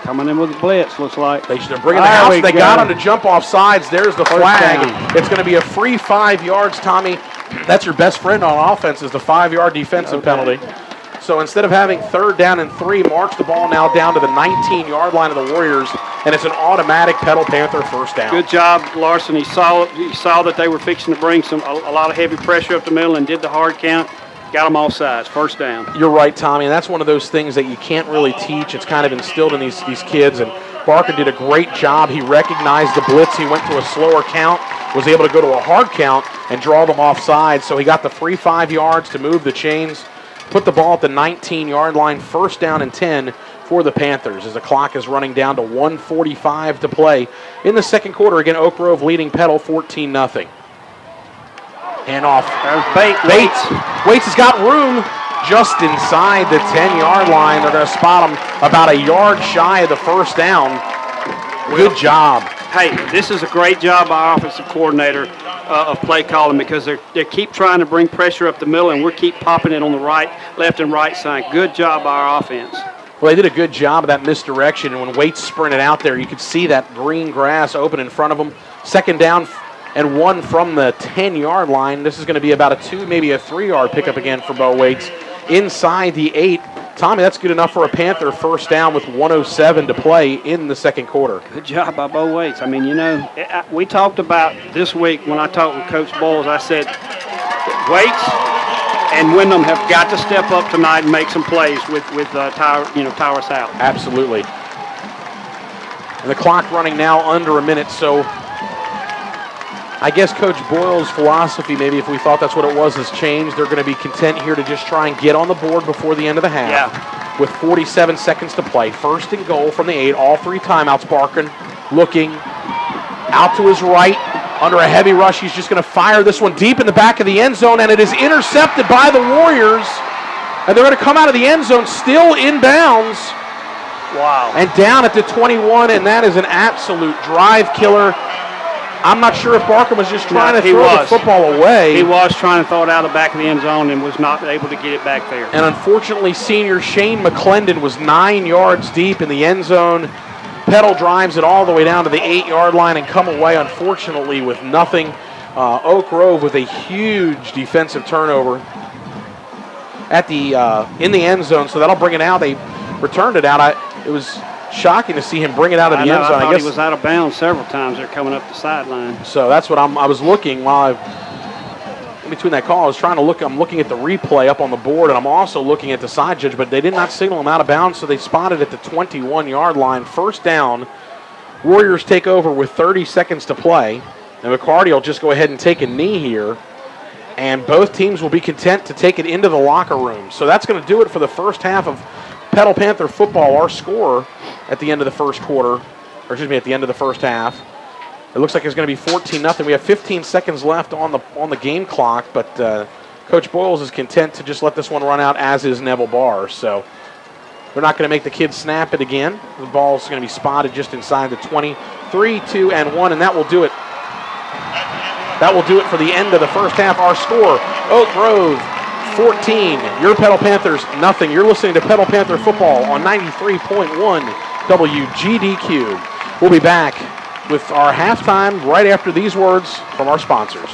[SPEAKER 3] Coming in with a blitz, looks like.
[SPEAKER 2] They're bringing the house. They got him to jump off sides. There's the flag. It's going to be a free 5 yards, Tommy. That's your best friend on offense is the 5-yard defensive penalty. So instead of having 3rd down and 3, march the ball now down to the 19-yard line of the Warriors, and it's an automatic Petal Panther first down.
[SPEAKER 3] Good job, Larson. He saw that they were fixing to bring a lot of heavy pressure up the middle and did the hard count. Got them off sides, first down.
[SPEAKER 2] You're right, Tommy, and that's one of those things that you can't really teach. It's kind of instilled in these kids, and Barker did a great job. He recognized the blitz. He went to a slower count, was able to go to a hard count and draw them off sides. So he got the free 5 yards to move the chains. put the ball at the 19-yard line, first down and 10 for the Panthers as the clock is running down to 1:45 to play in the second quarter. Again, Oak Grove leading Petal 14-0. Handoff. Bates. Bates has got room just inside the 10-yard line. They're going to spot him about a yard shy of the first down. Good job.
[SPEAKER 3] Hey, this is a great job by our offensive coordinator of play calling, because they keep trying to bring pressure up the middle, and we keep popping it on the left and right side. Good job by our offense.
[SPEAKER 2] Well, they did a good job of that misdirection, and when Waits sprinted out there, you could see that green grass open in front of them. Second down and 1 from the 10-yard line. This is going to be about a 2, maybe a 3-yard pickup again for Bo Waits. Inside the 8. Tommy, that's good enough for a Panther first down with 1:07 to play in the second quarter.
[SPEAKER 3] Good job by Bo Waits. I mean, you know, we talked about this week when I talked with Coach Bowles. I said, Waits and Wyndham have got to step up tonight and make some plays with Tower South.
[SPEAKER 2] Absolutely. And the clock running now under a minute, so I guess Coach Boyle's philosophy, maybe if we thought that's what it was, has changed. They're going to be content here to just try and get on the board before the end of the half.
[SPEAKER 3] Yeah.
[SPEAKER 2] With 47 seconds to play. First and goal from the 8. All 3 timeouts. Barkin looking out to his right. Under a heavy rush, he's just going to fire this one deep in the back of the end zone, and it is intercepted by the Warriors. And they're going to come out of the end zone still inbounds.
[SPEAKER 3] Wow.
[SPEAKER 2] And down at the 21, and that is an absolute drive killer. I'm not sure if Barker was just trying to throw the football away.
[SPEAKER 3] He was trying to throw it out of the back of the end zone and was not able to get it back there.
[SPEAKER 2] And unfortunately, senior Shane McClendon was 9 yards deep in the end zone. Petal drives it all the way down to the 8-yard line and come away, unfortunately, with nothing. Oak Grove with a huge defensive turnover at the in the end zone, so that'll bring it out. They returned it out. It was shocking to see him bring it out of the end zone.
[SPEAKER 3] I guess he was out of bounds several times. They're coming up the sideline.
[SPEAKER 2] So that's what I was looking while in between that call. I was trying to look. I'm looking at the replay up on the board, and I'm also looking at the side judge, but they did not signal him out of bounds, so they spotted at the 21-yard line. First down. Warriors take over with 30 seconds to play, and McCarty will just go ahead and take a knee here, and both teams will be content to take it into the locker room. So that's going to do it for the first half of Petal Panther football. Our score at the end of the first quarter, or excuse me, at the end of the first half, it looks like it's going to be 14-0. We have 15 seconds left on the game clock, but Coach Boyles is content to just let this one run out, as is Neville Barr. So they're not going to make the kids snap it again. The ball's going to be spotted just inside the 20. 3, 2, and 1, and that will do it. That will do it for the end of the first half. Our score, Oak Grove 14, your Petal Panthers nothing. You're listening to Petal Panther football on 93.1 WGDQ. We'll be back with our halftime right after these words from our sponsors.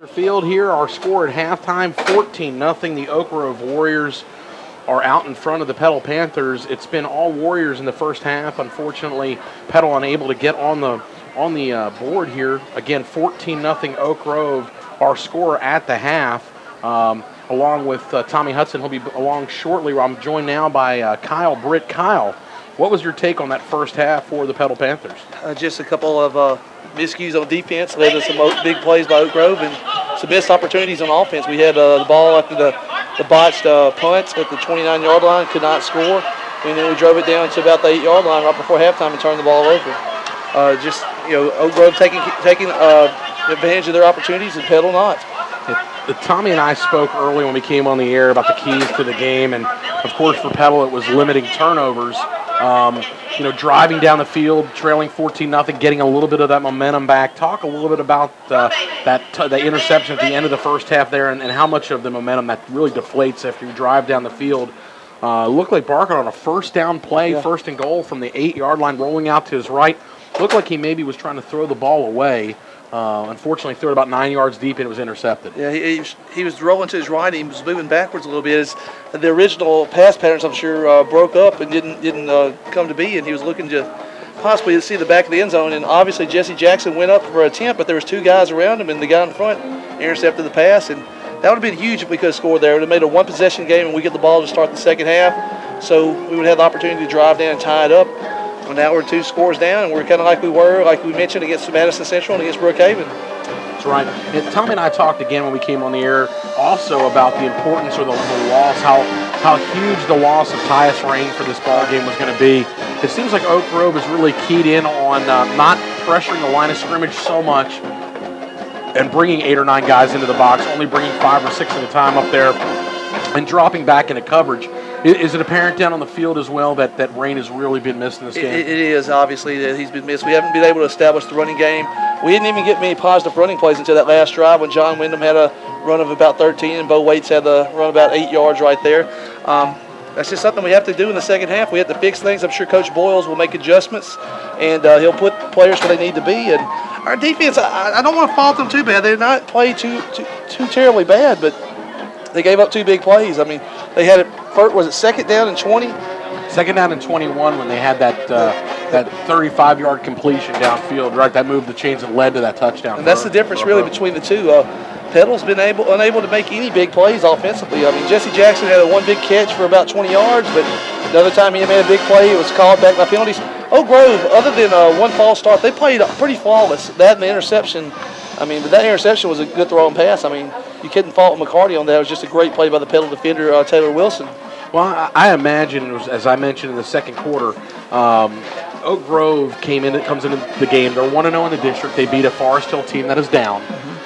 [SPEAKER 2] Field here, our score at halftime, 14-0. The Oak Grove Warriors are out in front of the Petal Panthers. It's been all Warriors in the first half. Unfortunately, Petal unable to get on the board here. Again, 14-0 Oak Grove, our score at the half. Along with Tommy Hudson, he'll be along shortly. I'm joined now by Kyle Britt. Kyle, what was your take on that first half for the Petal Panthers?
[SPEAKER 1] Just a couple of miscues on defense led to some big plays by Oak Grove and some missed opportunities on offense. We had the ball after the botched punt at the 29-yard line, could not score, and then we drove it down to about the 8-yard line right before halftime and turned the ball over. Oak Grove taking advantage of their opportunities and Petal not.
[SPEAKER 2] Tommy and I spoke early when we came on the air about the keys to the game, and of course for Petal it was limiting turnovers. Driving down the field, trailing 14-0, getting a little bit of that momentum back. Talk a little bit about the interception at the end of the first half there, and how much of the momentum that really deflates after you drive down the field. Looked like Barker on a first down play, first and goal from the 8-yard line, rolling out to his right. Looked like he maybe was trying to throw the ball away. Unfortunately, threw it about 9 yards deep and it was intercepted.
[SPEAKER 1] Yeah, he was rolling to his right. He was moving backwards a little bit. The original pass patterns, I'm sure, broke up and didn't come to be, and he was looking to possibly see the back of the end zone. And obviously, Jesse Jackson went up for an attempt, but there was two guys around him, and the guy in front intercepted the pass. And that would have been huge if we could have scored there. It would have made a one-possession game, and we get the ball to start the second half. So we would have the opportunity to drive down and tie it up. Well, now we're 2 scores down, and we're kind of like we mentioned, against Madison Central and against Brookhaven.
[SPEAKER 2] That's right. And Tommy and I talked again when we came on the air also about the importance of the loss, how huge the loss of Tyus Rain for this ball game was going to be. It seems like Oak Grove is really keyed in on not pressuring the line of scrimmage so much and bringing 8 or 9 guys into the box, only bringing 5 or 6 at a time up there and dropping back into coverage. Is it apparent down on the field as well that Rain has really been missed in this game?
[SPEAKER 1] It is, obviously, that he's been missed. We haven't been able to establish the running game. We didn't even get many positive running plays until that last drive when John Wyndham had a run of about 13 and Bo Waits had a run about 8 yards right there. That's just something we have to do in the second half. We have to fix things. I'm sure Coach Boyles will make adjustments, and he'll put players where they need to be. And our defense, I don't want to fault them too bad. They're not played too terribly bad, but they gave up 2 big plays. I mean, they had it. Was it second down and 20?
[SPEAKER 2] Second down and 21 when they had that 35-yard completion downfield, right? That moved the chains and led to that touchdown.
[SPEAKER 1] And that's the difference really between the two. Petal's been unable to make any big plays offensively. I mean, Jesse Jackson had one big catch for about 20 yards, but the other time he made a big play, it was called back by penalties. Oak Grove, other than one false start, they played pretty flawless. That and the interception, but that interception was a good throw and pass. I mean, you couldn't fault McCarty on that. It was just a great play by the Petal defender, Taylor Wilson.
[SPEAKER 2] Well, I imagine, as I mentioned in the second quarter, Oak Grove comes into the game. They're 1-0 in the district. They beat a Forest Hill team that is down.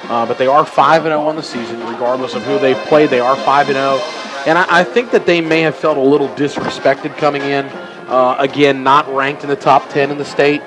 [SPEAKER 2] But they are 5-0 on the season. Regardless of who they've played, they are 5-0. And I think that they may have felt a little disrespected coming in. Again, not ranked in the top 10 in the state,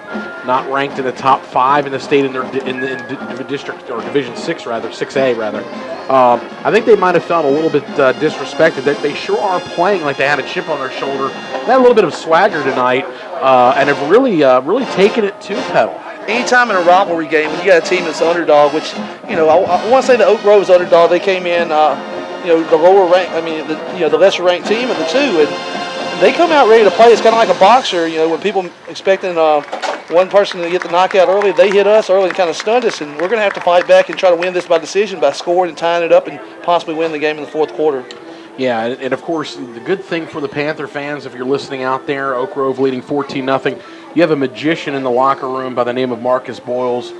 [SPEAKER 2] not ranked in the top 5 in the state in the district, or Division 6 rather, 6A rather. I think they might have felt a little bit disrespected. They sure are playing like they had a chip on their shoulder. They had a little bit of swagger tonight, and have really taken it to Petal.
[SPEAKER 1] Anytime in a rivalry game, when you got a team that's underdog, which I want to say the Oak Grove is underdog. They came in, the lower rank. The lesser ranked team of the two, and they come out ready to play. It's kind of like a boxer. When people expecting one person to get the knockout early, they hit us early and kind of stunned us, and we're going to have to fight back and try to win this by decision, by scoring and tying it up, and possibly win the game in the fourth quarter.
[SPEAKER 2] Yeah, and of course, the good thing for the Panther fans, if you're listening out there, Oak Grove leading 14-0. You have a magician in the locker room by the name of Marcus Boyles.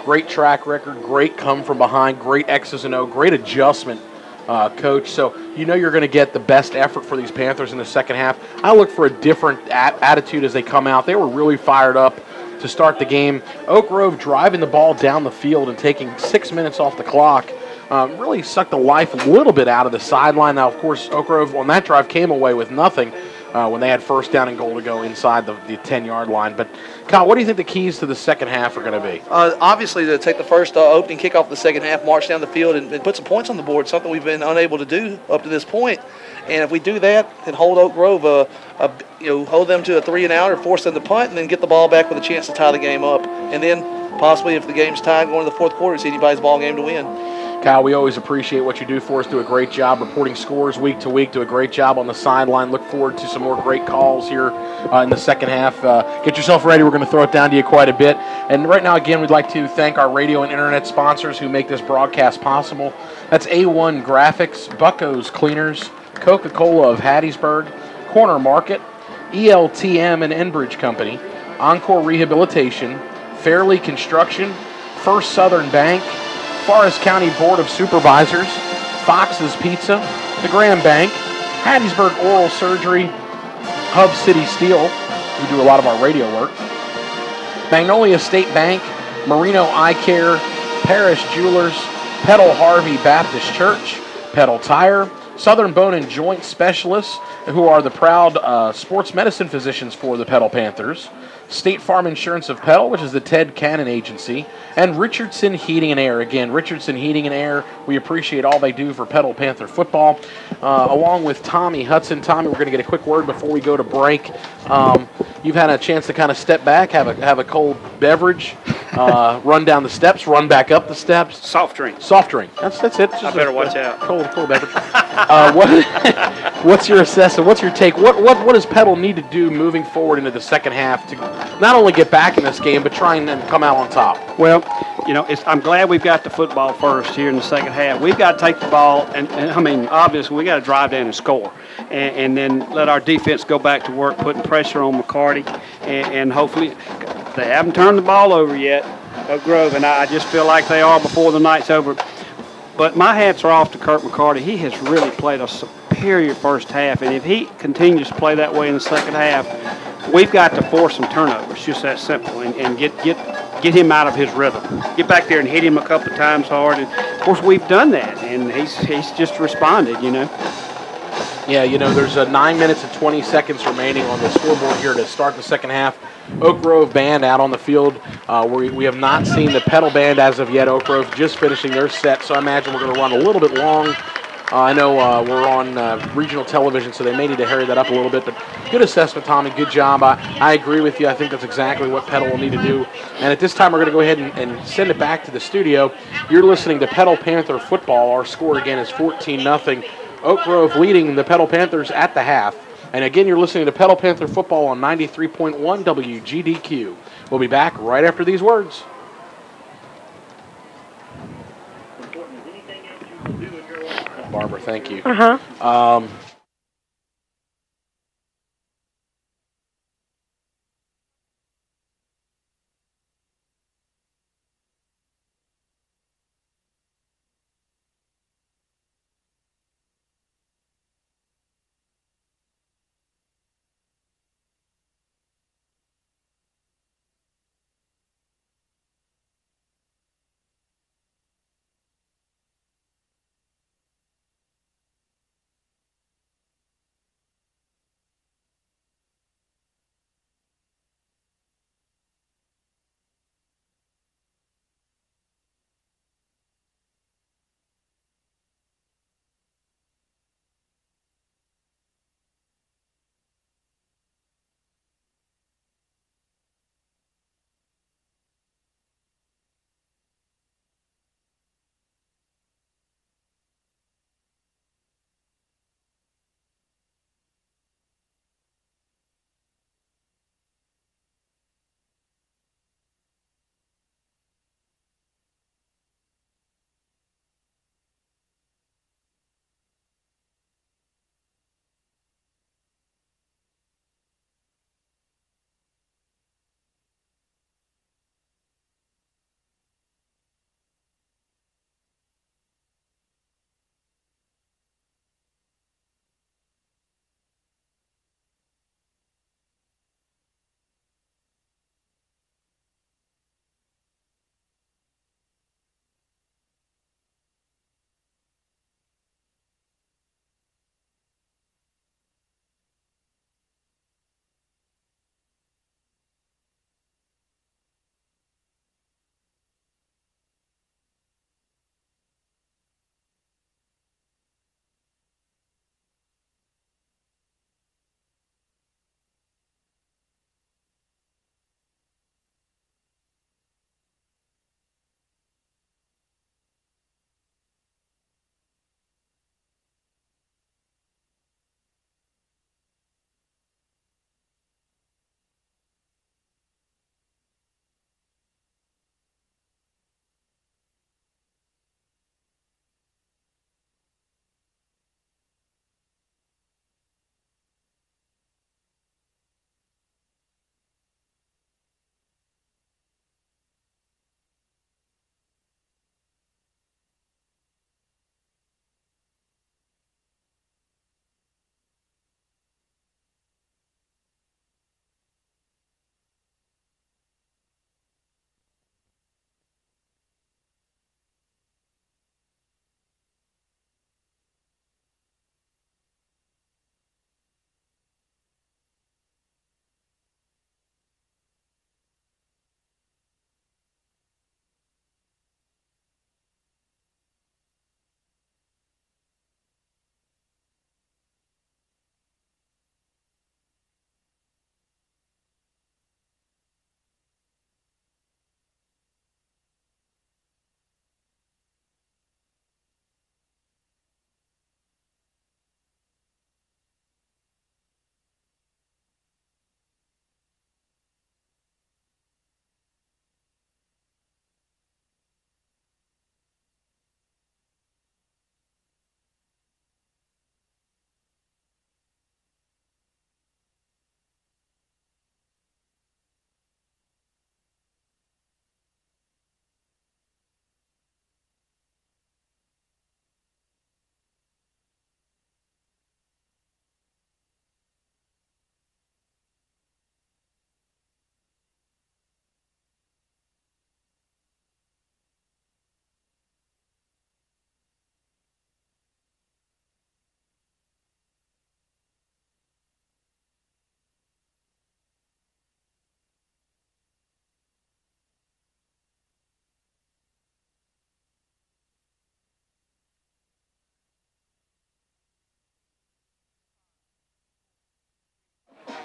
[SPEAKER 2] Great track record, great come from behind, great X's and O, great adjustment coach. So you're going to get the best effort for these Panthers in the second half. I look for a different attitude as they come out. They were really fired up to start the game. Oak Grove driving the ball down the field and taking 6 minutes off the clock. Really sucked the life a little bit out of the sideline. Now, of course, Oak Grove on that drive came away with nothing when they had first down and goal to go inside the 10-yard line. But, Kyle, what do you think the keys to the second half are going to be?
[SPEAKER 1] Obviously, to take the first opening kickoff of the second half, march down the field, and put some points on the board, something we've been unable to do up to this point. And if we do that and hold Oak Grove, hold them to a 3-and-out or force them to punt, and then get the ball back with a chance to tie the game up, and then possibly if the game's tied going to the fourth quarter, it's anybody's ball game to win.
[SPEAKER 2] Kyle, we always appreciate what you do for us. Do a great job reporting scores week to week. Do a great job on the sideline. Look forward to some more great calls here in the second half. Get yourself ready. We're going to throw it down to you quite a bit. And right now, again, we'd like to thank our radio and internet sponsors who make this broadcast possible. That's A1 Graphics, Bucko's Cleaners, Coca-Cola of Hattiesburg, Corner Market, ELTM and Enbridge Company, Encore Rehabilitation, Fairley Construction, First Southern Bank, Forest County Board of Supervisors, Fox's Pizza, the Graham Bank, Hattiesburg Oral Surgery, Hub City Steel, who do a lot of our radio work, Magnolia State Bank, Marino Eye Care, Parish Jewelers, Petal Harvey Baptist Church, Petal Tire, Southern Bone and Joint Specialists, who are the proud sports medicine physicians for the Petal Panthers, State Farm Insurance of Petal, which is the Ted Cannon Agency, and Richardson Heating and Air. Again, Richardson Heating and Air, we appreciate all they do for Petal Panther football, along with Tommy Hudson. Tommy, we're going to get a quick word before we go to break. You've had a chance to kind of step back, have a cold beverage, run down the steps, run back up the steps.
[SPEAKER 3] Soft drink.
[SPEAKER 2] Soft drink. That's it. Just
[SPEAKER 3] I better watch out.
[SPEAKER 2] Cold beverage. What's your assessment? What's your take? What does Petal need to do moving forward into the second half to not only get back in this game, but try and then come out on top?
[SPEAKER 3] Well, I'm glad we've got the football first here in the second half. We've got to take the ball, and I mean, obviously, we got to drive down and score, and then let our defense go back to work, putting pressure on McCarty, and hopefully they haven't turned the ball over yet, Oak Grove, and I just feel like they are before the night's over. But my hats are off to Kurt McCarty. He has really played a superior first half, and if he continues to play that way in the second half, we've got to force some turnovers, just that simple, and get him out of his rhythm. Get back there and hit him a couple of times hard, and of course we've done that, and he's just responded,
[SPEAKER 2] Yeah, there's 9 minutes and 20 seconds remaining on the scoreboard here to start the second half. Oak Grove band out on the field. We have not seen the Petal band as of yet. Oak Grove just finishing their set, so I imagine we're going to run a little bit long. I know we're on regional television, so they may need to hurry that up a little bit, but good assessment, Tommy. Good job. I agree with you. I think that's exactly what Petal will need to do. And at this time, we're going to go ahead and send it back to the studio. You're listening to Petal Panther football. Our score, again, is 14-0. Oak Grove leading the Petal Panthers at the half. And again, you're listening to Petal Panther football on 93.1 WGDQ. We'll be back right after these words. Barbara, thank you.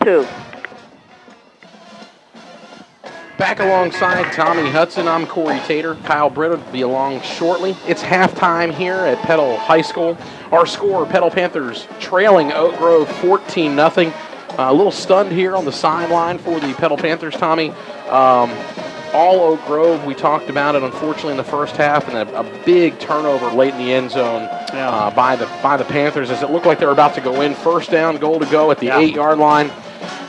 [SPEAKER 4] 2.
[SPEAKER 2] Back alongside Tommy Hudson, I'm Corey Tater. Kyle Britt will be along shortly. It's halftime here at Petal High School. Our score, Petal Panthers trailing Oak Grove 14-0. A little stunned here on the sideline for the Petal Panthers, Tommy. All Oak Grove, we talked about it, unfortunately, in the first half, and a big turnover late in the end zone by the Panthers as it looked like they were about to go in. First down, goal to go at the 8-yard line.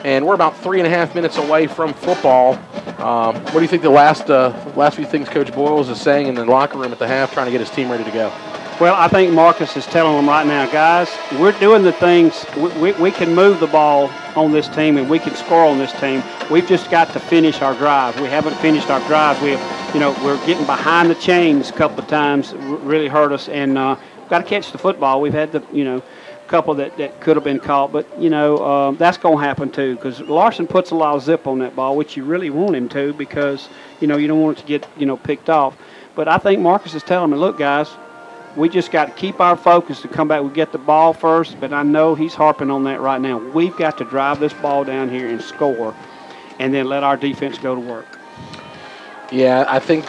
[SPEAKER 2] And we're about 3.5 minutes away from football. What do you think the last few things Coach Boyles is saying in the locker room at the half, trying to get his team ready to go?
[SPEAKER 3] Well, I think Marcus is telling them right now, guys, we're doing the things. We can move the ball on this team and we can score on this team. We've just got to finish our drive. We haven't finished our drives. We're getting behind the chains a couple of times. Really hurt us, and got to catch the football. We've had the couple that could have been caught, but that's going to happen too, because Larson puts a lot of zip on that ball, which you really want him to, because you don't want it to get picked off. But I think Marcus is telling me, look, guys, we just got to keep our focus to come back. We get the ball first, but I know he's harping on that right now. We've got to drive this ball down here and score, and then let our defense go to work.
[SPEAKER 2] Yeah, I think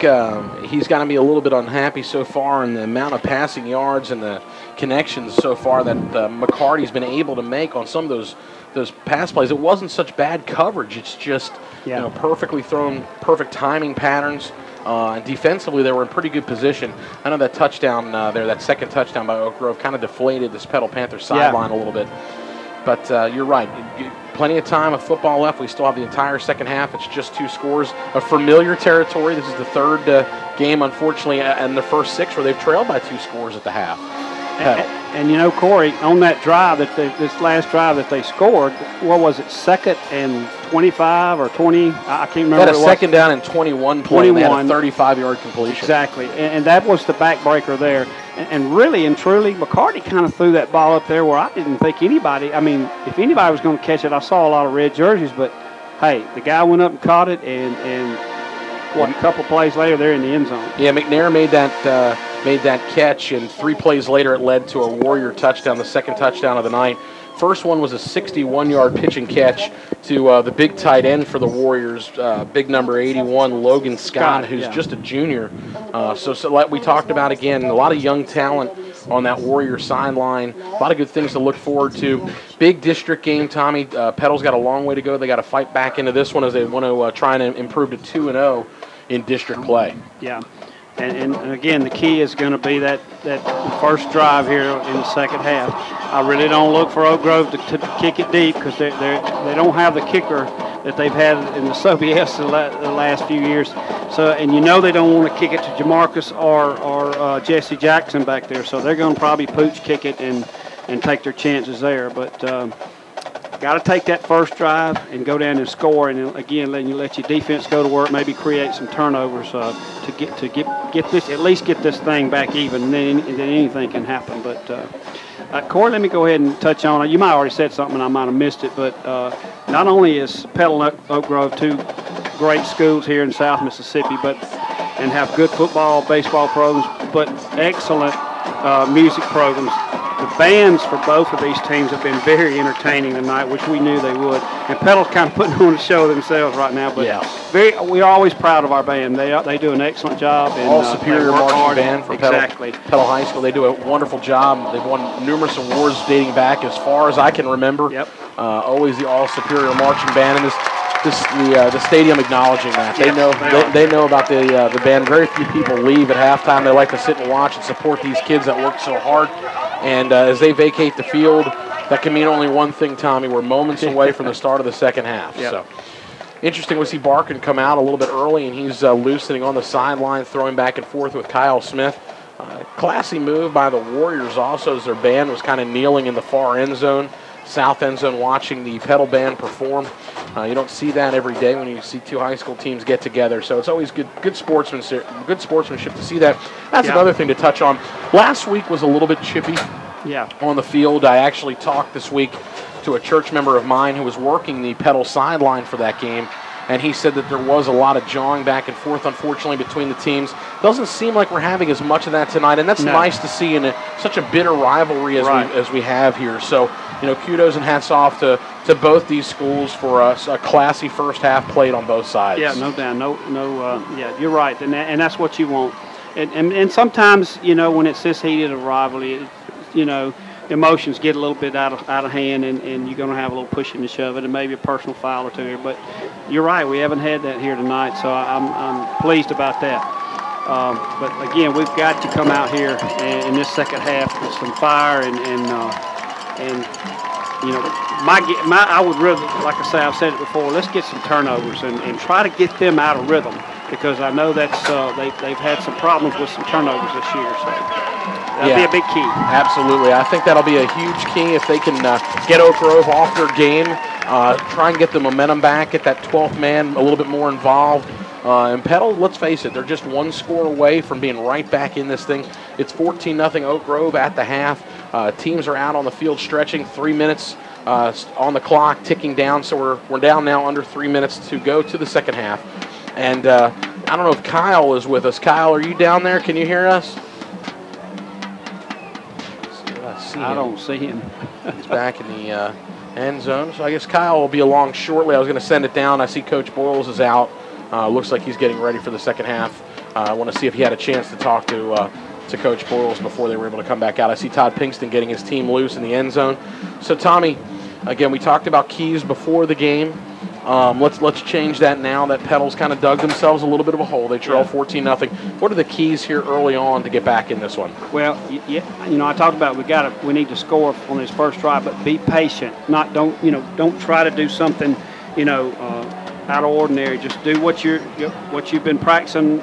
[SPEAKER 2] he's got to be a little bit unhappy so far in the amount of passing yards and the connections so far that McCarty's been able to make on some of those pass plays. It wasn't such bad coverage. It's just perfectly thrown, perfect timing patterns. And defensively, they were in pretty good position. I know that touchdown that second touchdown by Oak Grove kind of deflated this Petal Panther sideline a little bit. But you're right. Plenty of time of football left. We still have the entire second half. It's just 2 scores. A familiar territory. This is the third game, unfortunately, in the first 6 where they've trailed by 2 scores at the half.
[SPEAKER 3] And Corey, on that drive, this last drive that they scored, what was it, 2nd and 25 or 20? I can't remember.
[SPEAKER 2] They had a second down and 21 play. They had a 35-yard completion.
[SPEAKER 3] Exactly, and that was the backbreaker there. And really and truly, McCarty kind of threw that ball up there where I didn't think anybody, if anybody was going to catch it, I saw a lot of red jerseys, but, hey, the guy went up and caught it, and a couple plays later, they're in the end zone. Yeah,
[SPEAKER 2] McNair made that catch, and 3 plays later it led to a Warrior touchdown, the second touchdown of the night. First one was a 61-yard pitch and catch to the big tight end for the Warriors, big number 81, Logan Scott, who's just a junior. So like we talked about again, a lot of young talent on that Warrior sideline. A lot of good things to look forward to. Big district game, Tommy. Petal's got a long way to go. They got to fight back into this one as they want to try and improve to 2-0 in district play.
[SPEAKER 3] Yeah. And again, the key is going to be that first drive here in the second half. I really don't look for Oak Grove to kick it deep, because they don't have the kicker that they've had in the Soviets the last few years. So, and they don't want to kick it to Jamarcus or Jesse Jackson back there. So they're going to probably pooch kick it and take their chances there. But got to take that first drive and go down and score, and again let your defense go to work. Maybe create some turnovers to get this, at least get this thing back even, and then anything can happen. But Corey, let me go ahead and touch on it. You might have already said something, and I might have missed it, but not only is Petal and Oak Grove 2 great schools here in South Mississippi, and have good football, baseball programs, but excellent music programs. The bands for both of these teams have been very entertaining tonight, which we knew they would. And Petal's kind of putting on a show themselves right now, but we are always proud of our band. They do an excellent job. And,
[SPEAKER 2] All Superior Marching Band for Petal High School. They do a wonderful job. They've won numerous awards dating back as far as I can remember.
[SPEAKER 3] Yep.
[SPEAKER 2] Always the All Superior Marching Band, and the stadium acknowledging that. They know about the band. Very few people leave at halftime. They like to sit and watch and support these kids that work so hard. And as they vacate the field, that can mean only one thing, Tommy. We're moments away from the start of the second half.
[SPEAKER 3] Yep.
[SPEAKER 2] So interesting to see Barkin come out a little bit early, and he's loosening on the sideline, throwing back and forth with Kyle Smith. Classy move by the Warriors also, as their band was kind of kneeling in the far end zone, south end zone, watching the Petal band perform. You don't see that every day when you see 2 high school teams get together. So it's always good sportsmanship to see that. That's another thing to touch on. Last week was a little bit chippy on the field. I actually talked this week to a church member of mine who was working the Petal sideline for that game, and he said that there was a lot of jawing back and forth, unfortunately, between the teams. Doesn't seem like we're having as much of that tonight, and that's nice to see in such a bitter rivalry as we have here. So kudos and hats off to both these schools for a classy first half played on both sides.
[SPEAKER 3] Yeah, no doubt. Yeah, you're right, and that's what you want. And sometimes, when it's this heated of rivalry, emotions get a little bit out of hand, and you're going to have a little pushing and shoving, and maybe a personal foul or two here. But you're right, we haven't had that here tonight, so I'm pleased about that. But again, we've got to come out here in this second half with some fire and I would rather, like I say, I've said it before, let's get some turnovers and try to get them out of rhythm, because I know that's they've had some problems with some turnovers this year. So that'll be a big key.
[SPEAKER 2] Absolutely. I think that'll be a huge key if they can get Oak Grove off their game, try and get the momentum back, get that 12th man a little bit more involved. And Petal, let's face it, they're just one score away from being right back in this thing. It's 14-0 Oak Grove at the half. Teams are out on the field stretching, 3 minutes on the clock ticking down, so we're down now under 3 minutes to go to the second half. And I don't know if Kyle is with us. Kyle, are you down there? Can you hear us?
[SPEAKER 3] I don't see him.
[SPEAKER 2] He's back in the end zone, so I guess Kyle will be along shortly. I was going to send it down. I see Coach Boyles is out. Looks like he's getting ready for the second half. I want to see if he had a chance to talk to Coach Boyles before they were able to come back out. I see Todd Pinkston getting his team loose in the end zone. So, Tommy, again, we talked about keys before the game. Let's change that now that Petal's kind of dug themselves a little bit of a hole. They trail 14-0. What are the keys here early on to get back in this one?
[SPEAKER 3] Well, I talked about we need to score on this first drive, but be patient. Don't try to do something, out of ordinary. Just do what you've been practicing,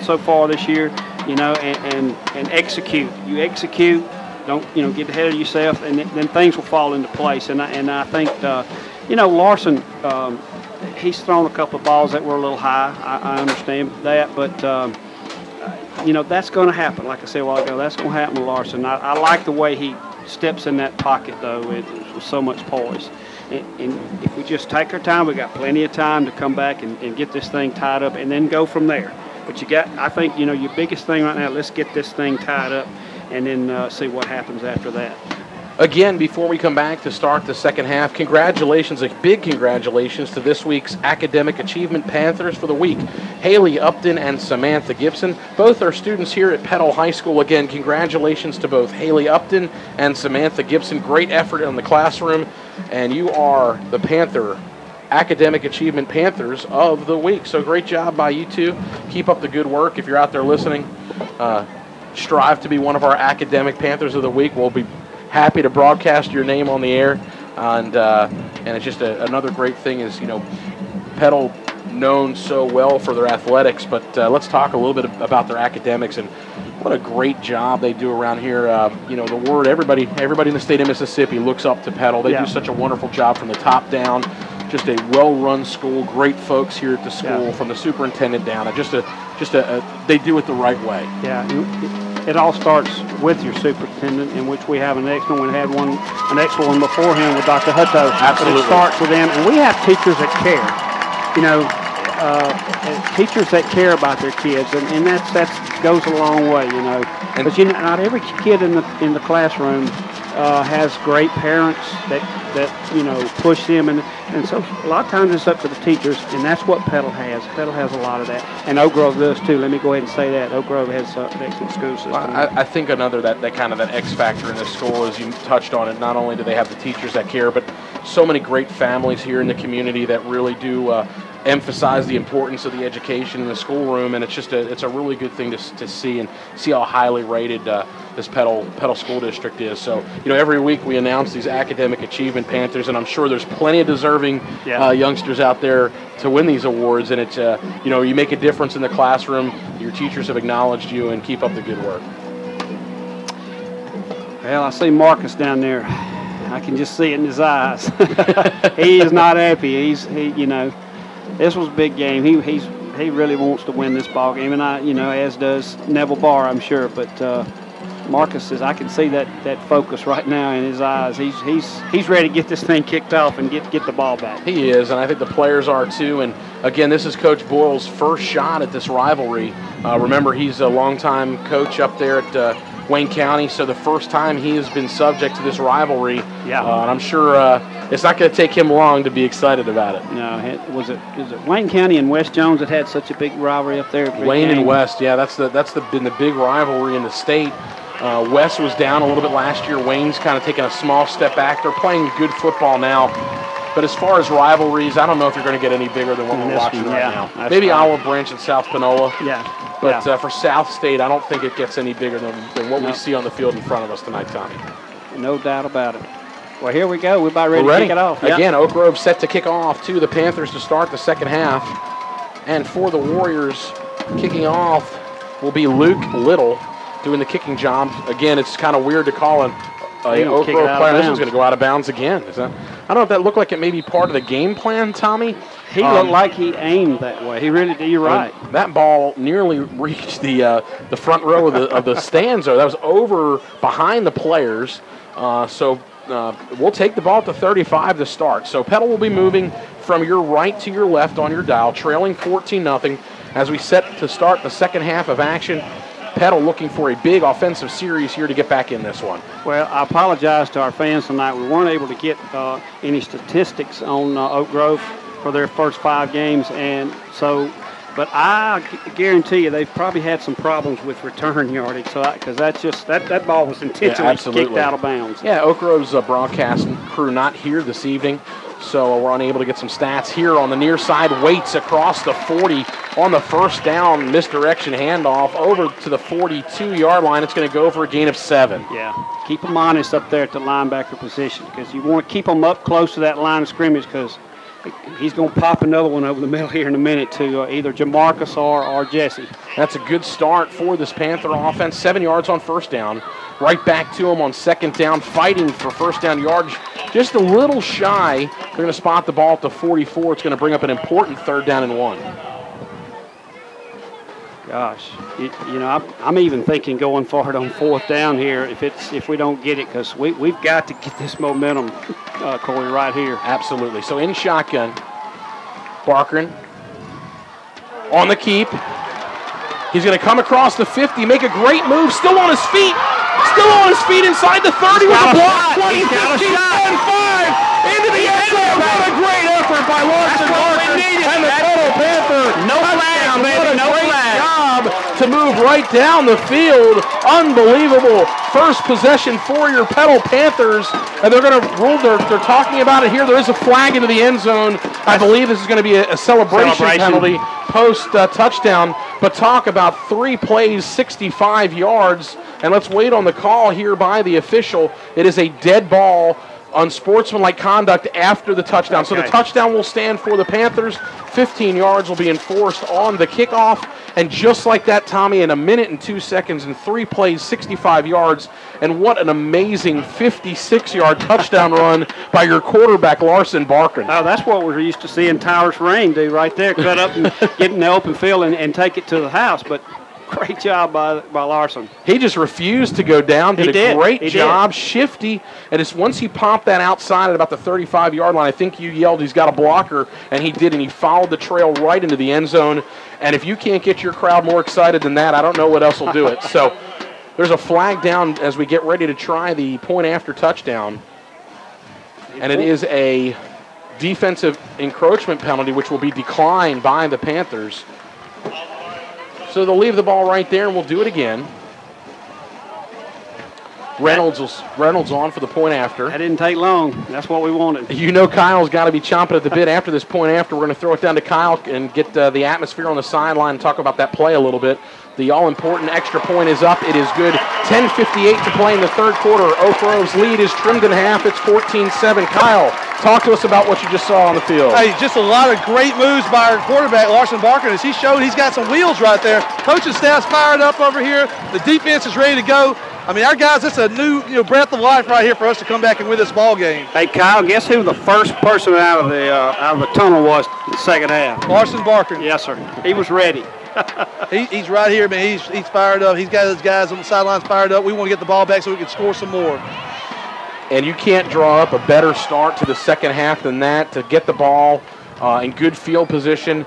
[SPEAKER 3] so far this year, and execute. You execute. Don't get ahead of yourself, and then things will fall into place. And I think Larson, he's thrown a couple of balls that were a little high. I understand that, but that's going to happen. Like I said a while ago, that's going to happen with Larson. I like the way he steps in that pocket, though, with so much poise. And if we just take our time, we got plenty of time to come back and get this thing tied up and then go from there. But I think, your biggest thing right now, let's get this thing tied up and then see what happens after that.
[SPEAKER 2] Again, before we come back to start the second half, congratulations, a big congratulations to this week's Academic Achievement Panthers for the week. Haley Upton and Samantha Gibson, both are students here at Petal High School. Again, congratulations to both Haley Upton and Samantha Gibson. Great effort in the classroom, and you are the Panther Academic Achievement Panthers of the week. So great job by you two. Keep up the good work. If you're out there listening, strive to be one of our Academic Panthers of the week. We'll be happy to broadcast your name on the air, and it's just another great thing is Petal known so well for their athletics, but let's talk a little bit about their academics and what a great job they do around here. The word everybody in the state of Mississippi looks up to Petal. They do such a wonderful job from the top down. Just a well-run school, great folks here at the school, from the superintendent down. They do it the right way.
[SPEAKER 3] Yeah, it all starts with your superintendent, in which we have an excellent one. We had an excellent one before him with Dr. Hutto.
[SPEAKER 2] Absolutely.
[SPEAKER 3] But it starts with them, and we have teachers that care. Teachers that care about their kids, and that goes a long way. But not every kid in the classroom has great parents that push them, and so a lot of times it's up to the teachers, and that's what Petal has. Petal has a lot of that, and Oak Grove does too. Let me go ahead and say that Oak Grove has an excellent school system.
[SPEAKER 2] I think another that kind of that X factor in this school is, you touched on it. Not only do they have the teachers that care, but so many great families here in the community that really do emphasize the importance of the education in the schoolroom, and it's a really good thing to see and see how highly rated this Petal School District is. So every week we announce these Academic Achievement Panthers, and I'm sure there's plenty of deserving youngsters out there to win these awards. And it's you make a difference in the classroom. Your teachers have acknowledged you, and keep up the good work.
[SPEAKER 3] Well, I see Marcus down there. I can just see it in his eyes. He is not happy. This was a big game. He really wants to win this ball game, and as does Neville Barr, I'm sure. But Marcus says, I can see that focus right now in his eyes. He's ready to get this thing kicked off and get the ball back.
[SPEAKER 2] He is, and I think the players are too. And again, this is Coach Boyle's first shot at this rivalry. Remember, he's a longtime coach up there at Wayne County, so the first time he has been subject to this rivalry.
[SPEAKER 3] Yeah.
[SPEAKER 2] And I'm sure it's not going to take him long to be excited about it.
[SPEAKER 3] No, is it Wayne County and West Jones that had such a big rivalry up there?
[SPEAKER 2] Wayne and West, yeah, that's been the big rivalry in the state. West was down a little bit last year. Wayne's kind of taking a small step back. They're playing good football now. But as far as rivalries, I don't know if you're going to get any bigger than what we're watching right now. Maybe Olive Branch and South Panola.
[SPEAKER 3] Yeah.
[SPEAKER 2] But for South State, I don't think it gets any bigger than what we see on the field in front of us tonight, Tommy.
[SPEAKER 3] No doubt about it. Well, here we go. We're about ready to kick it off.
[SPEAKER 2] Again, Oak Grove set to kick off to the Panthers to start the second half. And for the Warriors, kicking off will be Luke Little doing the kicking job. Again, it's kind of weird to call an Oak Grove player. This one's going to go out of bounds again. I don't know if that looked like it may be part of the game plan, Tommy.
[SPEAKER 3] He looked like he aimed that way. He really did. You're right.
[SPEAKER 2] That ball nearly reached the front row of the stands. That was over behind the players. So we'll take the ball at the 35 to start. So Petal will be moving from your right to your left on your dial, trailing 14-0 as we set to start the second half of action. Petal looking for a big offensive series here to get back in this one.
[SPEAKER 3] Well, I apologize to our fans tonight. We weren't able to get any statistics on Oak Grove for their first 5 games, and so. But I guarantee you, they've probably had some problems with return yardage. So, because that's just that ball was intentionally kicked out of bounds.
[SPEAKER 2] Yeah, Oak Grove's broadcast crew not here this evening, so we're unable to get some stats here on the near side. Waits across the 40 on the first down, misdirection handoff over to the 42-yard line. It's going to go for a gain of 7.
[SPEAKER 3] Yeah, keep them honest up there at the linebacker position because you want to keep them up close to that line of scrimmage because he's going to pop another one over the middle here in a minute to either Jamarcus or Jesse.
[SPEAKER 2] That's a good start for this Panther offense. 7 yards on first down. Right back to him on second down, fighting for first down yardage. Just a little shy. They're going to spot the ball at the 44. It's going to bring up an important 3rd down and 1.
[SPEAKER 3] Gosh, you know, I'm even thinking going for it on 4th down here if we don't get it because we've got to get this momentum, Corey, right here.
[SPEAKER 2] Absolutely. So in shotgun, Barkern on the keep. He's going to come across the 50, make a great move, still on his feet inside the 30 with a block. 20, 15, 10, 5, into the end zone. What a great effort by Larson Barkern and the Petal Panther.
[SPEAKER 3] No flag, baby, no flag.
[SPEAKER 2] To move right down the field. Unbelievable first possession for your Petal Panthers. And they're going to rule, they're talking about it here. There is a flag into the end zone. I believe this is going to be a celebration penalty post-touchdown. But talk about 3 plays, 65 yards. And let's wait on the call here by the official. It is a dead ball. Unsportsmanlike conduct after the touchdown. Okay. So the touchdown will stand for the Panthers. 15 yards will be enforced on the kickoff. And just like that, Tommy, in 1 minute and 2 seconds and 3 plays, 65 yards. And what an amazing 56-yard touchdown run by your quarterback, Larson Barkern.
[SPEAKER 3] Oh, that's what we're used to seeing Tyrus Rain do right there. Cut up and get in the open field and take it to the house. But great job by Larson.
[SPEAKER 2] He just refused to go down. Did a great job. Shifty. And it's once he popped that outside at about the 35-yard line, I think you yelled he's got a blocker, and he did, and he followed the trail right into the end zone. And if you can't get your crowd more excited than that, I don't know what else will do it. So there's a flag down as we get ready to try the point-after touchdown. And it is a defensive encroachment penalty, which will be declined by the Panthers. So they'll leave the ball right there, and we'll do it again. Reynolds on for the point after.
[SPEAKER 3] That didn't take long. That's what we wanted.
[SPEAKER 2] You know Kyle's got to be chomping at the bit after this point after. We're going to throw it down to Kyle and get the atmosphere on the sideline and talk about that play a little bit. The all-important extra point is up. It is good. 10:58 to play in the third quarter. Oak Grove's lead is trimmed in half. It's 14-7. Kyle, talk to us about what you just saw on the field.
[SPEAKER 1] Hey, just a lot of great moves by our quarterback, Larson Barkern. As he showed, he's got some wheels right there. Coaching staff's fired up over here. The defense is ready to go. I mean, our guys, it's a new breath of life right here for us to come back and win this ball game.
[SPEAKER 3] Hey, Kyle, guess who the first person out of the tunnel was in the second half?
[SPEAKER 1] Larson Barkern.
[SPEAKER 3] Yes, sir. He was ready.
[SPEAKER 1] He's right here, man. He's fired up. He's got his guys on the sidelines fired up. We want to get the ball back so we can score some more.
[SPEAKER 2] And you can't draw up a better start to the second half than that, to get the ball in good field position.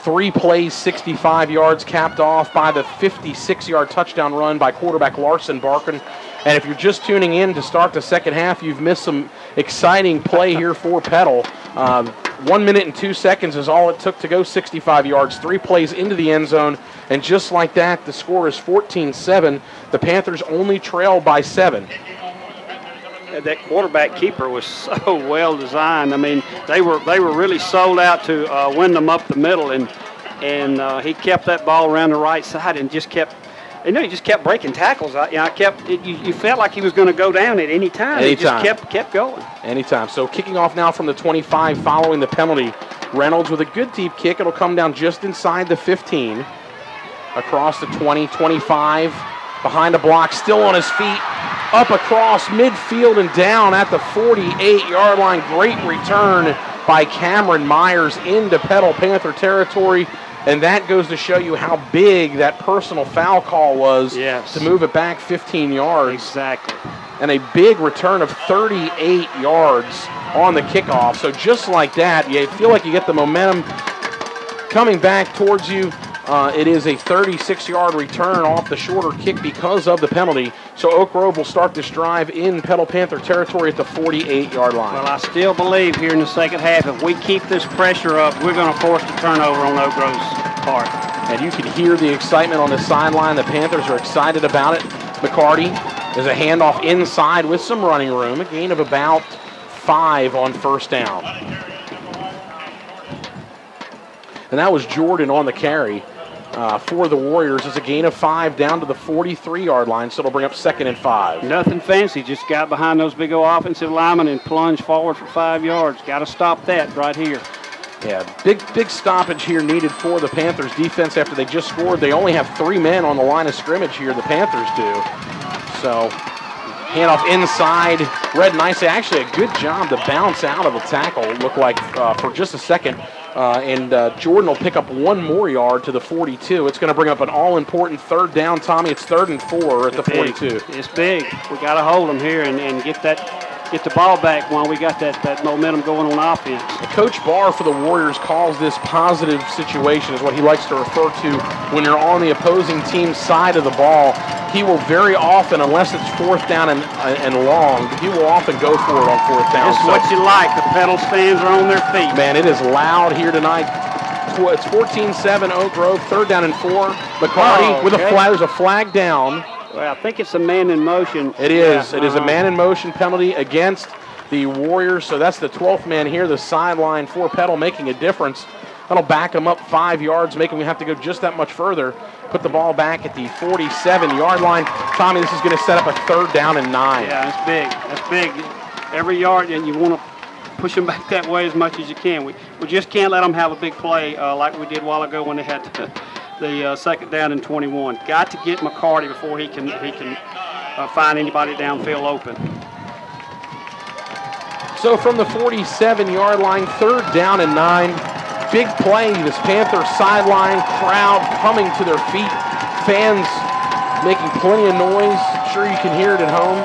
[SPEAKER 2] 3 plays, 65 yards, capped off by the 56-yard touchdown run by quarterback Larson Barkin. And if you're just tuning in to start the second half, you've missed some exciting play here for Petal. 1 minute and 2 seconds is all it took to go 65 yards, 3 plays into the end zone, and just like that, the score is 14-7. The Panthers only trail by 7.
[SPEAKER 3] That quarterback keeper was so well designed. I mean, they were really sold out to win them up the middle, and he kept that ball around the right side and just kept. He just kept breaking tackles. You felt like he was going to go down at any time. He just kept going.
[SPEAKER 2] Anytime. So kicking off now from the 25 following the penalty. Reynolds with a good deep kick. It'll come down just inside the 15. Across the 20, 25. Behind a block, still on his feet. Up across midfield and down at the 48-yard line. Great return by Cameron Myers into Petal Panther territory. And that goes to show you how big that personal foul call was to move it back 15 yards.
[SPEAKER 3] Exactly. And
[SPEAKER 2] a big return of 38 yards on the kickoff. So just like that, you feel like you get the momentum coming back towards you. It is a 36-yard return off the shorter kick because of the penalty. So Oak Grove will start this drive in Petal Panther territory at the 48-yard line.
[SPEAKER 3] Well, I still believe here in the second half, if we keep this pressure up, we're going to force the turnover on Oak Grove's part.
[SPEAKER 2] And you can hear the excitement on the sideline. The Panthers are excited about it. McCarty is a handoff inside with some running room. A gain of about 5 on first down. And that was Jordan on the carry. For the Warriors, it's a gain of 5 down to the 43-yard line, so it'll bring up 2nd and 5.
[SPEAKER 3] Nothing fancy, just got behind those big old offensive linemen and plunged forward for 5 yards. Got to stop that right here.
[SPEAKER 2] Yeah, big stoppage here needed for the Panthers defense after they just scored. They only have 3 men on the line of scrimmage here, the Panthers do. So, handoff inside, read nicely. Actually, a good job to bounce out of the tackle, it looked like, for just a second. And Jordan will pick up 1 more yard to the 42. It's going to bring up an all-important 3rd down, Tommy. It's 3rd and 4 at the 42.
[SPEAKER 3] It's big. We got to hold them here and get the ball back while we got that momentum going on offense.
[SPEAKER 2] Coach Barr for the Warriors calls this positive situation, is what he likes to refer to when you're on the opposing team's side of the ball. He will very often, unless it's 4th down and long, he will often go for it on 4th down.
[SPEAKER 3] This is what you like. The Petal fans are on their feet.
[SPEAKER 2] Man, it is loud here tonight. It's 14-7 Oak Grove, 3rd down and 4. McCarty with a flag. There's a flag down.
[SPEAKER 3] Well, I think it's a man in motion.
[SPEAKER 2] It is. It is a man in motion penalty against the Warriors. So that's the 12th man here, the sideline for Petal, making a difference. That'll back them up 5 yards, making them have to go just that much further. Put the ball back at the 47-yard line. Tommy, this is going to set up a 3rd down and 9.
[SPEAKER 3] Yeah, that's big. That's big. Every yard, and you want to push them back that way as much as you can. We just can't let them have a big play like we did a while ago when they had the 2nd down and 21. Got to get McCarty before he can find anybody downfield open.
[SPEAKER 2] So from the 47-yard line, 3rd down and 9. Big play, this Panther sideline crowd coming to their feet. Fans making plenty of noise. I'm sure you can hear it at home.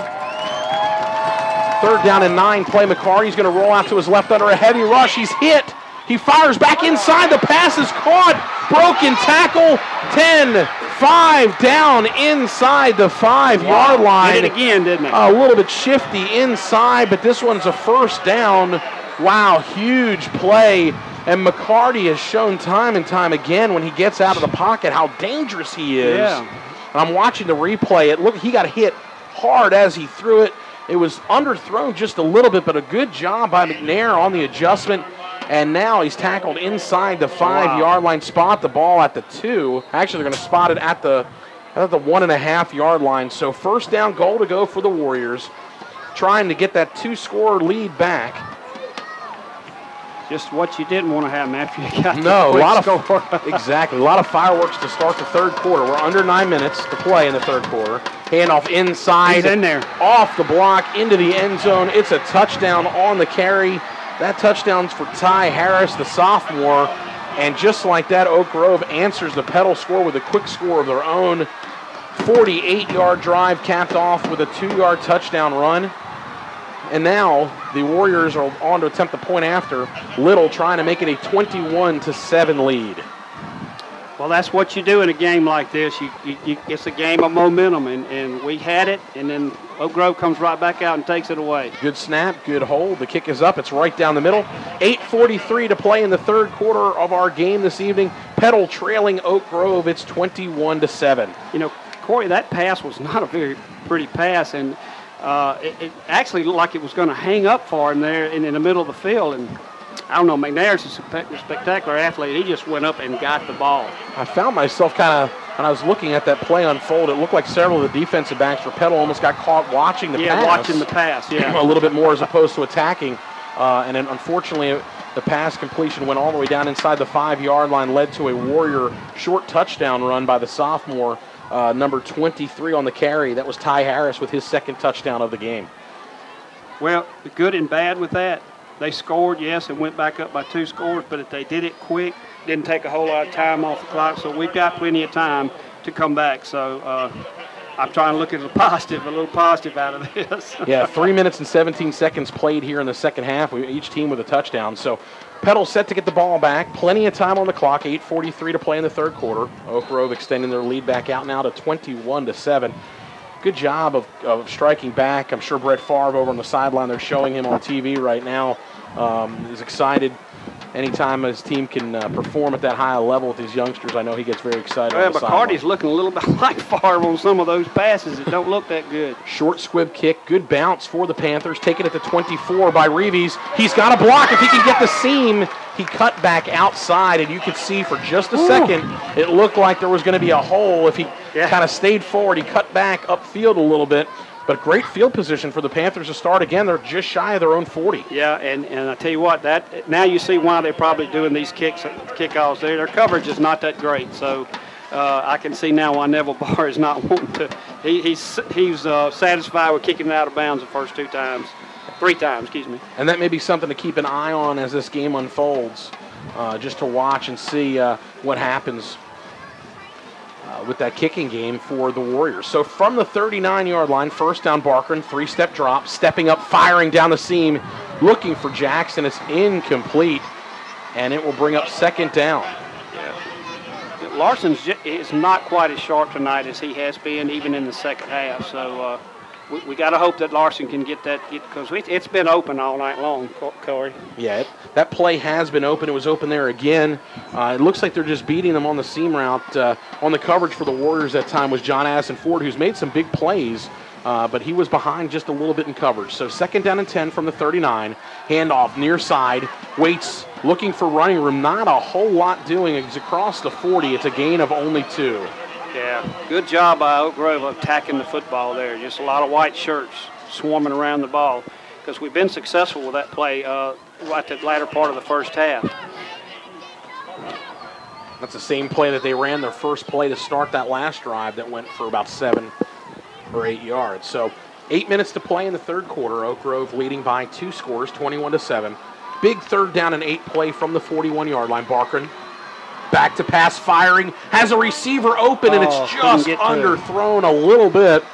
[SPEAKER 2] 3rd down and 9 play. McCarty's going to roll out to his left under a heavy rush. He's hit. He fires back inside. The pass is caught. Broken tackle. 10-5 down inside the 5-yard line.
[SPEAKER 3] Did it again, didn't it?
[SPEAKER 2] A little bit shifty inside, but this one's a 1st down. Wow, huge play. And McCarty has shown time and time again when he gets out of the pocket how dangerous he is.
[SPEAKER 3] Yeah.
[SPEAKER 2] And I'm watching the replay. He got hit hard as he threw it. It was underthrown just a little bit, but a good job by McNair on the adjustment. And now he's tackled inside the 5-yard line. Spot the ball at the 2. Actually, they're going to spot it at the 1.5-yard line. So 1st down, goal to go for the Warriors, trying to get that 2-score lead back.
[SPEAKER 3] Just what you didn't want to have after you got
[SPEAKER 2] a lot of exactly a lot of fireworks to start the 3rd quarter. We're under 9 minutes to play in the 3rd quarter. Handoff inside,
[SPEAKER 3] he's in there,
[SPEAKER 2] off the block into the end zone. It's a touchdown on the carry. That touchdown's for Ty Harris, the sophomore, and just like that, Oak Grove answers the Petal score with a quick score of their own. 48-yard drive capped off with a 2-yard touchdown run. And now the Warriors are on to attempt the point after. Little trying to make it a 21-7 lead.
[SPEAKER 3] Well, that's what you do in a game like this. It's a game of momentum, and we had it, and then Oak Grove comes right back out and takes it away.
[SPEAKER 2] Good snap, good hold. The kick is up. It's right down the middle. 8:43 to play in the third quarter of our game this evening. Petal trailing Oak Grove. It's 21-7.
[SPEAKER 3] You know, Corey, that pass was not a very pretty pass, and it actually looked like it was going to hang up for him there in the middle of the field. And I don't know, McNair's a spectacular athlete. He just went up and got the ball.
[SPEAKER 2] I found myself kind of, when I was looking at that play unfold, it looked like several of the defensive backs for Petal almost got caught watching the pass.
[SPEAKER 3] Yeah, watching the pass, yeah.
[SPEAKER 2] A little bit more as opposed to attacking. And then unfortunately, the pass completion went all the way down inside the 5-yard line, led to a Warrior short touchdown run by the sophomore, number 23 on the carry. That was Ty Harris with his second touchdown of the game.
[SPEAKER 3] Well, the good and bad with that, they scored, yes, and went back up by 2 scores, but if they did it quick, didn't take a whole lot of time off the clock, so we've got plenty of time to come back. So I'm trying to look at a little positive out of this.
[SPEAKER 2] Yeah, 3 minutes and 17 seconds played here in the second half, each team with a touchdown. So Petal set to get the ball back. Plenty of time on the clock, 8:43 to play in the third quarter. Oak Grove extending their lead back out now to 21-7. Good job of striking back. I'm sure Brett Favre over on the sideline, they're showing him on TV right now, is excited. Anytime his team can perform at that high level with these youngsters, I know he gets very excited.
[SPEAKER 3] Well, McCarty's looking a little bit like Favre on some of those passes that don't look that good.
[SPEAKER 2] Short squib kick, good bounce for the Panthers. Taken at the 24 by Reeves. He's got a block. If he can get the seam, he cut back outside, and you could see for just a second, it looked like there was going to be a hole. If he kind of stayed forward, he cut back upfield a little bit. But great field position for the Panthers to start again. They're just shy of their own 40.
[SPEAKER 3] Yeah, and I tell you what, that now you see why they're probably doing these kickoffs. Their coverage is not that great, so I can see now why Neville Barr is not wanting to. He's satisfied with kicking it out of bounds the first 3 times, excuse me.
[SPEAKER 2] And that may be something to keep an eye on as this game unfolds, just to watch and see what happens with that kicking game for the Warriors. So from the 39-yard line, first down Barkern, 3-step drop, stepping up, firing down the seam, looking for Jackson. It's incomplete, and it will bring up second down.
[SPEAKER 3] Yeah. Larson is not quite as sharp tonight as he has been, even in the second half. So we got to hope that Larson can get that, because it's been open all night long, Corey.
[SPEAKER 2] Yeah, that play has been open. It was open there again. It looks like they're just beating them on the seam route. On the coverage for the Warriors that time was John Addison Ford, who's made some big plays, but he was behind just a little bit in coverage. So second down and 10 from the 39. Handoff near side. Waits looking for running room. Not a whole lot doing. It's across the 40. It's a gain of only 2.
[SPEAKER 3] Yeah, good job by Oak Grove of attacking the football there. Just a lot of white shirts swarming around the ball, because we've been successful with that play at the latter part of the first half.
[SPEAKER 2] That's the same play that they ran their first play to start that last drive that went for about 7 or 8 yards. So 8 minutes to play in the third quarter. Oak Grove leading by 2 scores, 21-7. Big third down and 8 play from the 41-yard line. Barkern back to pass firing, has a receiver open, and it's just underthrown a little bit.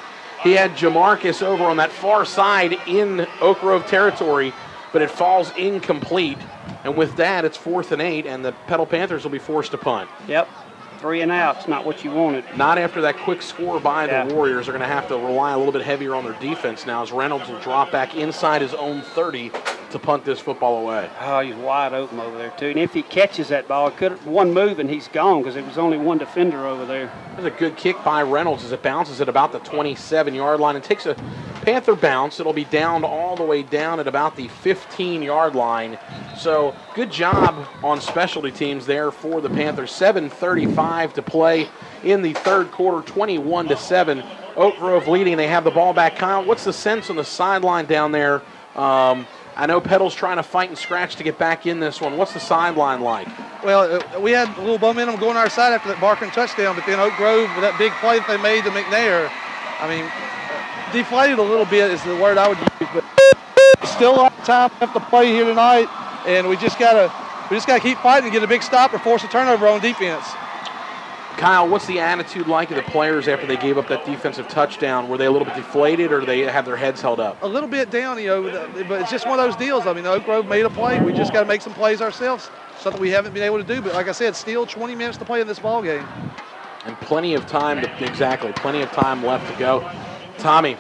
[SPEAKER 2] He had Jamarcus over on that far side in Oak Grove territory, but it falls incomplete. And with that, it's 4th and 8, and the Petal Panthers will be forced to punt.
[SPEAKER 3] Yep, 3 and out. It's not what you wanted.
[SPEAKER 2] Not after that quick score by the Warriors. They're going to have to rely a little bit heavier on their defense now, as Reynolds will drop back inside his own 30 to punt this football away.
[SPEAKER 3] Oh, he's wide open over there, too. And if he catches that ball, one move and he's gone, because there was only one defender over there.
[SPEAKER 2] There's a good kick by Reynolds as it bounces at about the 27-yard line. It takes a Panther bounce. It'll be down all the way down at about the 15-yard line. So good job on specialty teams there for the Panthers. 7:35 to play in the third quarter, 21-7. Oak Grove leading. They have the ball back. Kyle, what's the sense on the sideline down there? I know Petal's trying to fight and scratch to get back in this one. What's the sideline like?
[SPEAKER 1] Well, we had a little momentum going our side after that Barkern touchdown, but then Oak Grove, with that big play that they made to McNair, I mean, deflated a little bit is the word I would use, but still a lot of time left to play here tonight, and we just gotta keep fighting and get a big stop or force a turnover on defense.
[SPEAKER 2] Kyle, what's the attitude like of the players after they gave up that defensive touchdown? Were they a little bit deflated, or do they have their heads held up?
[SPEAKER 1] A little bit down, but it's just one of those deals. I mean, Oak Grove made a play. We just got to make some plays ourselves, something we haven't been able to do. But like I said, still 20 minutes to play in this ball game.
[SPEAKER 2] And plenty of time, plenty of time left to go. Tommy,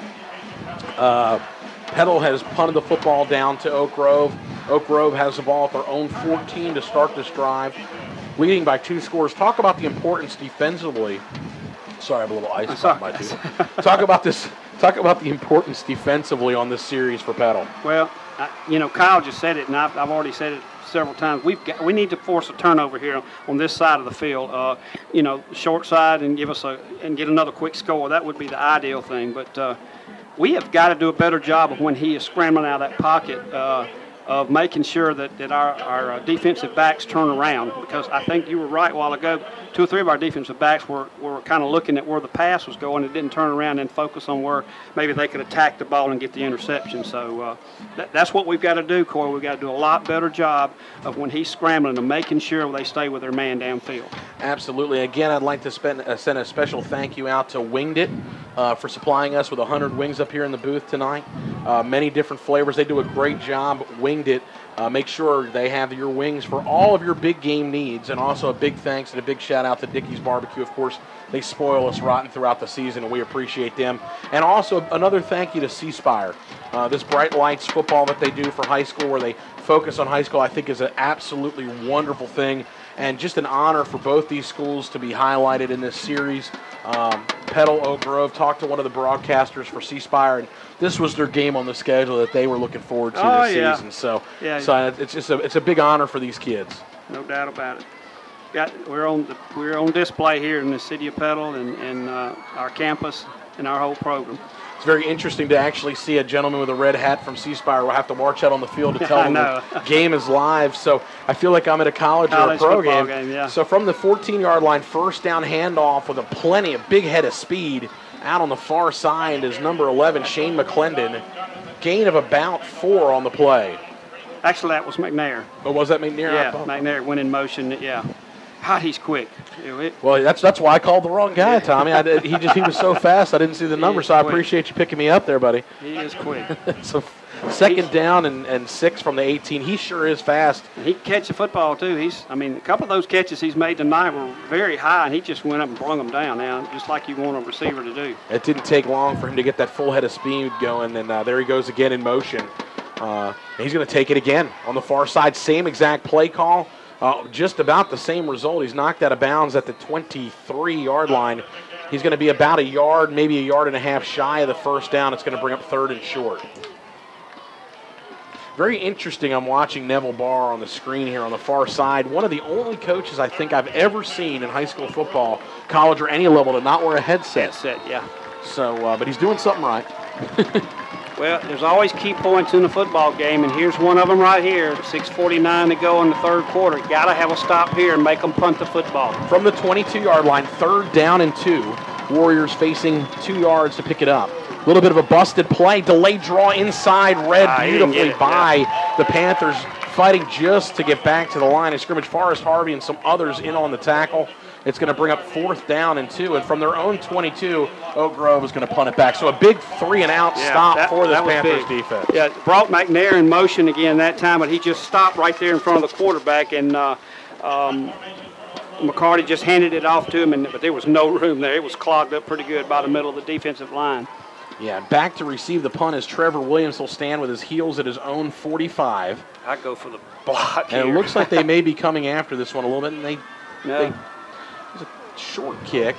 [SPEAKER 2] Petal has punted the football down to Oak Grove. Oak Grove has the ball at their own 14 to start this drive, leading by 2 scores. Talk about the importance defensively. Sorry, I have a little ice on my tooth. Talk about the importance defensively on this series for Petal.
[SPEAKER 3] Well, Kyle just said it, and I've already said it several times. We need to force a turnover here on this side of the field. Short side and get another quick score. That would be the ideal thing. But we have got to do a better job of when he is scrambling out of that pocket. Of making sure that our defensive backs turn around, because I think you were right a while ago. 2 or 3 of our defensive backs were kind of looking at where the pass was going and didn't turn around and focus on where maybe they could attack the ball and get the interception. So that's what we've got to do, Corey. We've got to do a lot better job of when he's scrambling and making sure they stay with their man downfield.
[SPEAKER 2] Absolutely. Again, I'd like to send a special thank you out to Winged It for supplying us with 100 wings up here in the booth tonight. Many different flavors. They do a great job. Winged It. Make sure they have your wings for all of your big game needs. And also a big thanks and a big shout out to Dickey's Barbecue. Of course, they spoil us rotten throughout the season, and we appreciate them. And also another thank you to C Spire. This Bright Lights football that they do for high school, where they focus on high school, I think is an absolutely wonderful thing. And just an honor for both these schools to be highlighted in this series. Petal, Oak Grove, talked to one of the broadcasters for C Spire, and this was their game on the schedule that they were looking forward to this season. So it's a big honor for these kids.
[SPEAKER 3] No doubt about it. We're on display here in the city of Petal and our campus and our whole program.
[SPEAKER 2] It's very interesting to actually see a gentleman with a red hat from C Spire will have to march out on the field to tell them the game is live. So I feel like I'm at a college or a pro game.
[SPEAKER 3] Yeah.
[SPEAKER 2] So from the 14-yard line, first down handoff with a big head of speed. Out on the far side is number 11, Shane McClendon. Gain of about 4 on the play.
[SPEAKER 3] Actually, that was McNair.
[SPEAKER 2] Oh, was that McNair?
[SPEAKER 3] Yeah, McNair went in motion. Yeah. God, he's quick.
[SPEAKER 2] Well, that's why I called the wrong guy, Tommy. He was so fast, I didn't see the number, so I appreciate you picking me up there, buddy.
[SPEAKER 3] He is quick.
[SPEAKER 2] So second down and 6 from the 18. He sure is fast.
[SPEAKER 3] He can catch the football, too. A couple of those catches he's made tonight were very high, and he just went up and brung them down now, just like you want a receiver to do.
[SPEAKER 2] It didn't take long for him to get that full head of speed going, and there he goes again in motion. He's going to take it again on the far side. Same exact play call. Just about the same result. He's knocked out of bounds at the 23-yard line. He's going to be about a yard, maybe a yard and a half shy of the first down. It's going to bring up 3rd and short. Very interesting. I'm watching Neville Barr on the screen here on the far side. One of the only coaches I think I've ever seen in high school football, college or any level, to not wear a headset.
[SPEAKER 3] Yeah.
[SPEAKER 2] So, but he's doing something right.
[SPEAKER 3] Well, there's always key points in the football game, and here's one of them right here. 6:49 to go in the third quarter. Got to have a stop here and make them punt the football.
[SPEAKER 2] From the 22-yard line, 3rd down and 2. Warriors facing 2 yards to pick it up. A little bit of a busted play. Delayed draw inside, read beautifully by the Panthers, fighting just to get back to the line of scrimmage. Forrest Harvey and some others in on the tackle. It's going to bring up 4th down and 2. And from their own 22, Oak Grove is going to punt it back. So a big 3-and-out stop for the Panthers defense.
[SPEAKER 3] Yeah, brought McNair in motion again that time, but he just stopped right there in front of the quarterback. And McCarty just handed it off to him, but there was no room there. It was clogged up pretty good by the middle of the defensive line.
[SPEAKER 2] Yeah, back to receive the punt is Trevor Williams. Will stand with his heels at his own 45.
[SPEAKER 3] I go for the block here.
[SPEAKER 2] And it looks like they may be coming after this one a little bit. And it's a short kick.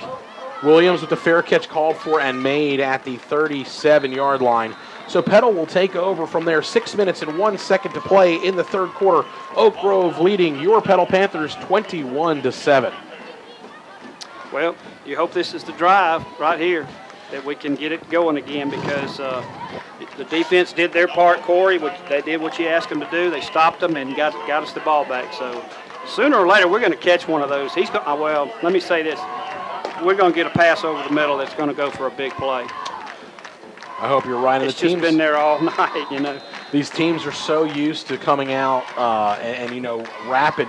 [SPEAKER 2] Williams with the fair catch called for and made at the 37-yard line. So Petal will take over from there. 6 minutes and 1 second to play in the third quarter. Oak Grove leading your Petal Panthers 21-7.
[SPEAKER 3] Well, you hope this is the drive right here, that we can get it going again, because the defense did their part, Corey. They did what you asked them to do. They stopped them and got us the ball back. So sooner or later, we're going to catch one of those. Well, let me say this. We're going to get a pass over the middle that's going to go for a big play.
[SPEAKER 2] I hope you're right.
[SPEAKER 3] It's just been there all night, you know.
[SPEAKER 2] These teams are so used to coming out and rapid,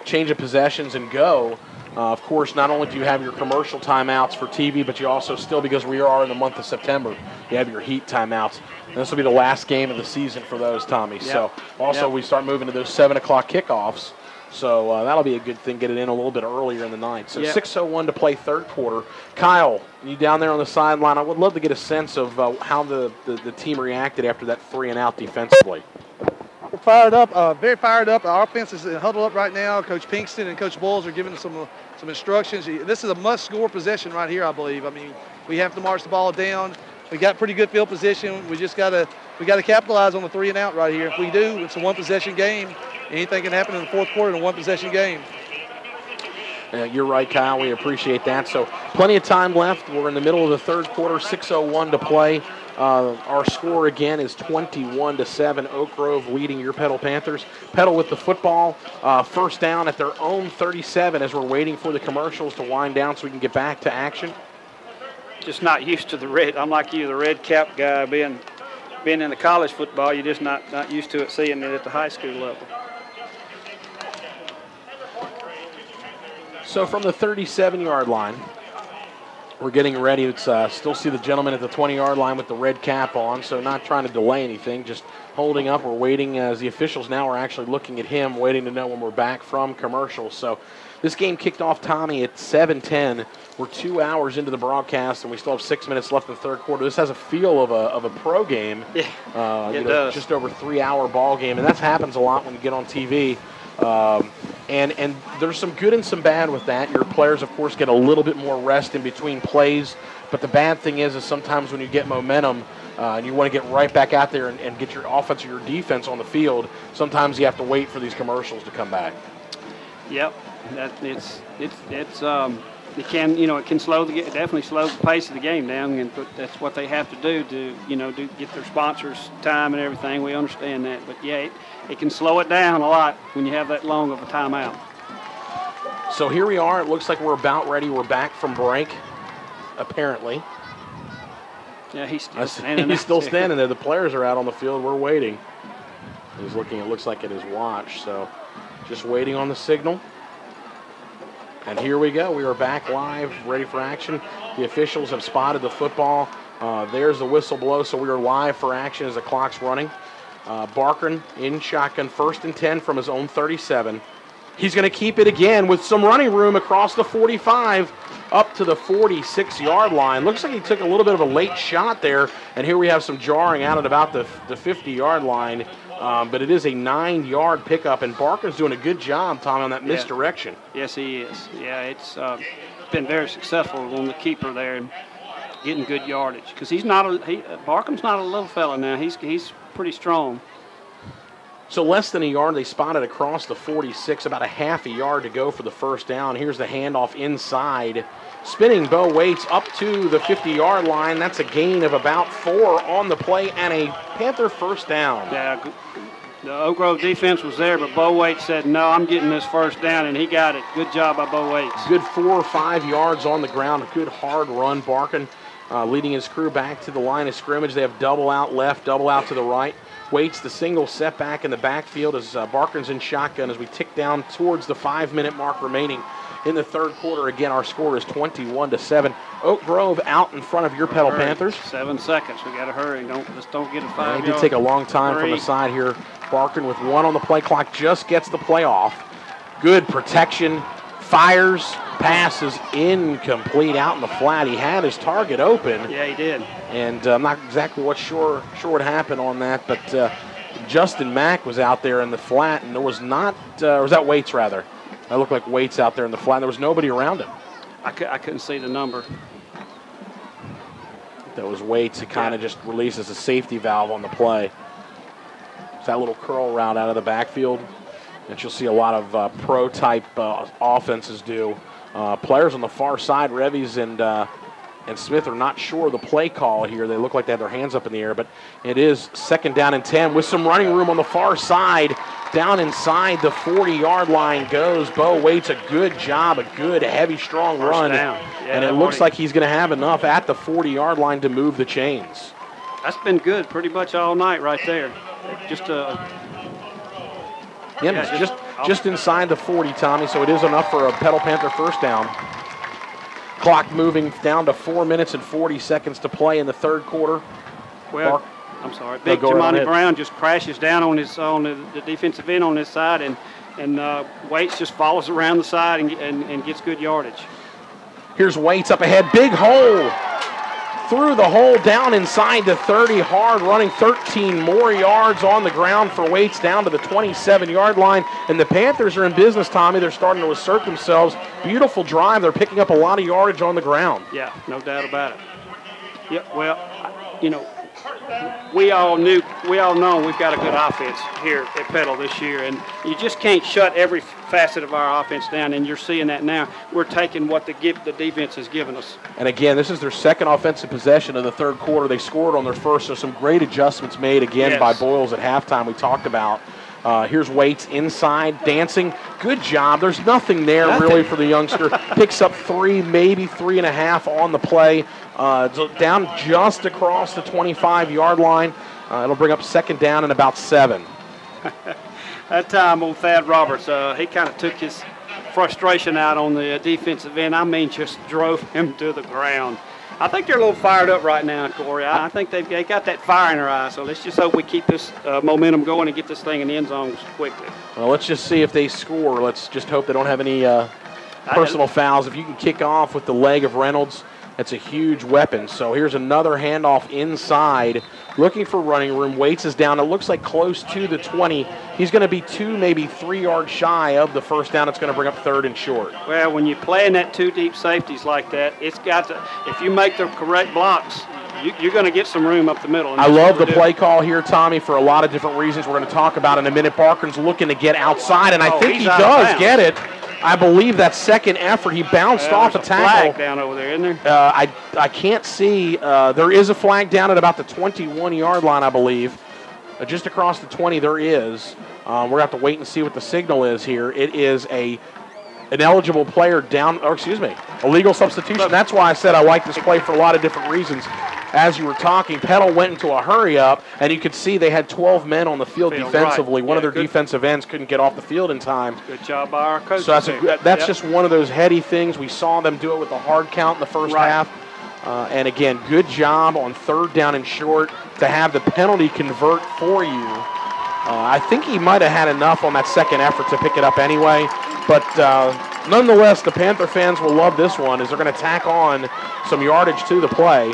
[SPEAKER 2] change of possessions and go. Of course, not only do you have your commercial timeouts for TV, but you also still, because we are in the month of September, you have your heat timeouts. And this will be the last game of the season for those, Tommy.
[SPEAKER 3] Yep.
[SPEAKER 2] So also we start moving to those 7 o'clock kickoffs. So that'll be a good thing, get it in a little bit earlier in the night. So 6:01 to play third quarter. Kyle, you down there on the sideline, I would love to get a sense of how the team reacted after that 3-and-out defensively.
[SPEAKER 1] We're fired up, very fired up. Our offense is huddled up right now. Coach Pinkston and Coach Bulls are giving some instructions. This is a must-score possession right here, I believe. I mean, we have to march the ball down. We got pretty good field position. We just gotta capitalize on the 3-and-out right here. If we do, it's a one-possession game. Anything can happen in the fourth quarter in a one-possession game.
[SPEAKER 2] You're right, Kyle. We appreciate that. So plenty of time left. We're in the middle of the third quarter, 6:01 to play. Our score again is 21-7. Oak Grove leading your Petal Panthers. Petal with the football, first down at their own 37 as we're waiting for the commercials to wind down so we can get back to action.
[SPEAKER 3] Just not used to the red. I'm like you, the red cap guy. Being in the college football, you're just not used to it, seeing it at the high school level.
[SPEAKER 2] So from the 37-yard line, we're getting ready. It's still see the gentleman at the 20-yard line with the red cap on, so not trying to delay anything, just holding up. We're waiting as the officials now are actually looking at him, waiting to know when we're back from commercials. So this game kicked off, Tommy, at 7:10. We're 2 hours into the broadcast, and we still have 6 minutes left in the third quarter. This has a feel of a pro game.
[SPEAKER 3] Yeah, it does.
[SPEAKER 2] Just over 3-hour ball game, and that happens a lot when you get on TV. And there's some good and some bad with that. Your players, of course, get a little bit more rest in between plays. But the bad thing is sometimes when you get momentum and you want to get right back out there and get your offense or your defense on the field, sometimes you have to wait for these commercials to come back.
[SPEAKER 3] Yep, it can definitely slow the pace of the game down, and that's what they have to do to get their sponsors time and everything. We understand that, but yeah, it can slow it down a lot when you have that long of a timeout.
[SPEAKER 2] So here we are. It looks like we're about ready. We're back from break, apparently.
[SPEAKER 3] Yeah, he's still standing there.
[SPEAKER 2] He's still standing there. The players are out on the field. We're waiting. He's looking, it looks like, at his watch. So just waiting on the signal. And here we go. We are back live, ready for action. The officials have spotted the football. There's the whistle blow, so we are live for action as the clock's running. Barkern in shotgun, 1st and 10 from his own 37. He's going to keep it again with some running room across the 45 up to the 46-yard line. Looks like he took a little bit of a late shot there, and here we have some jarring out at about the 50-yard line. But it is a 9-yard pickup, and Barker's doing a good job, Tom, on that misdirection.
[SPEAKER 3] Yes, he is. Yeah, it's been very successful on the keeper there and getting good yardage. Because Barkham's not a little fella now. He's pretty strong.
[SPEAKER 2] So less than a yard, they spotted across the 46, about a half a yard to go for the first down. Here's the handoff inside. Spinning Bo Waits up to the 50-yard line. That's a gain of about 4 on the play and a Panther first down.
[SPEAKER 3] Yeah, the Oak Grove defense was there, but Bo Waits said, no, I'm getting this first down, and he got it. Good job by Bo Waits.
[SPEAKER 2] Good 4 or 5 yards on the ground. A good hard run. Barkin leading his crew back to the line of scrimmage. They have double out left, double out to the right. Waits the single setback in the backfield as Barkin's in shotgun as we tick down towards the 5-minute mark remaining in the third quarter. Again, our score is 21-7. Oak Grove out in front of your Petal Panthers.
[SPEAKER 3] 7 seconds. We got to hurry. Don't get a 5-yard.
[SPEAKER 2] It did take a long time from the side here. Barkin with 1 on the play clock just gets the play off. Good protection. Fires. Pass is incomplete out in the flat. He had his target open.
[SPEAKER 3] Yeah, he did.
[SPEAKER 2] And I'm not exactly sure what happened on that, but Justin Mack was out there in the flat, and there was not, or was that Waits rather? That looked like Waits out there in the flat. There was nobody around him.
[SPEAKER 3] I couldn't see the number.
[SPEAKER 2] That was Waits who kind of just releases a safety valve on the play. It's that little curl route out of the backfield that you'll see a lot of pro-type offenses do. Players on the far side, Revies and Smith, are not sure of the play call here. They look like they have their hands up in the air, but it is 2nd down and 10 with some running room on the far side. Down inside the 40-yard line goes Bo Waits. A good job, a good, heavy, strong run. And it looks like he's going to have enough at the 40-yard line to move the chains.
[SPEAKER 3] That's been good pretty much all night right there.
[SPEAKER 2] just inside the 40, Tommy, so it is enough for a Petal Panther first down. Clock moving down to 4 minutes and 40 seconds to play in the third quarter.
[SPEAKER 3] Well, I'm sorry. Big Jamani Brown just crashes down on the defensive end on this side, and Waits just follows around the side and gets good yardage.
[SPEAKER 2] Here's Waits up ahead. Big hole. Through the hole, down inside the 30, hard running, 13 more yards on the ground for Waits down to the 27-yard line. And the Panthers are in business, Tommy. They're starting to assert themselves. Beautiful drive. They're picking up a lot of yardage on the ground.
[SPEAKER 3] Yeah, no doubt about it. Yeah, well, we all know we've got a good offense here at Petal this year, and you just can't shut every facet of our offense down, and you're seeing that now. We're taking what the defense has given us.
[SPEAKER 2] And again, this is their second offensive possession of the third quarter. They scored on their first, so some great adjustments made again by Boyles at halftime we talked about. Here's Waits inside, dancing. Good job. There's nothing there really for the youngster. Picks up 3, maybe 3.5 on the play. Down just across the 25-yard line. It'll bring up second down and about 7.
[SPEAKER 3] That time, old Thad Roberts, he kind of took his frustration out on the defensive end. I mean, just drove him to the ground. I think they're a little fired up right now, Corey. I think they got that fire in their eyes. So let's just hope we keep this momentum going and get this thing in the end zone quickly.
[SPEAKER 2] Well, let's just see if they score. Let's just hope they don't have any personal fouls. If you can kick off with the leg of Reynolds, that's a huge weapon. So here's another handoff inside, looking for running room. Waits is down. It looks like close to the 20. He's going to be 2, maybe 3 yards shy of the first down. It's going to bring up third and short.
[SPEAKER 3] Well, when you're playing that 2 deep safeties like that, it's got to. If you make the correct blocks, you're going to get some room up the middle.
[SPEAKER 2] I love the play call here, Tommy, for a lot of different reasons we're going to talk about in a minute. Barker's looking to get outside, and I think he does get it. I believe that second effort, he bounced off a tackle.
[SPEAKER 3] Flag down over there, isn't there?
[SPEAKER 2] I can't see. There is a flag down at about the 21-yard line, I believe. Just across the 20, there is. We're going to have to wait and see what the signal is here. It is an eligible player down, or excuse me, a legal substitution. That's why I said I like this play for a lot of different reasons. As you were talking, Petal went into a hurry-up, and you could see they had 12 men on the field defensively.
[SPEAKER 3] Right.
[SPEAKER 2] One of their defensive ends couldn't get off the field in time.
[SPEAKER 3] Good job by our coach.
[SPEAKER 2] So that's just one of those heady things. We saw them do it with the hard count in the first half. And again, good job on third down and short to have the penalty convert for you. I think he might have had enough on that second effort to pick it up anyway. But nonetheless, the Panther fans will love this one as they're going to tack on some yardage to the play.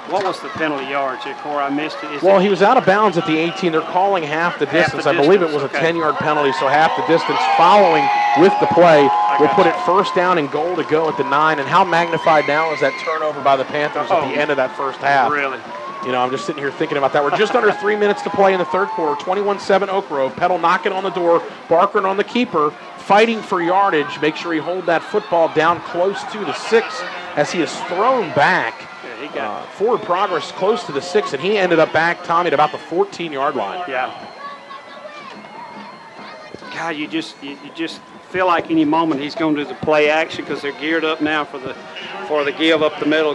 [SPEAKER 3] What was the penalty yards here, Corey? I missed it.
[SPEAKER 2] He was out of bounds at the 18. They're calling half the distance. I believe it was a 10-yard penalty, so half the distance. Following with the play, we'll put it first down and goal to go at the 9. And how magnified now is that turnover by the Panthers at the end of that first half?
[SPEAKER 3] Really?
[SPEAKER 2] I'm just sitting here thinking about that. We're just under 3 minutes to play in the third quarter. 21-7 Oak Grove. Petal knocking on the door. Barker on the keeper, fighting for yardage. Make sure he hold that football down close to the 6 as he is thrown back.
[SPEAKER 3] He got
[SPEAKER 2] forward progress close to the 6, and he ended up back, Tommy, at about the 14-yard line.
[SPEAKER 3] Yeah. God, you just feel like any moment he's going to do the play action because they're geared up now for the give up the middle,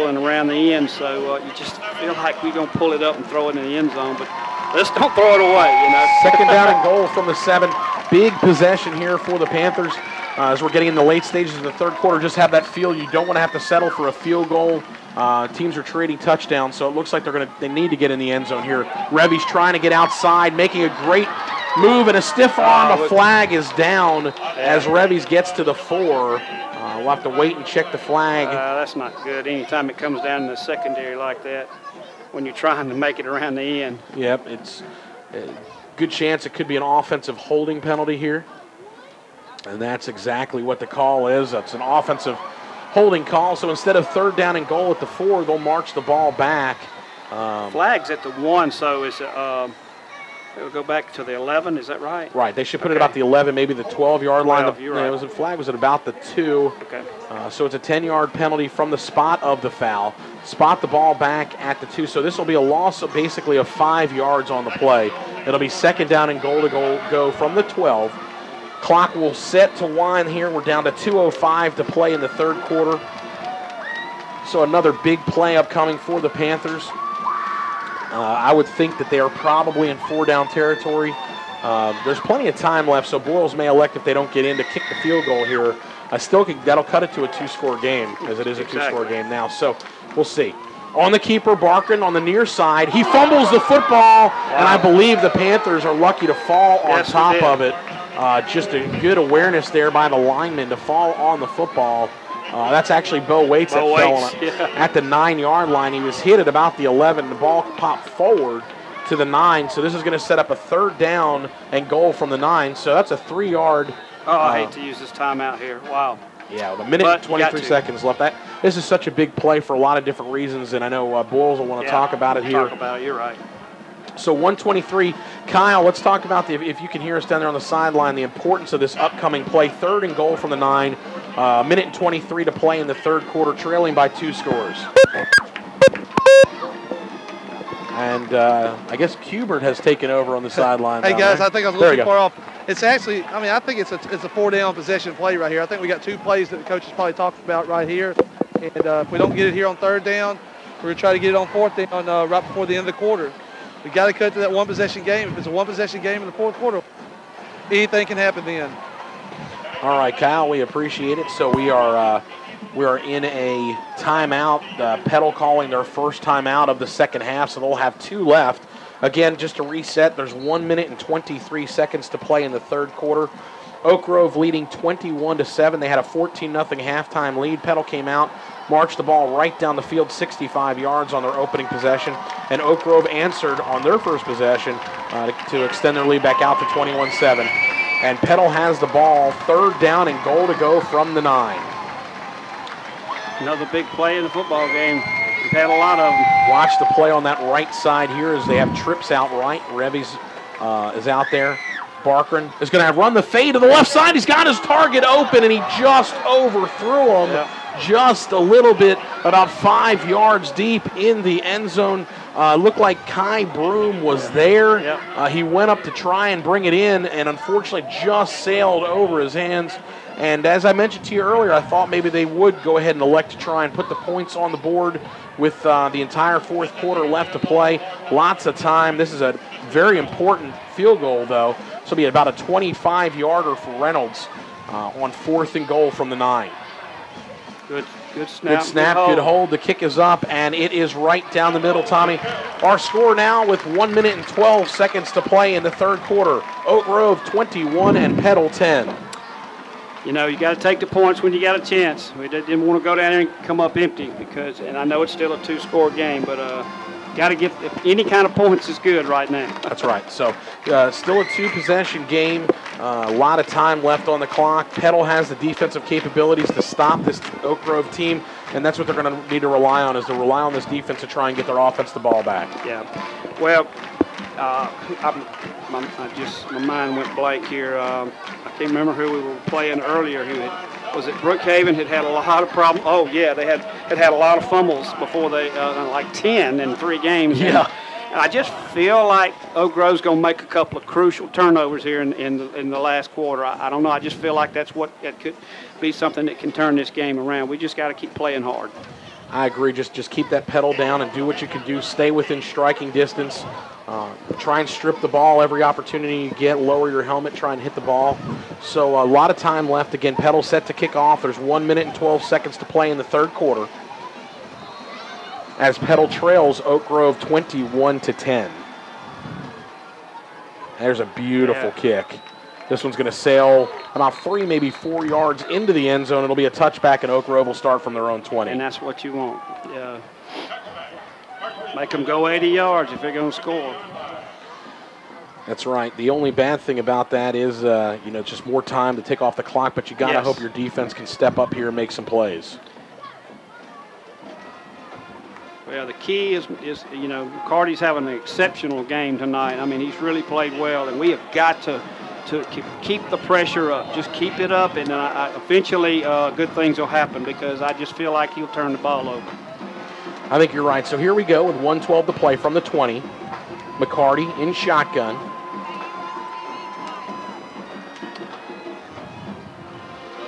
[SPEAKER 3] and around the end. So you just feel like we're going to pull it up and throw it in the end zone, but let's don't throw it away.
[SPEAKER 2] Second down and goal from the 7. Big possession here for the Panthers. As we're getting in the late stages of the third quarter, just have that feel. You don't want to have to settle for a field goal. Teams are trading touchdowns, so it looks like they need to get in the end zone here. Revy's trying to get outside, making a great move, and a stiff arm. A flag is down as Revy's gets to the 4. We'll have to wait and check the flag.
[SPEAKER 3] That's not good. Anytime it comes down in the secondary like that, when you're trying to make it around the end.
[SPEAKER 2] Yep, it's a good chance it could be an offensive holding penalty here. And that's exactly what the call is. That's an offensive holding call. So instead of third down and goal at the 4, they'll march the ball back.
[SPEAKER 3] Flag's at the 1, so it'll go back to the 11. Is that right?
[SPEAKER 2] Right. They should put it about the 11, maybe the 12-yard line.
[SPEAKER 3] You're right.
[SPEAKER 2] The flag was at about the 2.
[SPEAKER 3] Okay.
[SPEAKER 2] So it's a 10-yard penalty from the spot of the foul. Spot the ball back at the 2. So this will be a loss of basically of 5 yards on the play. It'll be second down and goal to go from the 12. Clock will set to wind here. We're down to 2:05 to play in the third quarter. So another big play upcoming for the Panthers. I would think that they are probably in 4-down territory. There's plenty of time left, so Boyles may elect, if they don't get in, to kick the field goal here. That'll cut it to a 2-score game, as it is a 2-score game now. So we'll see. On the keeper, Barkin on the near side. He fumbles the football, and I believe the Panthers are lucky to fall on top of it. Just a good awareness there by the lineman to fall on the football. That's actually Bo Waits that fell on it at the 9-yard line. He was hit at about the 11. The ball popped forward to the 9, so this is going to set up a 3rd down and goal from the 9. So that's a 3-yard.
[SPEAKER 3] I hate to use this timeout here. Wow.
[SPEAKER 2] Yeah, with a minute and 23 seconds left. This is such a big play for a lot of different reasons, and I know Boyles will want to talk about it here.
[SPEAKER 3] Talk about it. You're right.
[SPEAKER 2] So 123. Kyle, let's talk about, if you can hear us down there on the sideline, the importance of this upcoming play. 3rd and goal from the 9. Minute and 23 to play in the 3rd quarter, trailing by 2 scores. And I guess Kubert has taken over on the sideline.
[SPEAKER 1] Hey, guys, I think I was a little too far off. It's actually, I think it's a 4-down possession play right here. I think we got 2 plays that the coach is probably talking about right here. And if we don't get it here on 3rd down, we're going to try to get it on 4th down right before the end of the quarter. We got to cut to that 1-possession game. If it's a 1-possession game in the 4th quarter, anything can happen then.
[SPEAKER 2] All right, Kyle, we appreciate it. So we are in a timeout. Petal calling their first timeout of the second half, so they'll have 2 left. Again, just to reset, there's 1 minute and 23 seconds to play in the 3rd quarter. Oak Grove leading 21-7. They had a 14-0 halftime lead. Petal came out, marched the ball right down the field, 65 yards on their opening possession, and Oak Grove answered on their first possession to extend their lead back out to 21-7. And Petal has the ball, 3rd down and goal to go from the 9.
[SPEAKER 3] Another big play in the football game. We've had a lot of them.
[SPEAKER 2] Watch the play on that right side here as they have trips out right. Revy's is out there. Barkin is going to run the fade to the left side. He's got his target open, and he just overthrew him just a little bit, about 5 yards deep in the end zone. Looked like Kai Broom was there. He went up to try and bring it in, and unfortunately just sailed over his hands. And as I mentioned to you earlier, I thought maybe they would go ahead and elect to try and put the points on the board with the entire 4th quarter left to play. Lots of time. This is a very important field goal, though. This will be about a 25-yarder for Reynolds on 4th and goal from the 9.
[SPEAKER 3] Good snap.
[SPEAKER 2] Good snap, good hold. The kick is up, and it is right down the middle, Tommy. Our score now with 1 minute and 12 seconds to play in the 3rd quarter. Oak Grove 21 and Petal 10.
[SPEAKER 3] You know, you got to take the points when you got a chance. We didn't want to go down there and come up empty and I know it's still a 2-score game, but got to get any kind of points is good right now.
[SPEAKER 2] That's right. So still a 2-possession game. A lot of time left on the clock. Petal has the defensive capabilities to stop this Oak Grove team, and that's what they're going to need to rely on, is to rely on this defense to try and get their offense the ball back.
[SPEAKER 3] Yeah. Well, my mind went blank here. I can't remember who we were playing earlier. Was it Brookhaven had a lot of problems? Oh, yeah, they had a lot of fumbles before they, like 10 in 3 games.
[SPEAKER 2] Yeah.
[SPEAKER 3] And I just feel like Oak Grove's going to make a couple of crucial turnovers here in the last quarter. I don't know. I just feel like that could be something that can turn this game around. We just got to keep playing hard.
[SPEAKER 2] I agree. Just keep that pedal down and do what you can do. Stay within striking distance. Try and strip the ball every opportunity you get. Lower your helmet. Try and hit the ball. So a lot of time left. Again, Petal set to kick off. There's 1 minute and 12 seconds to play in the 3rd quarter, as Petal trails Oak Grove 21-10. There's a beautiful kick. This one's going to sail about 3, maybe 4 yards into the end zone. It'll be a touchback, and Oak Grove will start from their own 20.
[SPEAKER 3] And that's what you want. Yeah. Make them go 80 yards if they're going to score.
[SPEAKER 2] That's right. The only bad thing about that is, just more time to tick off the clock, but you got to hope your defense can step up here and make some plays.
[SPEAKER 3] Well, the key is Carty's having an exceptional game tonight. I mean, he's really played well, and we have got to keep the pressure up. Just keep it up, and eventually good things will happen, because I just feel like he'll turn the ball over.
[SPEAKER 2] I think you're right. So here we go with 1:12 to play from the 20. McCarty in shotgun.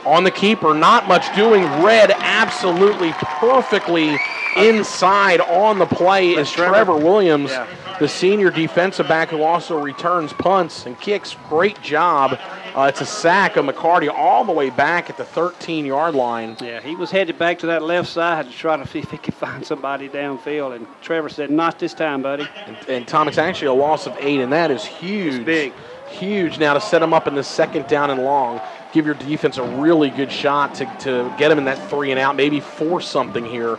[SPEAKER 2] On the keeper, not much doing. Red absolutely perfectly inside on the play is Trevor Williams. the senior defensive back who also returns punts and kicks. Great job. It's a sack of McCarty all the way back at the 13-yard line.
[SPEAKER 3] Yeah, he was headed back to that left side to try to see if he could find somebody downfield, and Trevor said, not this time, buddy.
[SPEAKER 2] And Tom, it's actually a loss of 8, and that is huge.
[SPEAKER 3] It's big.
[SPEAKER 2] Huge now to set him up in the 2nd down and long. Give your defense a really good shot to get him in that 3 and out, maybe force something here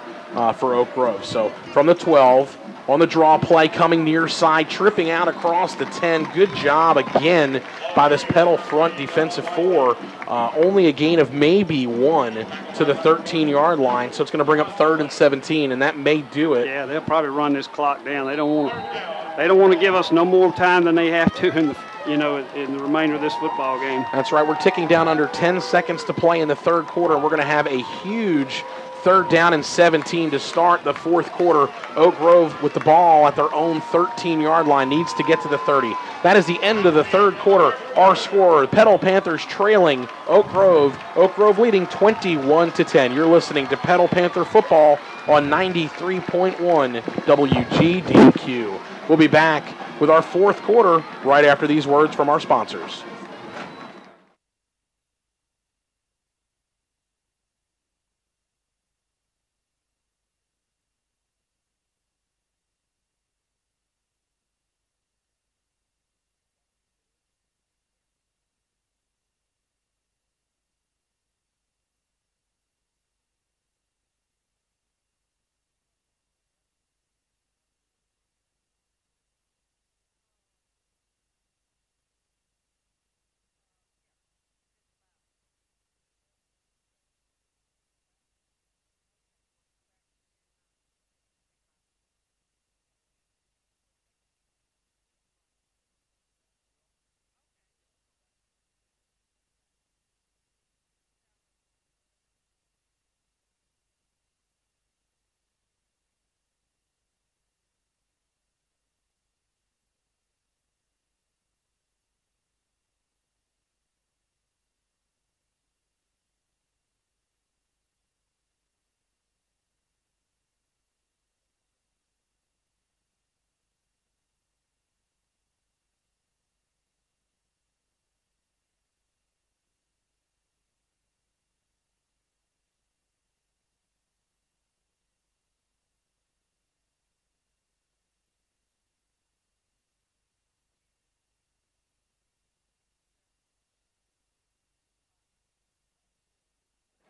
[SPEAKER 2] for Oak Grove. So from the 12, on the draw play, coming near side, tripping out across the 10. Good job again by this Petal front defensive 4. Only a gain of maybe 1 to the 13-yard line, so it's going to bring up 3rd and 17, and that may do it.
[SPEAKER 3] Yeah, they'll probably run this clock down. They don't want to give us no more time than they have to in the remainder of this football game.
[SPEAKER 2] That's right. We're ticking down under 10 seconds to play in the 3rd quarter. We're going to have a huge 3rd down and 17 to start the 4th quarter. Oak Grove with the ball at their own 13-yard line needs to get to the 30. That is the end of the 3rd quarter. Our score, Petal Panthers trailing Oak Grove. Oak Grove leading 21-10. You're listening to Petal Panther football on 93.1 WGDQ. We'll be back with our 4th quarter right after these words from our sponsors.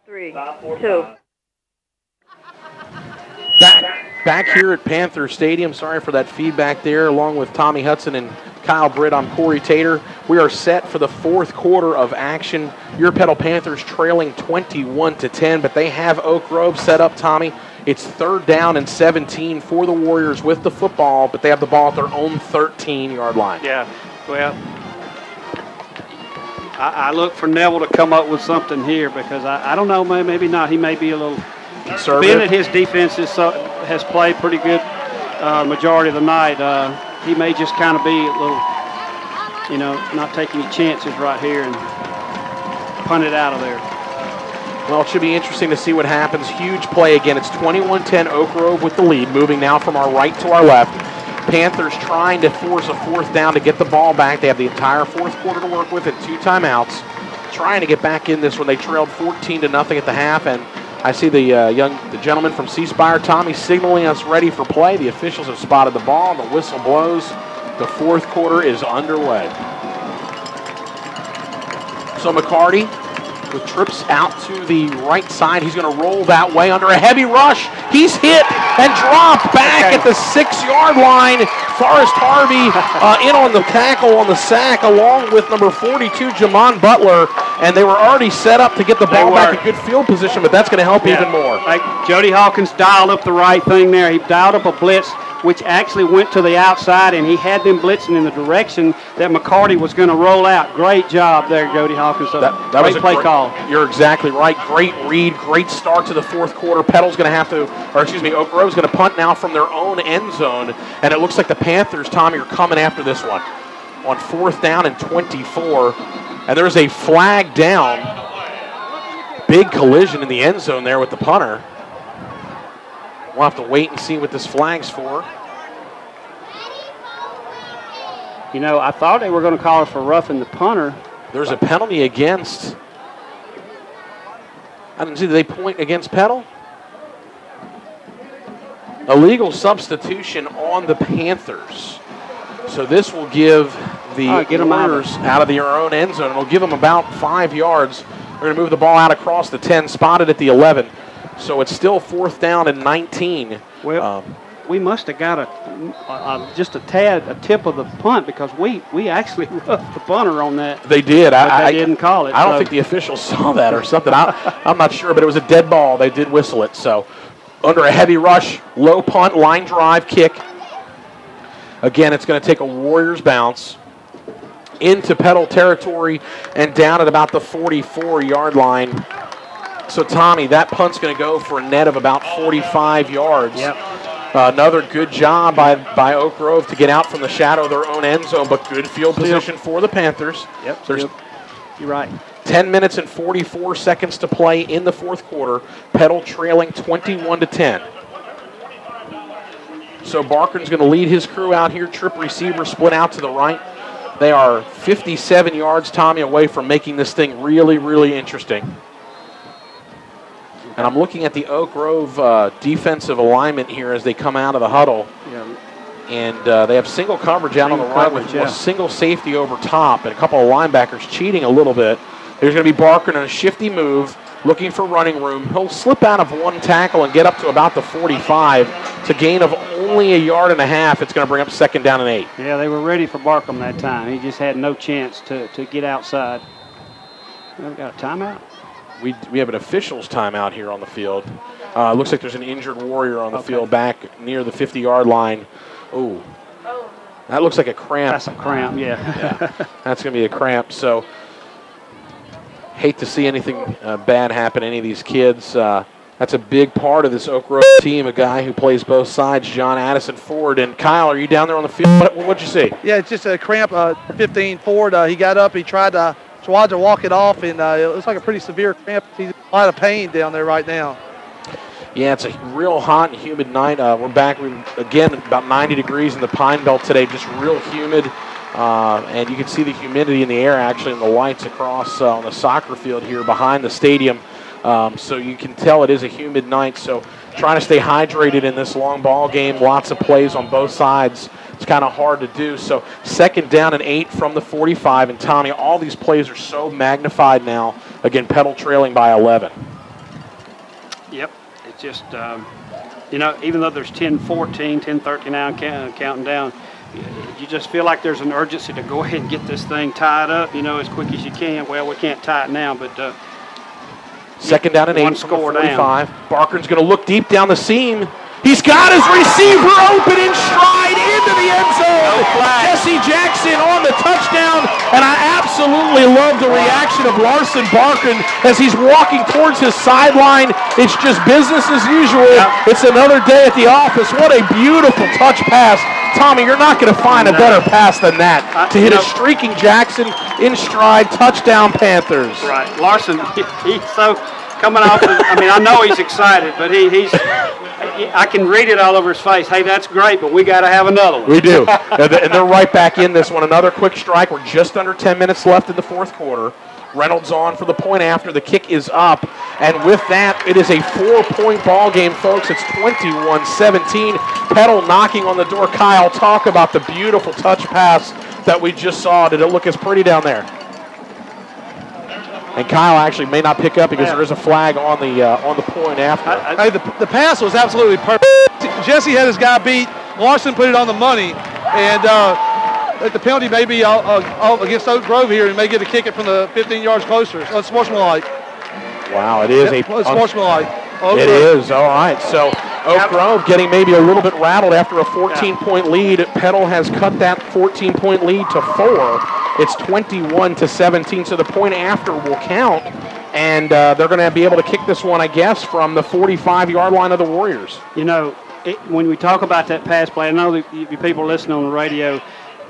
[SPEAKER 4] Three, two.
[SPEAKER 2] Back here at Panther Stadium, sorry for that feedback there, along with Tommy Hudson and Kyle Britt, I'm Corey Tater. We are set for the 4th quarter of action. Your Petal Panthers trailing 21-10, but they have Oak Grove set up, Tommy. It's 3rd down and 17 for the Warriors with the football, but they have the ball at their own 13-yard line.
[SPEAKER 3] Yeah, well, I look for Neville to come up with something here because I don't know, maybe not. He may be a little
[SPEAKER 2] conservative.
[SPEAKER 3] Being that his defense has played pretty good majority of the night, he may just kind of be a little, not taking any chances right here and punt it out of there.
[SPEAKER 2] Well, it should be interesting to see what happens. Huge play again. It's 21-10 Oak Grove with the lead, moving now from our right to our left. Panthers trying to force a 4th down to get the ball back. They have the entire 4th quarter to work with and 2 timeouts. Trying to get back in this when they trailed 14-0 at the half. And I see the gentleman from C Spire, Tommy, signaling us ready for play. The officials have spotted the ball. The whistle blows. The 4th quarter is underway. So McCarty with trips out to the right side. He's going to roll that way under a heavy rush. He's hit and dropped back at the 6-yard line. Forrest Harvey in on the tackle on the sack along with number 42, Jamon Butler. And they were already set up to get the ball back in good field position, but that's going to help even more.
[SPEAKER 3] Like Jody Hawkins dialed up the right thing there. He dialed up a blitz, which actually went to the outside, and he had them blitzing in the direction that McCarty was going to roll out. Great job there, Jody Hawkins.
[SPEAKER 2] That
[SPEAKER 3] great
[SPEAKER 2] was a
[SPEAKER 3] play call.
[SPEAKER 2] You're exactly right. Great read, great start to the 4th quarter. Petal's going to have to, Oak Grove's going to punt now from their own end zone, and it looks like the Panthers, Tommy, are coming after this one on 4th down and 24, and there's a flag down. Big collision in the end zone there with the punter. We'll have to wait and see what this flag's for.
[SPEAKER 3] You know, I thought they were going to call it for roughing the punter.
[SPEAKER 2] There's a penalty against. I didn't see. Did they point against Petal? Illegal substitution on the Panthers. So this will give the Warriors out of their own end zone. It'll give them about 5 yards. They're going to move the ball out across the 10, spotted at the 11. So it's still 4th down and 19.
[SPEAKER 3] Well, we must have got just a tip of the punt because we actually roughed the punter on that.
[SPEAKER 2] They did.
[SPEAKER 3] They didn't call it.
[SPEAKER 2] I don't think the officials saw that or something. I'm not sure, but it was a dead ball. They did whistle it. So under a heavy rush, low punt, line drive, kick. Again, it's going to take a Warriors bounce into Petal territory and down at about the 44-yard line. So, Tommy, that punt's going to go for a net of about 45 yards.
[SPEAKER 3] Yep.
[SPEAKER 2] Another good job by Oak Grove to get out from the shadow of their own end zone, but good field position for the Panthers.
[SPEAKER 3] Yep,
[SPEAKER 2] There's
[SPEAKER 3] you're right.
[SPEAKER 2] 10 minutes and 44 seconds to play in the 4th quarter. Petal trailing 21-10. So Barkern's going to lead his crew out here. Trip receiver split out to the right. They are 57 yards, Tommy, away from making this thing really, really interesting. And I'm looking at the Oak Grove defensive alignment here as they come out of the huddle.
[SPEAKER 3] Yeah.
[SPEAKER 2] And they have single coverage out on the right with a single safety over top and a couple of linebackers cheating a little bit. There's going to be Barker in a shifty move, looking for running room. He'll slip out of one tackle and get up to about the 45. To gain of only 1.5 yards. It's going to bring up 2nd down and 8.
[SPEAKER 3] Yeah, they were ready for Barkham that time. He just had no chance to get outside. We've got a timeout.
[SPEAKER 2] We have an official's timeout here on the field. Looks like there's an injured Warrior on the field back near the 50-yard line. Ooh. That looks like a cramp.
[SPEAKER 3] That's a cramp, yeah.
[SPEAKER 2] That's going to be a cramp. So, hate to see anything bad happen to any of these kids. That's a big part of this Oak Grove team, a guy who plays both sides, John Addison Ford. And Kyle, are you down there on the field? What'd you see?
[SPEAKER 1] Yeah, it's just a cramp, 15 Ford. He got up, he tried to walk it off, and it looks like a pretty severe cramp. He's in a lot of pain down there right now.
[SPEAKER 2] Yeah, it's a real hot and humid night. We're back, again, about 90 degrees in the Pine Belt today, just real humid. And you can see the humidity in the air, actually, in the lights across on the soccer field here behind the stadium. So you can tell it is a humid night. So trying to stay hydrated in this long ball game, lots of plays on both sides. It's kind of hard to do. So 2nd down and 8 from the 45. And Tommy, all these plays are so magnified now. Again, Petal trailing by 11.
[SPEAKER 3] Yep. It's just, even though there's 10-14, 10-13 now counting down, you just feel like there's an urgency to go ahead and get this thing tied up, as quick as you can. Well, we can't tie it now, but
[SPEAKER 2] 2nd down and 8 from the 45.
[SPEAKER 3] Down.
[SPEAKER 2] Barkern's going to look deep down the seam. He's got his receiver open in stride into the end zone. Jesse Jackson on the touchdown, and I absolutely love the reaction of Larson Barkern as he's walking towards his sideline. It's just business as usual.
[SPEAKER 3] Yep.
[SPEAKER 2] It's another day at the office. What a beautiful touch pass. Tommy, you're not going to find a better pass than that to hit a streaking Jackson in stride, touchdown Panthers.
[SPEAKER 3] Right. Larson, he's so coming off. I know he's excited, but he's. I can read it all over his face. Hey, that's great, but we got to have another one.
[SPEAKER 2] We do. And they're right back in this one. Another quick strike. We're just under 10 minutes left in the 4th quarter. Reynolds on for the point after. The kick is up. And with that, it is a 4-point ball game, folks. It's 21-17. Petal knocking on the door. Kyle, talk about the beautiful touch pass that we just saw. Did it look as pretty down there? And Kyle actually may not pick up because there is a flag on the point after.
[SPEAKER 1] Hey, the pass was absolutely perfect. Jesse had his guy beat. Larson put it on the money. And the penalty may be against Oak Grove here, and may get to kick it from the 15 yards closer. Unsportsmanlike.
[SPEAKER 2] Wow, it is
[SPEAKER 1] unsportsmanlike.
[SPEAKER 2] It is, all right. So Oak Grove getting maybe a little bit rattled after a 14-point lead. Petal has cut that 14-point lead to 4. It's 21-17, so the point after will count. And they're going to be able to kick this one, I guess, from the 45-yard line of the Warriors.
[SPEAKER 3] When we talk about that pass play, I know that you people listening on the radio,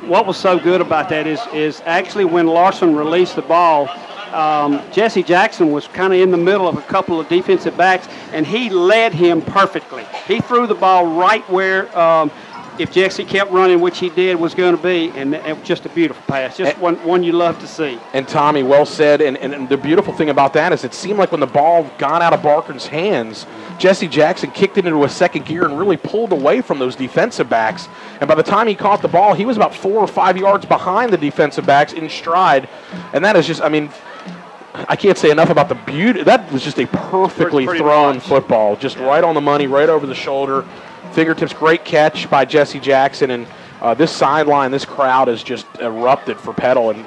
[SPEAKER 3] what was so good about that is actually when Larson released the ball, Jesse Jackson was kind of in the middle of a couple of defensive backs, and he led him perfectly. He threw the ball right where if Jesse kept running, which he did, was going to be, and it was just a beautiful pass, just one you love to see.
[SPEAKER 2] And Tommy, well said. And the beautiful thing about that is it seemed like when the ball got out of Barker's hands, Jesse Jackson kicked it into a second gear and really pulled away from those defensive backs. And by the time he caught the ball, he was about 4 or 5 yards behind the defensive backs in stride. And that is just, I mean, I can't say enough about the beauty. That was just a perfectly thrown football, just right on the money, right over the shoulder. Fingertips, great catch by Jesse Jackson. And this sideline, this crowd has just erupted for Petal. And,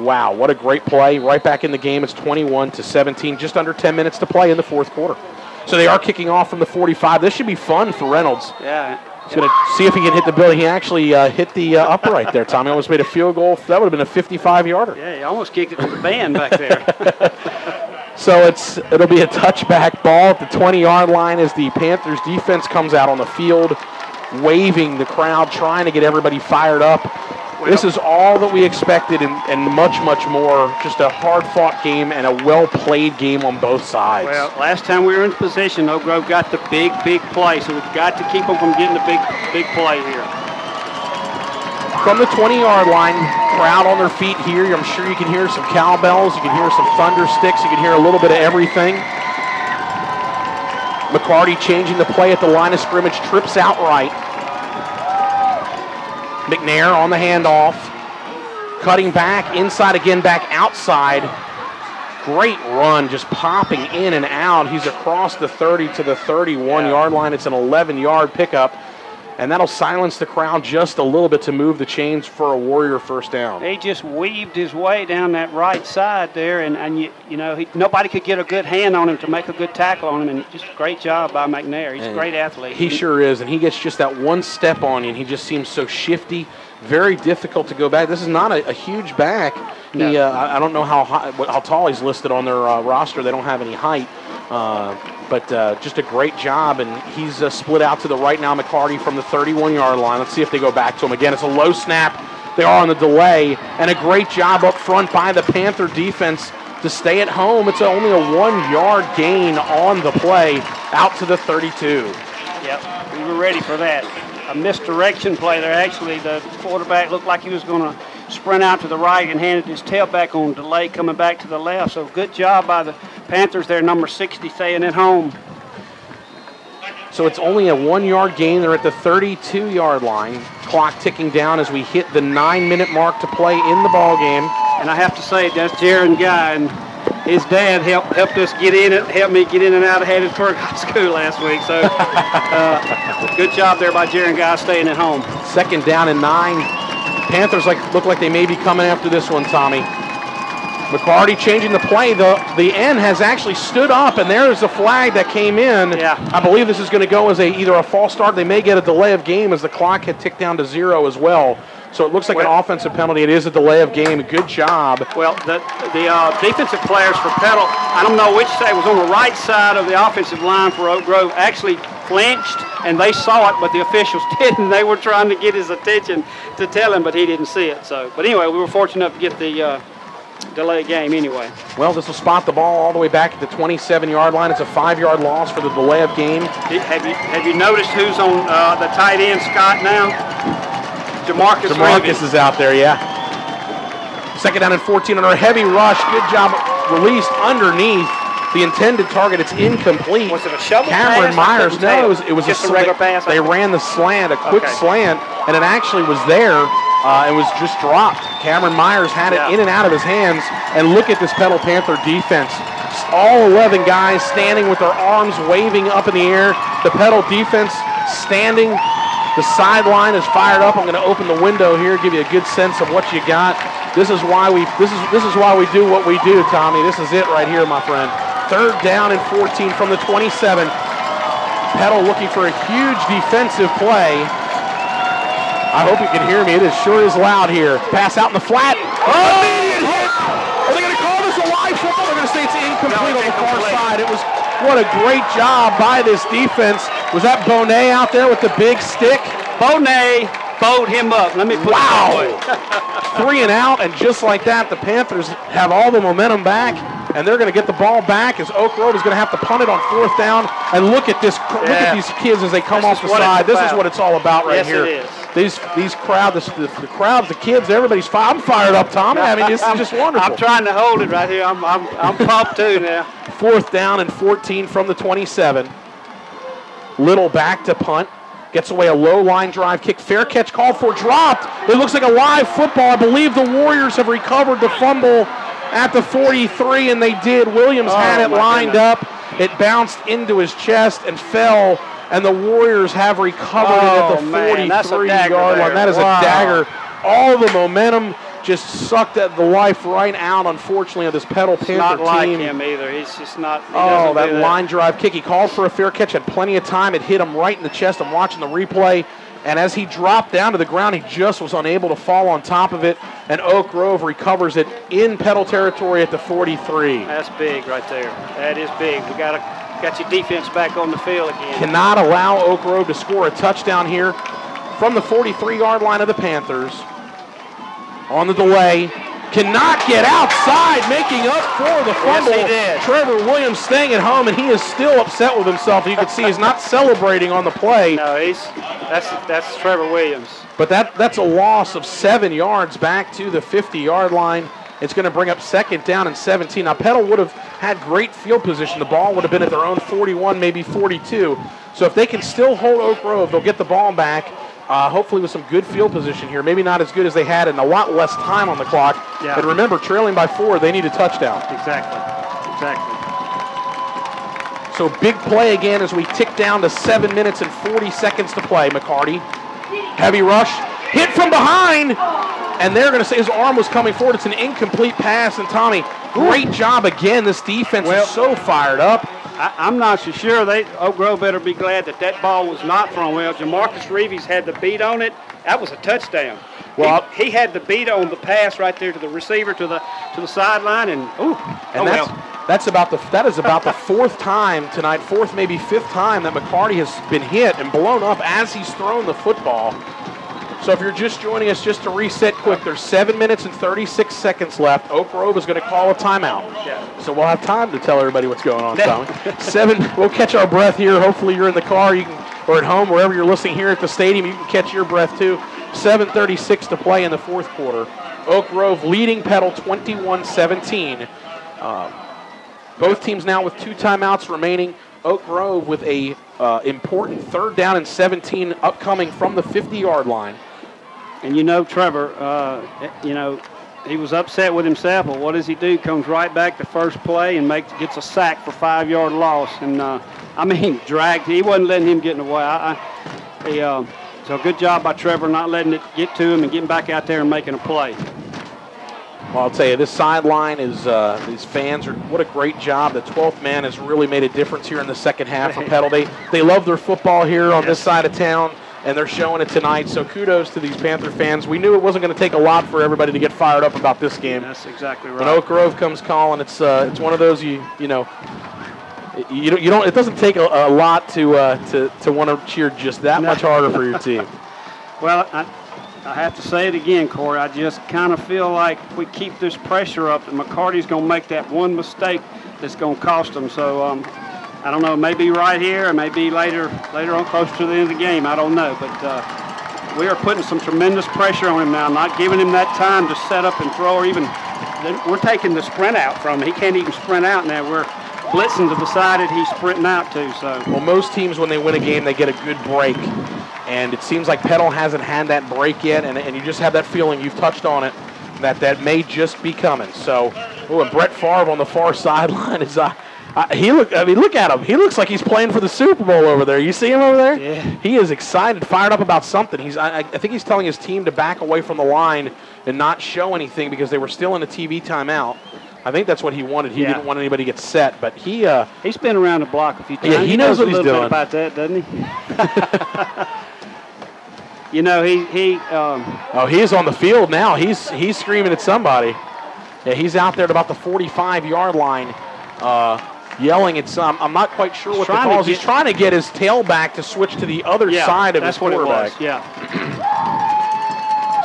[SPEAKER 2] wow, what a great play. Right back in the game. It's 21-17, just under 10 minutes to play in the fourth quarter. So they are kicking off from the 45. This should be fun for Reynolds.
[SPEAKER 3] Yeah.
[SPEAKER 2] He's going to see if he can hit the building. He actually hit the upright there, Tommy. Almost made a field goal. That would have been a 55-yarder.
[SPEAKER 3] Yeah, he almost kicked it to the band back there.
[SPEAKER 2] So it'll be a touchback ball at the 20-yard line as the Panthers defense comes out on the field, waving the crowd, trying to get everybody fired up. Well, this is all that we expected and much, much more. Just a hard-fought game and a well-played game on both sides.
[SPEAKER 3] Well, last time we were in position, Oak Grove got the big play, so we've got to keep them from getting the big play here.
[SPEAKER 2] From the 20-yard line, crowd on their feet here. I'm sure you can hear some cowbells. You can hear some thunder sticks. You can hear a little bit of everything. McCarty changing the play at the line of scrimmage, trips outright. McNair on the handoff, cutting back, inside again, back outside. Great run, just popping in and out. He's across the 30 to the 31-yard line. It's an 11-yard pickup, and that'll silence the crowd just a little bit to move the chains for a Warrior first down.
[SPEAKER 3] He just weaved his way down that right side there, and nobody could get a good hand on him to make a good tackle on him, and just a great job by McNair. He's a great athlete.
[SPEAKER 2] He sure is, and he gets just that one step on you, and he just seems so shifty, very difficult to go back. This is not a huge back.
[SPEAKER 3] No.
[SPEAKER 2] I don't know how tall he's listed on their roster. They don't have any height. But just a great job, and he's split out to the right now, McCarty from the 31-yard line. Let's see if they go back to him again. It's a low snap. They are on the delay, and a great job up front by the Panther defense to stay at home. It's only a 1-yard gain on the play out to the 32.
[SPEAKER 3] Yep, we were ready for that. A misdirection play there. Actually, the quarterback looked like he was going to sprint out to the right and handed his tailback on delay coming back to the left. So good job by the Panthers there, number 60, staying at home.
[SPEAKER 2] So it's only a 1-yard gain. They're at the 32-yard line. Clock ticking down as we hit the 9-minute mark to play in the ball game.
[SPEAKER 3] And I have to say, that's Jaron Guy, and his dad helped us helped me get in and out of Hattiesburg High School last week. So good job there by Jaron Guy staying at home.
[SPEAKER 2] Second down and 9. Panthers look like they may be coming after this one, Tommy. McCarty changing the play. The end has actually stood up, and there's a flag that came in.
[SPEAKER 3] Yeah.
[SPEAKER 2] I believe this is going to go as either a false start. They may get a delay of game as the clock had ticked down to 0 as well. So it looks like an offensive penalty. It is a delay of game. Good job.
[SPEAKER 3] Well, the defensive players for Petal, I don't know which side, was on the right side of the offensive line for Oak Grove, actually flinched, and they saw it, but the officials didn't. They were trying to get his attention to tell him, but he didn't see it. So, but anyway, we were fortunate enough to get the delay game anyway.
[SPEAKER 2] Well, this will spot the ball all the way back at the 27-yard line. It's a 5-yard loss for the delay of game.
[SPEAKER 3] Have you noticed who's on the tight end, Scott, now?
[SPEAKER 2] Jamarcus is out there, yeah. Second down and 14 on our heavy rush. Good job released underneath the intended target. It's incomplete.
[SPEAKER 3] Was it a shovel
[SPEAKER 2] Cameron
[SPEAKER 3] pass?
[SPEAKER 2] Myers. No, it was
[SPEAKER 3] just a regular pass.
[SPEAKER 2] They ran the slant, a quick slant, and it actually was there. It was just dropped. Cameron Myers had it in and out of his hands. And look at this Petal Panther defense. All 11 guys standing with their arms waving up in the air. The Petal defense standing. The sideline is fired up. I'm going to open the window here, give you a good sense of what you got. This is why we do what we do, Tommy. This is it right here, my friend. Third down and 14 from the 27. Petal looking for a huge defensive play. I hope you can hear me. It sure is loud here. Pass out in the flat. Immediate hit. Are they going to call this a live football? They're going to say it's incomplete on the far side. It was what a great job by this defense. Was that Bonet out there with the big stick?
[SPEAKER 3] Bonet bowed him up. Let me put it that way.
[SPEAKER 2] 3 and out, and just like that, the Panthers have all the momentum back, and they're going to get the ball back as Oak Grove is going to have to punt it on 4th down. And look at this! Look at these kids as they come off the side. This is what it's all about right here.
[SPEAKER 3] Yes, it is.
[SPEAKER 2] These crowds, the crowds, the kids, everybody's fired. I'm fired up, Tom. I mean, this is just wonderful.
[SPEAKER 3] I'm trying to hold it right here. I'm pumped too now.
[SPEAKER 2] 4th down and 14 from the 27. Little back to punt. Gets away a low line drive kick. Fair catch called for, dropped. It looks like a live football. I believe the Warriors have recovered the fumble at the 43, and they did. Williams had it lined up. It bounced into his chest and fell, and the Warriors have recovered it at the 43-yard line. That is a dagger. All the momentum just sucked at the life right out, unfortunately, of this Petal Panther team.
[SPEAKER 3] Not like him either. He's just not.
[SPEAKER 2] Oh, that line drive kick. He called for a fair catch, had plenty of time. It hit him right in the chest. I'm watching the replay, and as he dropped down to the ground, he just was unable to fall on top of it, and Oak Grove recovers it in Petal territory at the 43.
[SPEAKER 3] That's big right there. That is big. We got your defense back on the field again.
[SPEAKER 2] Cannot allow Oak Grove to score a touchdown here from the 43-yard line of the Panthers. On the delay, cannot get outside, making up for the fumble.
[SPEAKER 3] Yes, he did.
[SPEAKER 2] Trevor Williams staying at home, and he is still upset with himself. You can see he's not celebrating on the play.
[SPEAKER 3] No, that's Trevor Williams.
[SPEAKER 2] But that's a loss of 7 yards back to the 50-yard line. It's going to bring up 2nd down and 17. Now, Petal would have had great field position. The ball would have been at their own 41, maybe 42. So if they can still hold Oak Grove, they'll get the ball back. Hopefully with some good field position here. Maybe not as good as they had and a lot less time on the clock.
[SPEAKER 3] Yeah.
[SPEAKER 2] But remember, trailing by 4, they need a touchdown.
[SPEAKER 3] Exactly.
[SPEAKER 2] So big play again as we tick down to 7 minutes and 40 seconds to play. McCarty, heavy rush, hit from behind, and they're going to say his arm was coming forward. It's an incomplete pass, and Tommy, great job again. This defense is so fired up.
[SPEAKER 3] I'm not so sure. Oak Grove better be glad that ball was not thrown well. Jamarcus Reeves had the beat on it. That was a touchdown. Well, he had the beat on the pass right there to the receiver to the sideline, and
[SPEAKER 2] that is about the 4th time tonight, 4th maybe 5th time that McCarty has been hit and blown up as he's thrown the football. So if you're just joining us, just to reset quick, there's 7 minutes and 36 seconds left. Oak Grove is going to call a timeout. Yeah. So we'll have time to tell everybody what's going on, Tommy. We'll catch our breath here. Hopefully you're in the car or at home, wherever you're listening here at the stadium. You can catch your breath too. 7:36 to play in the 4th quarter. Oak Grove leading Petal 21-17. Both teams now with 2 timeouts remaining. Oak Grove with a important 3rd down and 17 upcoming from the 50-yard line.
[SPEAKER 3] And Trevor, he was upset with himself, but what does he do? Comes right back to first play and gets a sack for 5-yard loss. And, dragged. He wasn't letting him get in the way. So good job by Trevor not letting it get to him and getting back out there and making a play.
[SPEAKER 2] Well, I'll tell you, this sideline is, these fans what a great job. The 12th man has really made a difference here in the second half for Petal. They love their football here on this side of town, and they're showing it tonight. So kudos to these Panther fans. We knew it wasn't going to take a lot for everybody to get fired up about this game.
[SPEAKER 3] That's exactly right.
[SPEAKER 2] When Oak Grove comes calling, it's one of those you don't. It doesn't take a lot to want to cheer just that much harder for your team.
[SPEAKER 3] Well, I have to say it again, Corey. I just kind of feel like if we keep this pressure up, that McCarty's going to make that one mistake that's going to cost them. So I don't know. Maybe right here, or maybe later on, close to the end of the game. I don't know, but we are putting some tremendous pressure on him now. Not giving him that time to set up and throw, or even we're taking the sprint out from him. He can't even sprint out now. We're blitzing to the side that he's sprinting out to. So
[SPEAKER 2] well, most teams when they win a game, they get a good break. And it seems like Petal hasn't had that break yet, and you just have that feeling, you've touched on it, that may just be coming. So, and Brett Favre on the far sideline is look at him. He looks like he's playing for the Super Bowl over there. You see him over there?
[SPEAKER 3] Yeah.
[SPEAKER 2] He is excited, fired up about something. I think he's telling his team to back away from the line and not show anything because they were still in a TV timeout. I think that's what he wanted. He didn't want anybody to get set, but he's
[SPEAKER 3] been around the block a few times.
[SPEAKER 2] Yeah, he knows what he's doing.
[SPEAKER 3] A little bit about that, doesn't he? He
[SPEAKER 2] he's on the field now. He's screaming at somebody. Yeah, he's out there at about the 45-yard line, yelling at some. I'm not quite sure what the call is. He's trying to get his tailback to switch to the other side of his quarterback.
[SPEAKER 3] Yeah.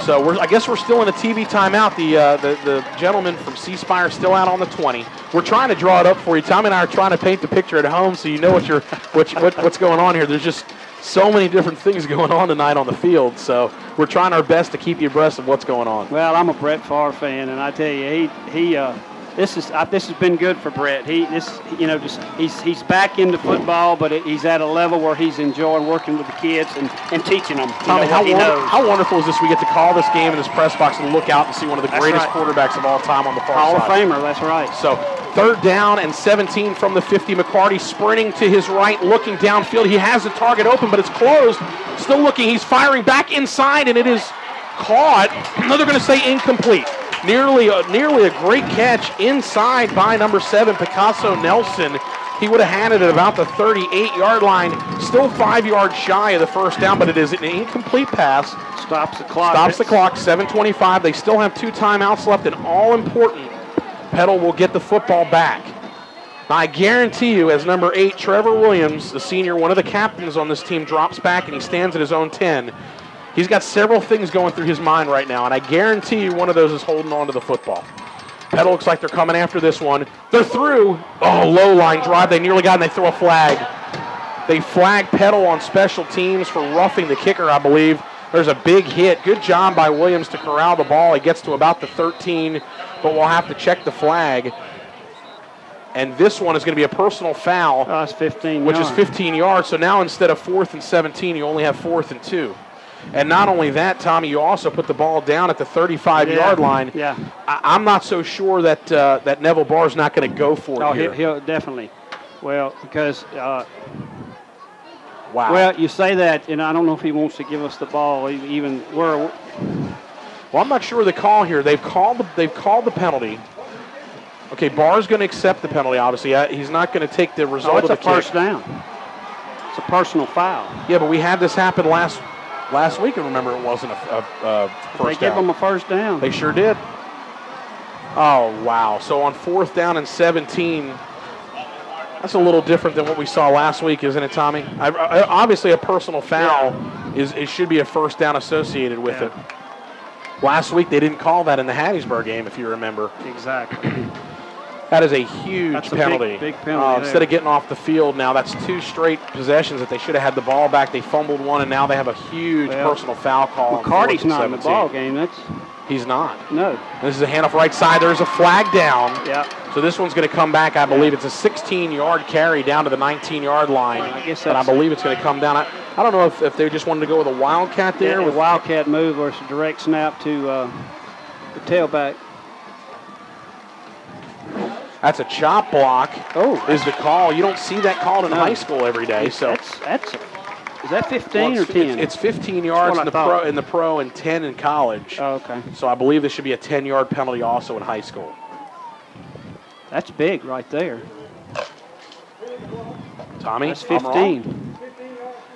[SPEAKER 2] So I guess we're still in a TV timeout. The gentleman from C Spire is still out on the 20. We're trying to draw it up for you. Tommy and I are trying to paint the picture at home so you know what's going on here. There's just so many different things going on tonight on the field. So we're trying our best to keep you abreast of what's going on.
[SPEAKER 3] Well, I'm a Brett Favre fan, and I tell you, this has been good for Brett. He's back into football, but he's at a level where he's enjoying working with the kids and teaching them.
[SPEAKER 2] Tommy, how wonderful is this? We get to call this game in this press box and look out and see one of the greatest quarterbacks of all time on the far
[SPEAKER 3] Hall
[SPEAKER 2] side.
[SPEAKER 3] Hall of Famer, that's right.
[SPEAKER 2] So 3rd down and 17 from the 50. McCarty sprinting to his right, looking downfield. He has the target open, but it's closed. Still looking. He's firing back inside, and it is caught. No, they're going to say incomplete. Nearly a great catch inside by number 7, Picasso Nelson. He would have had it at about the 38-yard line. Still 5 yards shy of the first down, but it is an incomplete pass.
[SPEAKER 3] Stops the clock.
[SPEAKER 2] 7:25. They still have 2 timeouts left, and all important, Petal will get the football back. Now, I guarantee you, as number 8, Trevor Williams, the senior, one of the captains on this team, drops back and he stands at his own 10. He's got several things going through his mind right now, and I guarantee you one of those is holding on to the football. Petal looks like they're coming after this one. They're through. Oh, low line drive. They nearly got it, and they throw a flag. They flag Petal on special teams for roughing the kicker, I believe. There's a big hit. Good job by Williams to corral the ball. He gets to about the 13, but we'll have to check the flag. And this one is going to be a personal foul.
[SPEAKER 3] Oh, it's 15
[SPEAKER 2] which
[SPEAKER 3] yards.
[SPEAKER 2] is 15 yards. So now instead of 4th and 17, you only have 4th and 2. And not only that, Tommy, you also put the ball down at the 35-yard line.
[SPEAKER 3] Yeah.
[SPEAKER 2] I'm not so sure that that Neville Barr is not going to go for it here.
[SPEAKER 3] He'll definitely. Well, because
[SPEAKER 2] wow.
[SPEAKER 3] Well, you say that, and I don't know if he wants to give us the ball. Even where.
[SPEAKER 2] Well, I'm not sure of the call here. They've called the penalty. Okay, Barr's going to accept the penalty. Obviously, he's not going to take the result of the kick.
[SPEAKER 3] It's a first down. It's a personal foul.
[SPEAKER 2] Yeah, but we had this happen last week, and remember, it wasn't a first down.
[SPEAKER 3] They give them a first down.
[SPEAKER 2] They sure did. Oh, wow. So on 4th down and 17, that's a little different than what we saw last week, isn't it, Tommy? Obviously, a personal foul it should be a first down associated with it. Last week, they didn't call that in the Hattiesburg game, if you remember.
[SPEAKER 3] Exactly.
[SPEAKER 2] That is a huge penalty.
[SPEAKER 3] Big penalty.
[SPEAKER 2] Instead of getting off the field now, that's 2 straight possessions that they should have had the ball back. They fumbled one, and now they have a huge personal foul call.
[SPEAKER 3] McCarty's not in the ball game.
[SPEAKER 2] He's not.
[SPEAKER 3] No.
[SPEAKER 2] This is a handoff right side. There's a flag down.
[SPEAKER 3] Yeah.
[SPEAKER 2] So this one's going to come back, I believe. It's a 16-yard carry down to the 19-yard line.
[SPEAKER 3] I guess
[SPEAKER 2] but I believe it's going to come down. I don't know if they just wanted to go with a wildcat there.
[SPEAKER 3] With a wildcat move or it's a direct snap to the tailback.
[SPEAKER 2] That's a chop block.
[SPEAKER 3] Oh,
[SPEAKER 2] is the call. You don't see that called in high school every day. So
[SPEAKER 3] is that 15 or 10?
[SPEAKER 2] It's 15 yards in the pro and 10 in college.
[SPEAKER 3] Oh, okay.
[SPEAKER 2] So I believe this should be a 10-yard penalty also in high school.
[SPEAKER 3] That's big right there.
[SPEAKER 2] Tommy,
[SPEAKER 3] that's 15.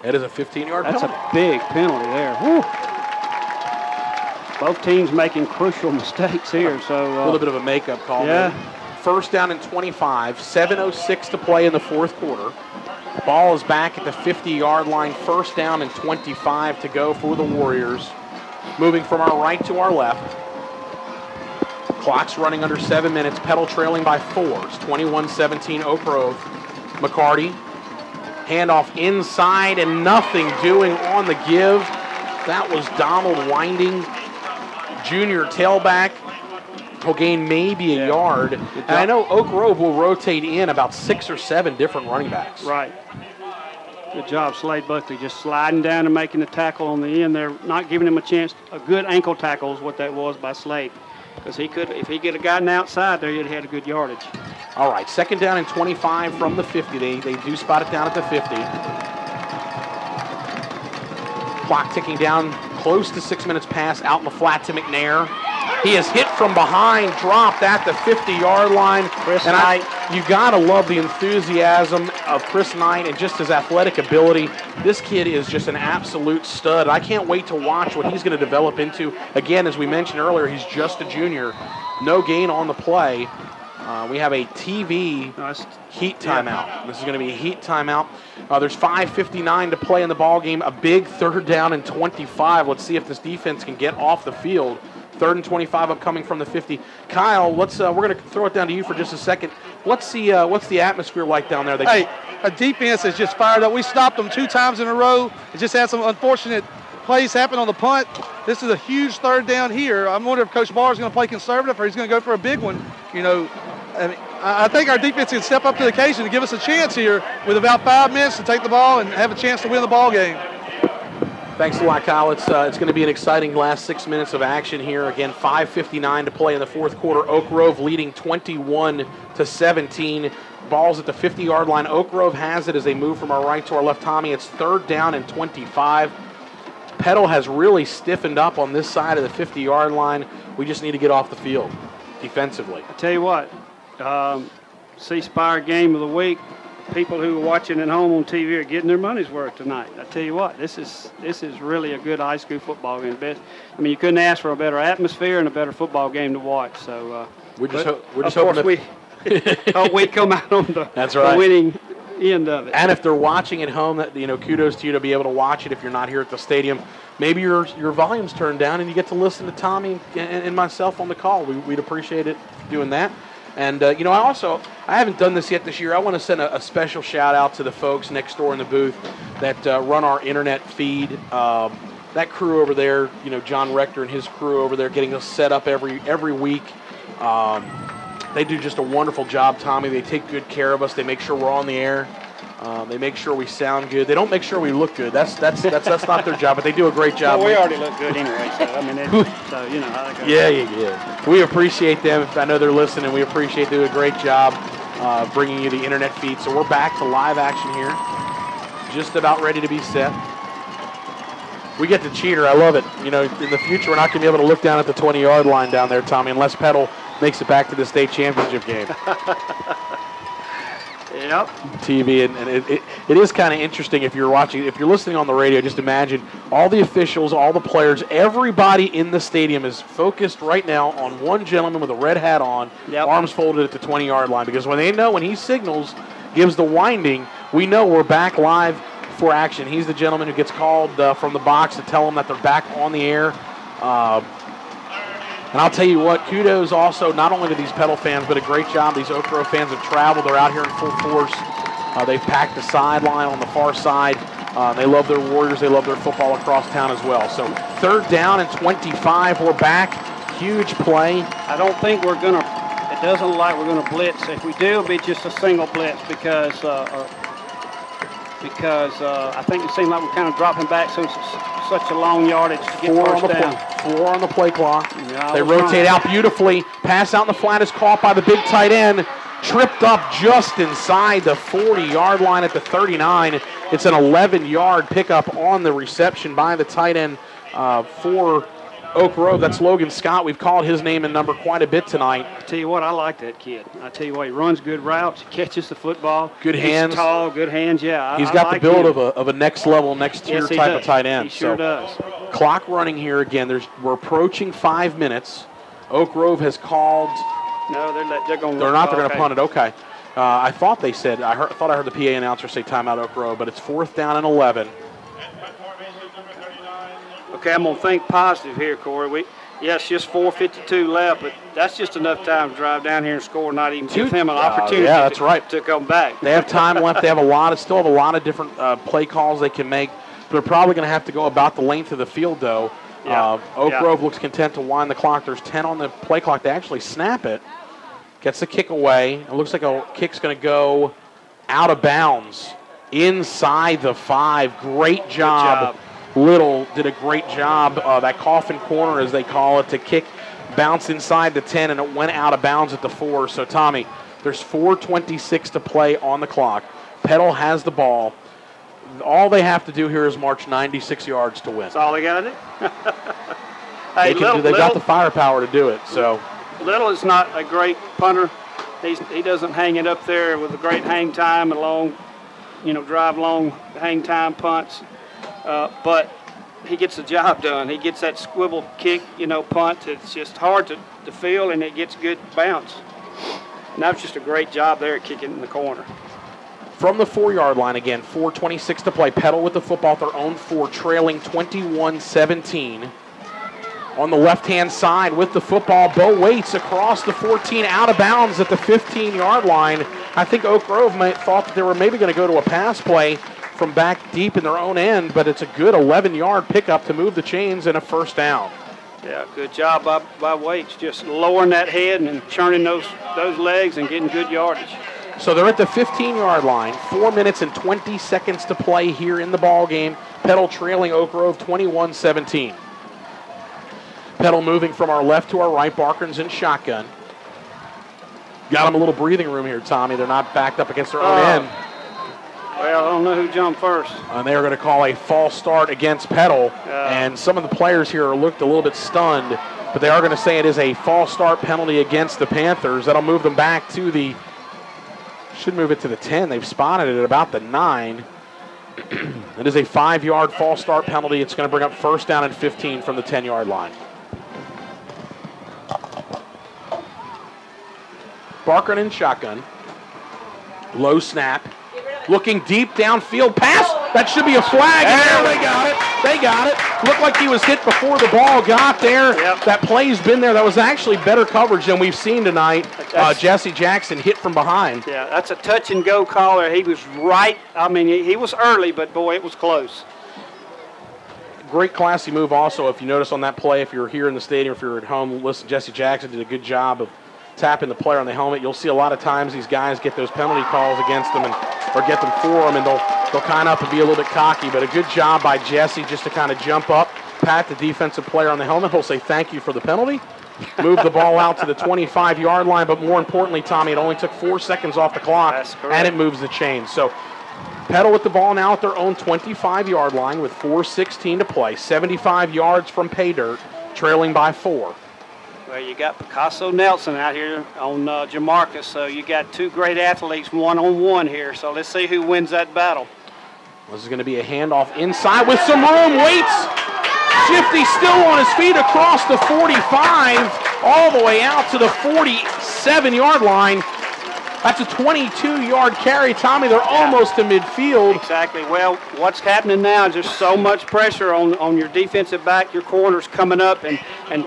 [SPEAKER 2] It is a 15-yard penalty.
[SPEAKER 3] That's a big penalty there. Woo. Both teams making crucial mistakes here. So
[SPEAKER 2] a little bit of a makeup call.
[SPEAKER 3] Yeah.
[SPEAKER 2] There. 1st down and 25. 7:06 to play in the 4th quarter. Ball is back at the 50-yard line. 1st down and 25 to go for the Warriors. Moving from our right to our left. Clock's running under 7 minutes. Petal trailing by 4. It's 21-17 Oak Grove. McCarty. Handoff inside and nothing doing on the give. That was Donald Winding, junior tailback. He'll gain maybe a yard. And I know Oak Grove will rotate in about 6 or 7 different running backs.
[SPEAKER 3] Right. Good job, Slade Buckley, just sliding down and making the tackle on the end there, not giving him a chance. A good ankle tackle is what that was by Slade. Because if he could have gotten outside there, he'd have had a good yardage.
[SPEAKER 2] All right, 2nd down and 25 from the 50. They do spot it down at the 50. Clock ticking down, close to 6 minutes past, out in the flat to McNair. He is hit from behind, dropped at the 50-yard line.
[SPEAKER 3] Chris Knight.
[SPEAKER 2] You got to love the enthusiasm of Chris Knight and just his athletic ability. This kid is just an absolute stud. I can't wait to watch what he's going to develop into. Again, as we mentioned earlier, he's just a junior. No gain on the play. We have a TV heat timeout. This is going to be a heat timeout. There's 5:59 to play in the ball game. A big 3rd down and 25. Let's see if this defense can get off the field. 3rd and 25 upcoming from the 50. Kyle, we're going to throw it down to you for just a second. What's the atmosphere like down there?
[SPEAKER 1] Hey, a defense is just fired up. We stopped them 2 times in a row. It just had some unfortunate plays happen on the punt. This is a huge 3rd down here. I'm wondering if Coach Barr is going to play conservative or he's going to go for a big one. I think our defense can step up to the occasion to give us a chance here with about 5 minutes to take the ball and have a chance to win the ball game.
[SPEAKER 2] Thanks a lot, Kyle. It's going to be an exciting last 6 minutes of action here. Again, 5:59 to play in the 4th quarter. Oak Grove leading 21-17. Ball's at the 50-yard line. Oak Grove has it as they move from our right to our left. Tommy, it's 3rd down and 25. Petal has really stiffened up on this side of the 50-yard line. We just need to get off the field defensively.
[SPEAKER 3] I tell you what, C-Spire game of the week. People who are watching at home on TV are getting their money's worth tonight. I tell you what, this is really a good high school football game. You couldn't ask for a better atmosphere and a better football game to watch. So
[SPEAKER 2] we're just hoping
[SPEAKER 3] we hope we come out on the winning end of it.
[SPEAKER 2] And if they're watching at home, that kudos to you to be able to watch it. If you're not here at the stadium, maybe your volume's turned down and you get to listen to Tommy and myself on the call. We'd appreciate it doing that. And, I haven't done this yet this year. I want to send a special shout-out to the folks next door in the booth that run our internet feed. That crew over there, John Rector and his crew over there getting us set up every week. They do just a wonderful job, Tommy. They take good care of us. They make sure we're on the air. They make sure we sound good. They don't make sure we look good. That's not their job, but they do a great job.
[SPEAKER 3] Well, we already look good anyway,
[SPEAKER 2] Yeah. We appreciate them. I know they're listening. We appreciate they do a great job bringing you the internet feed. So we're back to live action here. Just about ready to be set. We get to cheater. I love it. In the future, we're not going to be able to look down at the 20-yard line down there, Tommy, unless Petal makes it back to the state championship game.
[SPEAKER 3] Yep.
[SPEAKER 2] TV, and it is kind of interesting if you're listening on the radio. Just imagine all the officials, all the players, everybody in the stadium is focused right now on one gentleman with a red hat on, arms folded at the 20-yard line. Because when he signals, gives the winding, we know we're back live for action. He's the gentleman who gets called from the box to tell them that they're back on the air. And I'll tell you what, kudos also not only to these Petal fans, but a great job. These Oak Grove fans have traveled. They're out here in full force. They've packed the sideline on the far side. They love their Warriors. They love their football across town as well. So 3rd down and 25. We're back. Huge play.
[SPEAKER 3] I don't think it doesn't look like we're going to blitz. If we do, it'll be just a single blitz because I think it seems like we're kind of dropping back such a long yardage to get first down.
[SPEAKER 2] 4 on the play clock.
[SPEAKER 3] Yeah,
[SPEAKER 2] they rotate out beautifully. Pass out in the flat is caught by the big tight end. Tripped up just inside the 40-yard line at the 39. It's an 11-yard pickup on the reception by the tight end for Oak Grove. That's Logan Scott. We've called his name and number quite a bit tonight.
[SPEAKER 3] I tell you what, I like that kid. I tell you what, he runs good routes, he catches the football.
[SPEAKER 2] Good hands.
[SPEAKER 3] He's tall, good hands, yeah.
[SPEAKER 2] He's got the build of a next level, next tier type of tight end.
[SPEAKER 3] He sure does.
[SPEAKER 2] Clock running here again. We're approaching 5 minutes. Oak Grove has called.
[SPEAKER 3] No, they're going to.
[SPEAKER 2] They're not. They're going to punt it. Okay. I thought they said. I thought I heard the PA announcer say timeout Oak Grove, but it's 4th down and 11.
[SPEAKER 3] Okay, I'm going to think positive here, Corey. Yes, just 4:52 left, but that's just enough time to drive down here and score, not even give him an opportunity
[SPEAKER 2] that's right.
[SPEAKER 3] to come back.
[SPEAKER 2] They have time left. They have still have a lot of different play calls they can make. They're probably going to have to go about the length of the field, though. Oak Grove looks content to wind the clock. There's 10 on the play clock. They actually snap it. Gets the kick away. It looks like a kick's going to go out of bounds inside the 5. Great job. Little did a great job, that coffin corner, as they call it, to kick, bounce inside the 10, and it went out of bounds at the 4. So, Tommy, there's 4:26 to play on the clock. Petal has the ball. All they have to do here is march 96 yards to win.
[SPEAKER 3] That's all they got to do.
[SPEAKER 2] They've got the firepower to do it. So
[SPEAKER 3] Little is not a great punter. He doesn't hang it up there with a great hang time and long, drive long hang time punts. But he gets the job done. He gets that swivel kick, punt. It's just hard to feel, and it gets good bounce. And that was just a great job there at kicking in the corner.
[SPEAKER 2] From the 4-yard line again, 4:26 to play. Petal with the football at their own 4, trailing 21-17. On the left-hand side with the football, Bo Waits across the 14, out of bounds at the 15-yard line. I think Oak Grove thought that they were maybe going to go to a pass play from back deep in their own end, but it's a good 11-yard pickup to move the chains and a first down.
[SPEAKER 3] Yeah, good job by Waits, just lowering that head and churning those legs and getting good yardage.
[SPEAKER 2] So they're at the 15-yard line, 4 minutes and 20 seconds to play here in the ball game. Petal trailing Oak Grove 21-17. Petal moving from our left to our right. Barkins in shotgun. Got them a little breathing room here, Tommy. They're not backed up against their own end.
[SPEAKER 3] Well, I don't know who jumped first.
[SPEAKER 2] And they are going to call a false start against Petal. And some of the players here looked a little bit stunned, but they are going to say it is a false start penalty against the Panthers. That'll move them back to the, should move it to the 10. They've spotted it at about the 9. It is a 5-yard false start penalty. It's going to bring up first down and 15 from the 10-yard line. Barker in shotgun. Low snap. Looking deep downfield. Pass. That should be a flag. There, they got it. They got it. Looked like he was hit before the ball got there.
[SPEAKER 3] Yep.
[SPEAKER 2] That play's been there. That was actually better coverage than we've seen tonight. Jesse Jackson hit from behind.
[SPEAKER 3] Yeah, that's a touch-and-go call there. He was right. I mean, he was early, but, boy, it was close.
[SPEAKER 2] Great classy move also. If you notice on that play, if you're here in the stadium, if you're at home, listen, Jesse Jackson did a good job of tapping the player on the helmet. You'll see a lot of times these guys get those penalty calls against them or get them for them, and they'll kind of up and be a little bit cocky. But a good job by Jesse just to kind of jump up, pat the defensive player on the helmet. He'll say thank you for the penalty. Move the ball out to the 25-yard line, but more importantly, Tommy, it only took 4 seconds off the clock, and it moves the chains. So Petal with the ball now at their own 25-yard line with 4:16 to play. 75 yards from pay dirt, trailing by 4.
[SPEAKER 3] Well, you got Picasso Nelson out here on Jamarcus, so you got two great athletes one-on-one here. So let's see who wins that battle.
[SPEAKER 2] This is going to be a handoff inside with some room. Waits. Shifty still on his feet across the 45, all the way out to the 47-yard line. That's a 22-yard carry. Tommy, they're almost to midfield.
[SPEAKER 3] Exactly. Well, what's happening now is there's so much pressure on your defensive back, your corners coming up and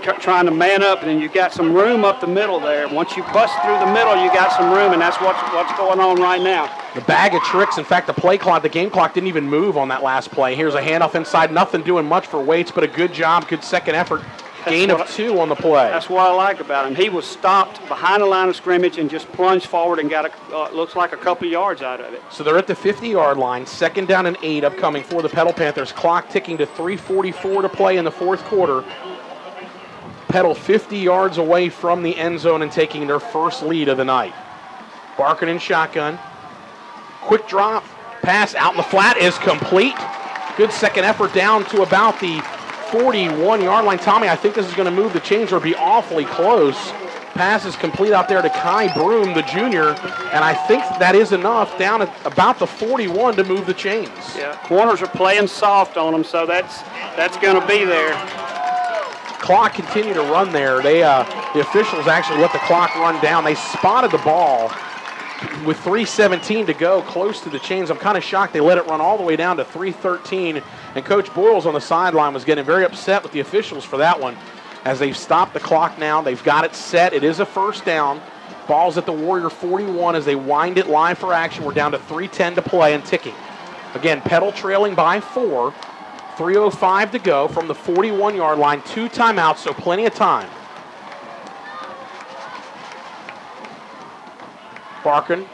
[SPEAKER 3] trying to man up, and then you got some room up the middle there. Once you bust through the middle, you got some room, and that's what's going on right now.
[SPEAKER 2] The bag of tricks. In fact, the game clock didn't even move on that last play. Here's a handoff inside. Nothing doing much for Waits, but a good job, good second effort. Gain of 2 on the play.
[SPEAKER 3] That's what I like about him. He was stopped behind the line of scrimmage and just plunged forward and got, looks like a couple of yards out of it.
[SPEAKER 2] So they're at the 50-yard line. 2nd down and 8 upcoming for the Petal Panthers. Clock ticking to 3:44 to play in the 4th quarter. Petal 50 yards away from the end zone and taking their first lead of the night. Barkin in shotgun. Quick drop. Pass out in the flat is complete. Good second effort down to about the 41-yard line. Tommy, I think this is going to move the chains or be awfully close. Pass is complete out there to Kai Broom, the junior, and I think that is enough down at about the 41 to move the chains.
[SPEAKER 3] Yeah, corners are playing soft on them, so that's going to be there.
[SPEAKER 2] Clock continued to run there. The officials actually let the clock run down. They spotted the ball with 3:17 to go, close to the chains. I'm kind of shocked they let it run all the way down to 3:13, and Coach Boyles on the sideline was getting very upset with the officials for that one. As they've stopped the clock now, they've got it set. It is a first down. Ball's at the Warrior 41 as they wind it live for action. We're down to 3:10 to play and ticking. Again, Petal trailing by 4. 3:05 to go from the 41-yard line. 2 timeouts, so plenty of time. Barkin,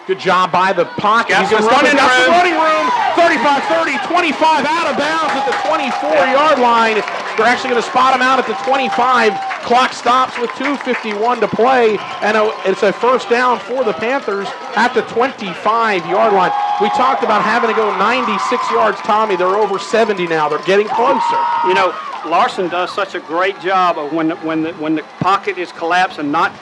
[SPEAKER 2] good job by the pocket.
[SPEAKER 3] He's going to run in
[SPEAKER 2] the running room. 35-30, 25 out of bounds at the 24-yard line. They're actually going to spot him out at the 25. Clock stops with 2:51 to play, and it's a first down for the Panthers at the 25-yard line. We talked about having to go 96 yards, Tommy. They're over 70 now. They're getting closer.
[SPEAKER 3] You know, Larson does such a great job of when the pocket is collapsed and not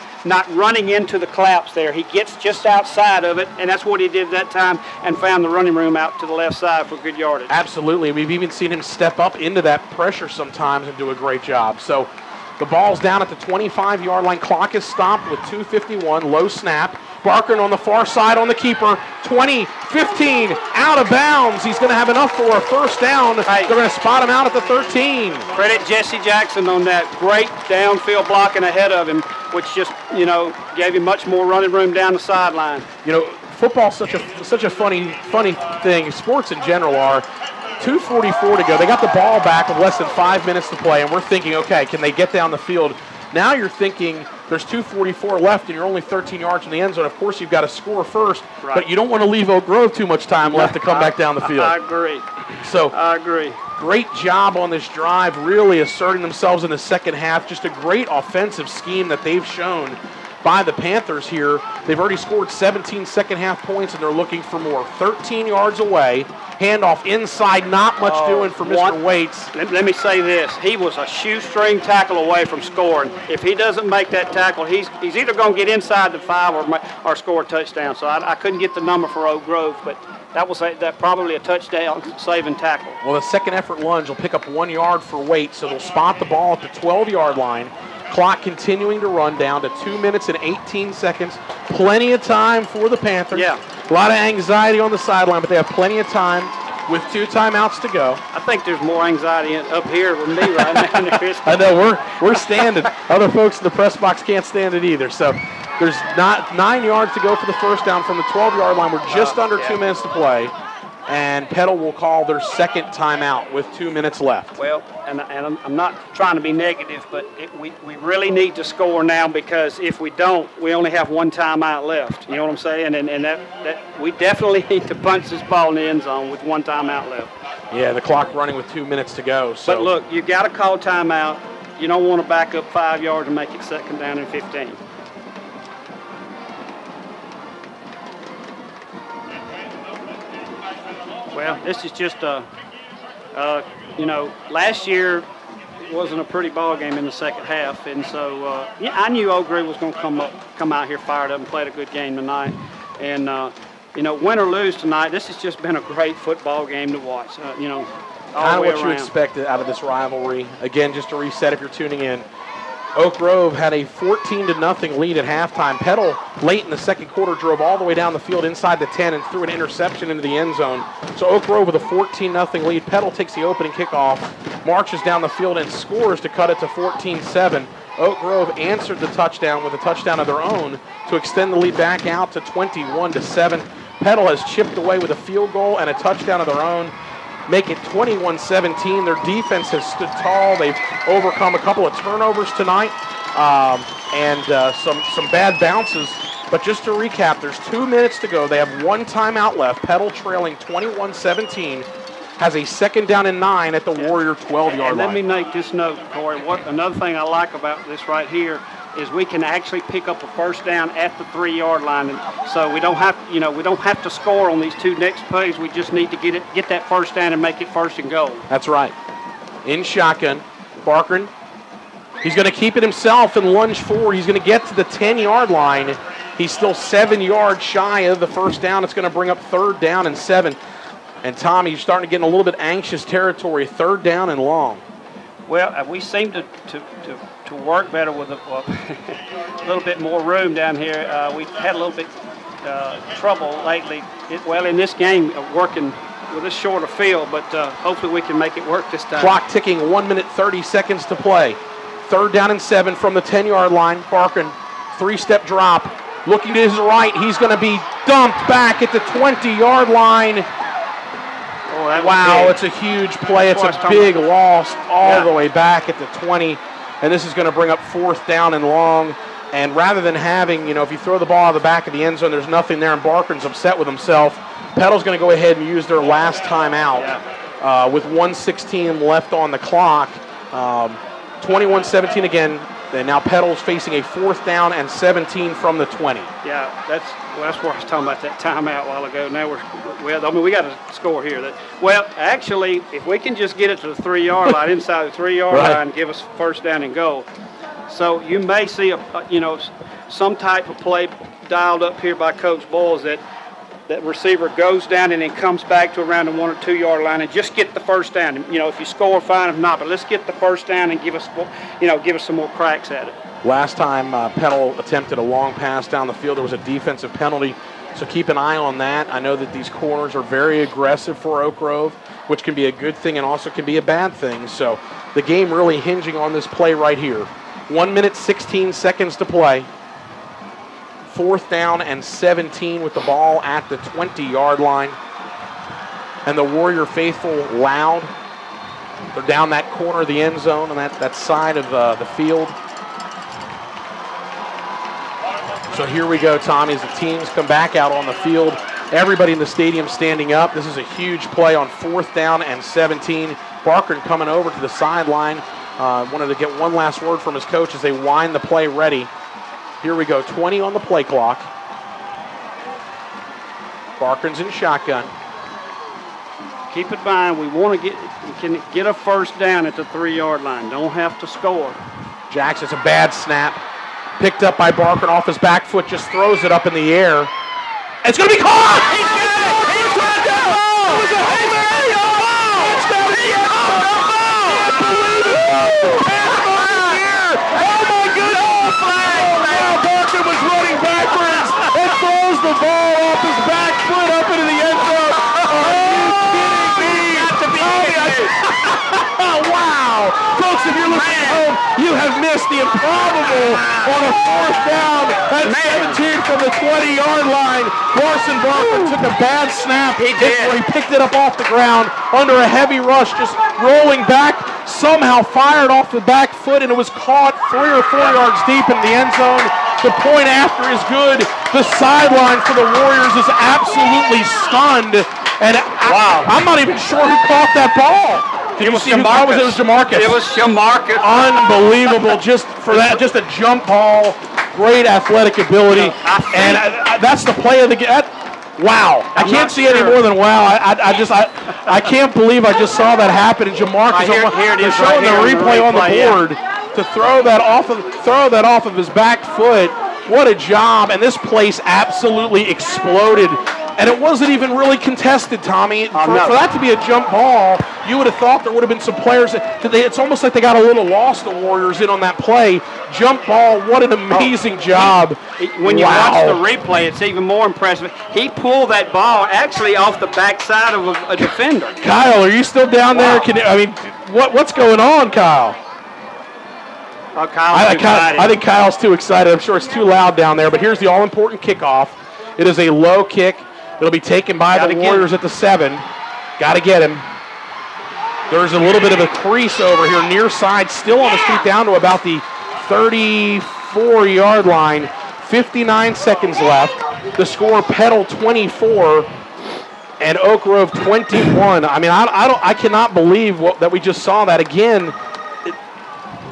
[SPEAKER 3] running into the collapse there. He gets just outside of it, and that's what he did that time, and found the running room out to the left side for good yardage.
[SPEAKER 2] Absolutely. We've even seen him step up into that pressure sometimes and do a great job. So The ball's down at the 25-yard line. Clock is stopped with 2:51. Low snap. Barker on the far side on the keeper. 20, 15, out of bounds. He's going to have enough for a first down. They're going to spot him out at the 13.
[SPEAKER 3] Credit Jesse Jackson on that great downfield blocking ahead of him, which just, gave him much more running room down the sideline.
[SPEAKER 2] Football's such a funny thing. Sports in general are. 2:44 to go. They got the ball back with less than 5 minutes to play, and we're thinking, okay, can they get down the field? Now you're thinking there's 2:44 left, and you're only 13 yards from the end zone. Of course, you've got to score first, but you don't want to leave Oak Grove too much time left to come back down the field.
[SPEAKER 3] I agree. I agree.
[SPEAKER 2] Great job on this drive, really asserting themselves in the second half. Just a great offensive scheme that they've shown by the Panthers here. They've already scored 17 second half points, and they're looking for more. 13 yards away. Handoff inside, not much doing for Mr. Waits.
[SPEAKER 3] Let me say this. He was a shoestring tackle away from scoring. If he doesn't make that tackle, he's either going to get inside the 5 or score a touchdown. So I couldn't get the number for Oak Grove, but that was probably a touchdown-saving tackle.
[SPEAKER 2] Well, the second effort lunge will pick up 1 yard for Waits, so they'll spot the ball at the 12-yard line. Clock continuing to run down to 2 minutes and 18 seconds. Plenty of time for the Panthers.
[SPEAKER 3] Yeah.
[SPEAKER 2] A lot of anxiety on the sideline, but they have plenty of time with 2 timeouts to go.
[SPEAKER 3] I think there's more anxiety up here with me right now.
[SPEAKER 2] I know, we're standing. Other folks in the press box can't stand it either. So there's not 9 yards to go for the first down from the 12-yard line. We're just under 2 minutes to play. And Petal will call their second timeout with 2 minutes left.
[SPEAKER 3] Well, and I'm not trying to be negative, but we really need to score now, because if we don't, we only have 1 timeout left. You know what I'm saying? And that we definitely need to punch this ball in the end zone with 1 timeout left.
[SPEAKER 2] Yeah, the clock running with 2 minutes to go. So.
[SPEAKER 3] But look, you got to call timeout. You don't want to back up 5 yards and make it second down and 15. Well, this is just last year wasn't a pretty ball game in the second half, and so I knew Oak Grove was going to come out here fired up and played a good game tonight. And win or lose tonight, this has just been a great football game to watch. All
[SPEAKER 2] kind
[SPEAKER 3] of
[SPEAKER 2] what
[SPEAKER 3] around.
[SPEAKER 2] You expected out of this rivalry. Again, just to reset, if you're tuning in, Oak Grove had a 14-0 lead at halftime. Petal, late in the second quarter, drove all the way down the field inside the 10 and threw an interception into the end zone. So Oak Grove with a 14-0 lead. Petal takes the opening kickoff, marches down the field, and scores to cut it to 14-7. Oak Grove answered the touchdown with a touchdown of their own to extend the lead back out to 21-7. Petal has chipped away with a field goal and a touchdown of their own. Make it 21-17. Their defense has stood tall. They've overcome a couple of turnovers tonight and some bad bounces. But just to recap, there's 2 minutes to go. They have 1 timeout left. Petal trailing 21-17. Has a second down and 9 at the Warrior 12-yard line.
[SPEAKER 3] Let me make this note, Corey. Another thing I like about this right here is we can actually pick up a first down at the 3-yard line, and so we don't have to score on these 2 next plays. We just need to get that first down and make it first and goal.
[SPEAKER 2] That's right. In shotgun, Barker. He's going to keep it himself and lunge forward. He's going to get to the 10-yard line. He's still 7 yards shy of the first down. It's going to bring up 3rd down and 7. And Tommy, you're starting to get in a little bit anxious territory. 3rd down and long.
[SPEAKER 3] Well, we seem to work better with a little bit more room down here. We've had a little bit trouble lately. In this game, working with a shorter field, but hopefully we can make it work this time.
[SPEAKER 2] Clock ticking, 1 minute, 30 seconds to play. 3rd down and 7 from the 10-yard line. Barkin, 3-step drop. Looking to his right, he's going to be dumped back at the 20-yard line. Wow, it's a huge play. It's a big loss all the way back at the 20. And this is going to bring up 4th down and long. And rather than having, if you throw the ball out of the back of the end zone, there's nothing there, and Barker's upset with himself. Petal's going to go ahead and use their last timeout with 1:16 left on the clock. 21-17 again. And now Petal's facing a 4th down and 17 from the 20.
[SPEAKER 3] Yeah, that's where I was talking about that timeout a while ago. Now we got to score here. Actually, if we can just get it to the 3-yard line, inside the 3-yard line, give us first down and goal. So you may see some type of play dialed up here by Coach Boyles that that receiver goes down and then comes back to around the 1 or 2 yard line and just get the first down. You know, if you score, fine. If not, but let's get the first down and give us some more cracks at it.
[SPEAKER 2] Last time Petal attempted a long pass down the field, there was a defensive penalty. So keep an eye on that. I know that these corners are very aggressive for Oak Grove, which can be a good thing and also can be a bad thing. So the game really hinging on this play right here. 1 minute, 16 seconds to play. 4th down and 17 with the ball at the 20-yard line. And the Warrior faithful loud. They're down that corner of the end zone on that side of the field. So here we go, Tommy, as the teams come back out on the field. Everybody in the stadium standing up. This is a huge play on 4th down and 17. Barker coming over to the sideline. Wanted to get one last word from his coach as they wind the play ready. Here we go, 20 on the play clock. Barkins in shotgun.
[SPEAKER 3] Keep in mind, we want to get a first down at the 3 yard line. Don't have to score.
[SPEAKER 2] Jackson's a bad snap. Picked up by Barker off his back foot, just throws it up in the air. It's going to be caught! He's got it! He's got it! It was a Hail Mary! Barker was running backwards and throws the ball off his back foot up into the end zone. Are you kidding me? Wow! Folks, if you're looking at home, you have missed the improbable on a 4th down at 17 from the 20-yard line. Larson Barker took a bad snap. He did. He picked it up off the ground under a heavy rush, just rolling back, somehow fired off the back foot, and it was caught 3 or 4 yards deep in the end zone. The point after is good. The sideline for the Warriors is absolutely stunned. And wow, I'm not even sure who caught that ball. Did you see who caught it? It was Jamarcus.
[SPEAKER 3] It was Jamarcus.
[SPEAKER 2] Unbelievable, just for that, just a jump ball, great athletic ability, and that's the play of the game. Wow, I can't see any more than wow. I can't believe I just saw that happen. And Jamarcus,
[SPEAKER 3] here it is,
[SPEAKER 2] showing the replay on the board to throw that off of his back foot. What a job! And this place absolutely exploded. And it wasn't even really contested, Tommy. For that to be a jump ball, you would have thought there would have been some players it's almost like they got a little lost, the Warriors, in on that play. Jump ball, what an amazing job.
[SPEAKER 3] When you watch the replay, it's even more impressive. He pulled that ball actually off the backside of a defender.
[SPEAKER 2] Kyle, are you still down there? What's going on, Kyle?
[SPEAKER 3] Oh, I
[SPEAKER 2] think Kyle's too excited. I'm sure it's too loud down there. But here's the all-important kickoff. It is a low kick. It'll be taken by the Warriors at the 7. Got to get him. There's a little bit of a crease over here near side, still on the street down to about the 34-yard line. 59 seconds left. The score, Petal 24 and Oak Grove 21. I mean, I cannot believe that we just saw that again.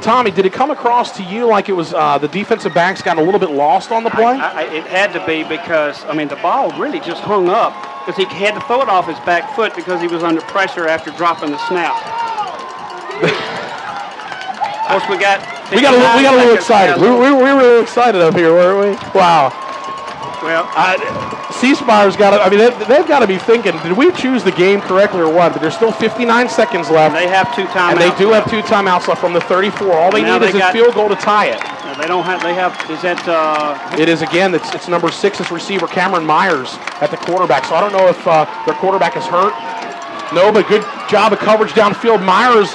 [SPEAKER 2] Tommy, did it come across to you like it was the defensive backs got a little bit lost on the play?
[SPEAKER 3] It had to be because, the ball really just hung up because he had to throw it off his back foot because he was under pressure after dropping the snap. Of course, we got
[SPEAKER 2] a little excited. We were really excited up here, weren't we? Wow.
[SPEAKER 3] Well,
[SPEAKER 2] C-Spire's got to, they've got to be thinking, did we choose the game correctly or what? But there's still 59 seconds left.
[SPEAKER 3] And they have 2 timeouts.
[SPEAKER 2] And they do have 2 timeouts left from the 34. All they need is a field goal to tie it. It is, again, it's number 6, it's receiver Cameron Myers at the quarterback. So I don't know if their quarterback is hurt. No, but good job of coverage downfield. Myers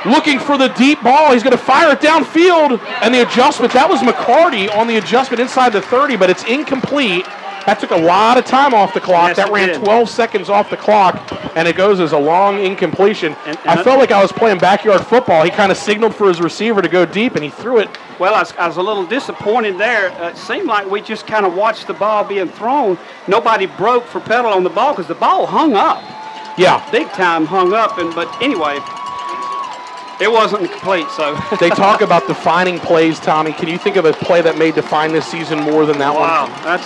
[SPEAKER 2] looking for the deep ball. He's going to fire it downfield. And the adjustment, that was McCarty on the adjustment inside the 30, but it's incomplete. That took a lot of time off the clock.
[SPEAKER 3] Yes,
[SPEAKER 2] that ran 12 seconds off the clock, and it goes as a long incompletion. And I felt like I was playing backyard football. He kind of signaled for his receiver to go deep, and he threw it.
[SPEAKER 3] Well, I was a little disappointed there. It seemed like we just kind of watched the ball being thrown. Nobody broke for Petal on the ball because the ball hung up.
[SPEAKER 2] Yeah.
[SPEAKER 3] Big time hung up. But anyway, it wasn't complete. So
[SPEAKER 2] they talk about defining plays, Tommy. Can you think of a play that may define this season more than that one?
[SPEAKER 3] Wow, I've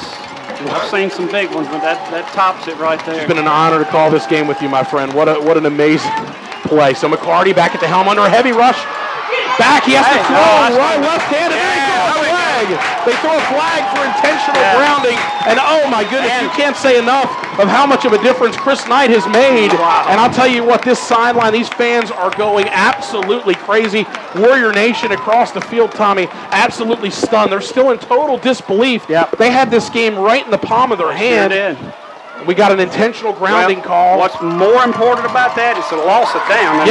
[SPEAKER 3] seen some big ones, but that tops it right there.
[SPEAKER 2] It's been an honor to call this game with you, my friend. What an amazing play. So McCarty back at the helm under a heavy rush. Back, he has to throw right left-handed. flag. They throw a flag for intentional grounding. And oh my goodness, you can't say enough of how much of a difference Chris Knight has made.
[SPEAKER 3] Wow.
[SPEAKER 2] And I'll tell you what, this sideline, these fans are going absolutely crazy. Warrior Nation across the field, Tommy, absolutely stunned. They're still in total disbelief.
[SPEAKER 3] Yep.
[SPEAKER 2] They had this game right in the palm of their hand.
[SPEAKER 3] Sure did.
[SPEAKER 2] We got an intentional grounding call.
[SPEAKER 3] What's more important about that is the loss of down.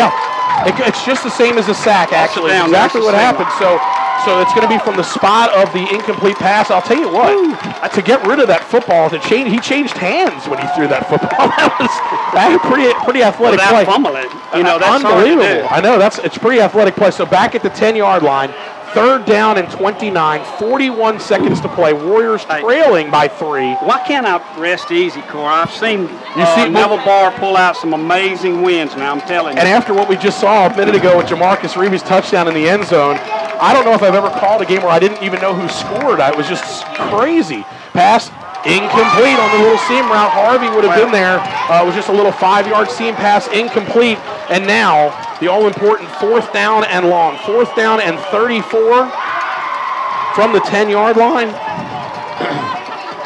[SPEAKER 2] It's just the same as a sack, actually.
[SPEAKER 3] Down,
[SPEAKER 2] exactly what happened. So it's going to be from the spot of the incomplete pass. I'll tell you what, to get rid of that football, he changed hands when he threw that football. that was pretty athletic play.
[SPEAKER 3] Fumble it. That's
[SPEAKER 2] unbelievable. I know, it's pretty athletic play. So back at the 10-yard line, 3rd down and 29, 41 seconds to play. Warriors trailing by 3.
[SPEAKER 3] Why can't I rest easy, Corey? I've seen Neville Barr pull out some amazing wins now, I'm telling you.
[SPEAKER 2] And after what we just saw a minute ago with Jamarcus Reeves' touchdown in the end zone, I don't know if I've ever called a game where I didn't even know who scored. It was just crazy. Pass incomplete on the little seam route. Harvey would have been there. It was just a little 5-yard seam pass, incomplete. And now the all-important 4th down and long. 4th down and 34 from the 10-yard line.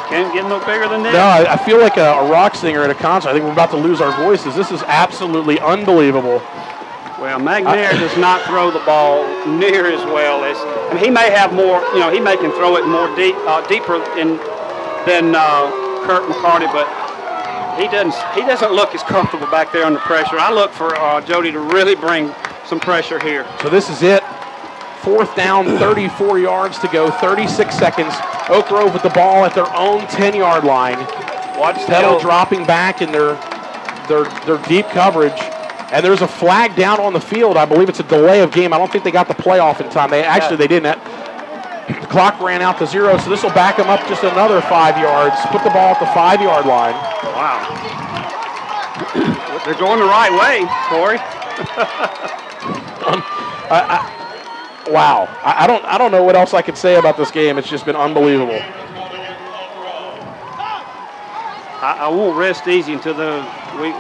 [SPEAKER 3] Can't get no bigger than that.
[SPEAKER 2] No, I feel like a rock singer at a concert. I think we're about to lose our voices. This is absolutely unbelievable.
[SPEAKER 3] Well, McNair does not throw the ball near as well as. He may have more. He may can throw it more deeper than Kurt McCarty, but he doesn't look as comfortable back there under pressure. I look for Jody to really bring some pressure here.
[SPEAKER 2] So this is it. 4th down, 34 yards to go, 36 seconds. Oak Grove with the ball at their own 10-yard line. Watch Petal dropping back in their deep coverage. And there's a flag down on the field. I believe it's a delay of game. I don't think they got the playoff in time. They didn't. The clock ran out to 0, so this will back them up just another 5 yards. Put the ball at the 5-yard line.
[SPEAKER 3] Wow. They're going the right way, Corey.
[SPEAKER 2] Wow. I don't know what else I could say about this game. It's just been unbelievable.
[SPEAKER 3] I won't rest easy until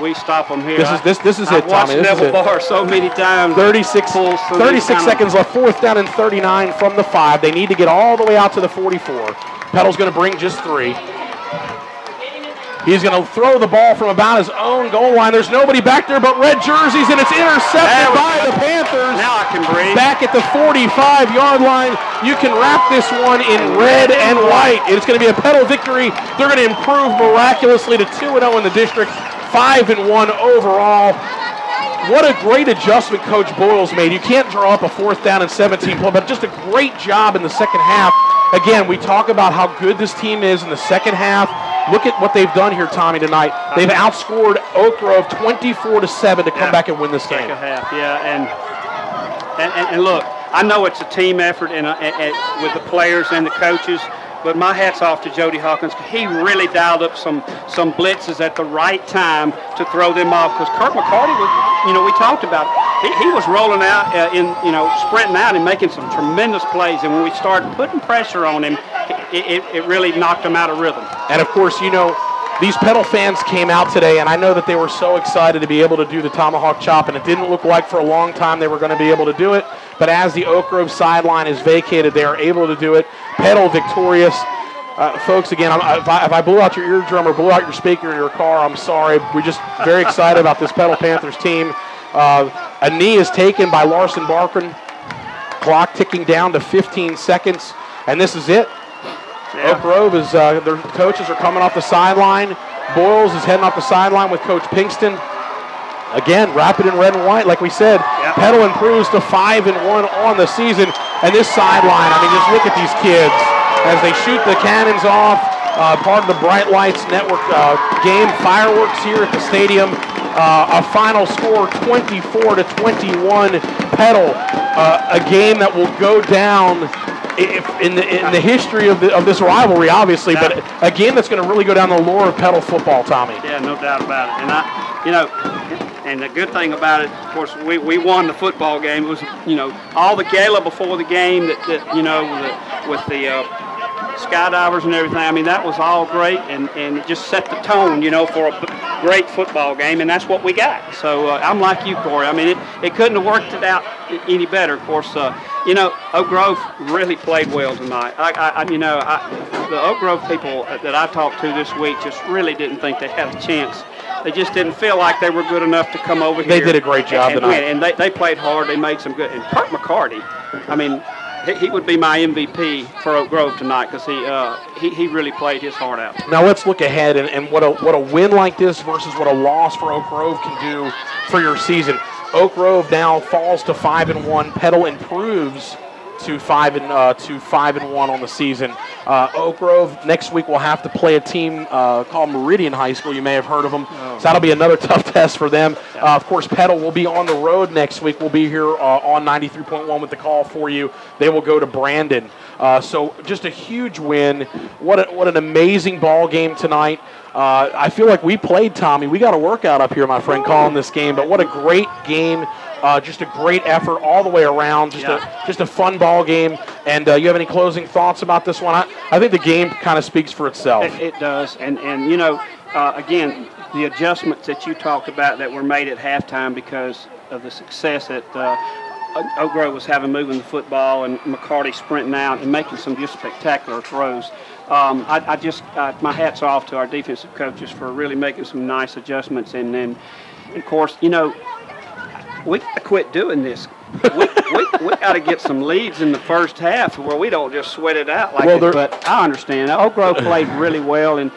[SPEAKER 3] we stop them here.
[SPEAKER 2] This is it, Tommy.
[SPEAKER 3] I've watched Neville Barr so many times.
[SPEAKER 2] 36 seconds left. 4th down and 39 from the 5. They need to get all the way out to the 44. Petal's going to bring just 3. He's going to throw the ball from about his own goal line. There's nobody back there but red jerseys, and it's intercepted by the Panthers.
[SPEAKER 3] Now I can breathe.
[SPEAKER 2] Back at the 45-yard line. You can wrap this one in red and white. It's going to be a Petal victory. They're going to improve miraculously to 2-0 in the district, 5-1 overall. What a great adjustment Coach Boyles made. You can't draw up a 4th down and 17 play, but just a great job in the second half. Again, we talk about how good this team is in the second half. Look at what they've done here, Tommy, tonight. They've outscored Oak Grove 24-7 to come back and win this game.
[SPEAKER 3] Second half, and look, I know it's a team effort and with the players and the coaches, but my hat's off to Jody Hawkins. He really dialed up some blitzes at the right time to throw them off, because Kurt McCarty was, we talked about it. He was rolling out sprinting out and making some tremendous plays, and when we started putting pressure on him, it really knocked him out of rhythm.
[SPEAKER 2] And of course, these Petal fans came out today, and I know that they were so excited to be able to do the tomahawk chop, and it didn't look like for a long time they were going to be able to do it. But as the Oak Grove sideline is vacated, they are able to do it. Petal victorious. Folks, again, if I blew out your eardrum or blew out your speaker in your car, I'm sorry. We're just very excited about this Petal Panthers team. A knee is taken by Larson Barkin. Clock ticking down to 15 seconds, and this is it. Yeah. Oak Grove is, their coaches are coming off the sideline. Boyles is heading off the sideline with Coach Pinkston. Again, wrap it in red and white, like we said. Yep. Petal improves to 5-1 on the season. And this sideline, just look at these kids as they shoot the cannons off. Part of the Bright Lights Network game, fireworks here at the stadium. A final score, 24-21. Petal, a game that will go down in the history of this rivalry, obviously, but a game that's going to really go down the lore of Petal football, Tommy.
[SPEAKER 3] Yeah, no doubt about it. And and the good thing about it, of course, we won the football game. It was, all the gala before the game with the skydivers and everything. I mean, that was all great, and it just set the tone, for a great football game, and that's what we got. So I'm like you, Corey. I mean, it couldn't have worked it out any better. Of course, Oak Grove really played well tonight. The Oak Grove people that I talked to this week just really didn't think they had a chance. They just didn't feel like they were good enough to come over here.
[SPEAKER 2] They did a great job tonight.
[SPEAKER 3] And they played hard. They made some good. And Kurt McCarty, I mean, he would be my MVP for Oak Grove tonight because he really played his heart out.
[SPEAKER 2] Now let's look ahead and what a win like this versus what a loss for Oak Grove can do for your season. Oak Grove now falls to 5-1. Petal improves to 5-1 on the season. Oak Grove next week will have to play a team called Meridian High School. You may have heard of them. So that'll be another tough test for them. Of course, Petal will be on the road next week. We'll be here on 93.1 with the call for you. They will go to Brandon. So just a huge win. What an amazing ball game tonight. I feel like we played, Tommy. We got a workout up here, my friend, calling this game. But what a great game. Just a great effort all the way around. Just a fun ball game. And you have any closing thoughts about this one? I think the game kind of speaks for itself.
[SPEAKER 3] It does. And again, the adjustments that you talked about that were made at halftime because of the success that Oak Grove was having moving the football and McCarty sprinting out and making some just spectacular throws. My hats off to our defensive coaches for really making some nice adjustments. And then, of course, we got to quit doing this. we got to get some leads in the first half where we don't just sweat it out like that. But I understand. Oak Grove played really well, and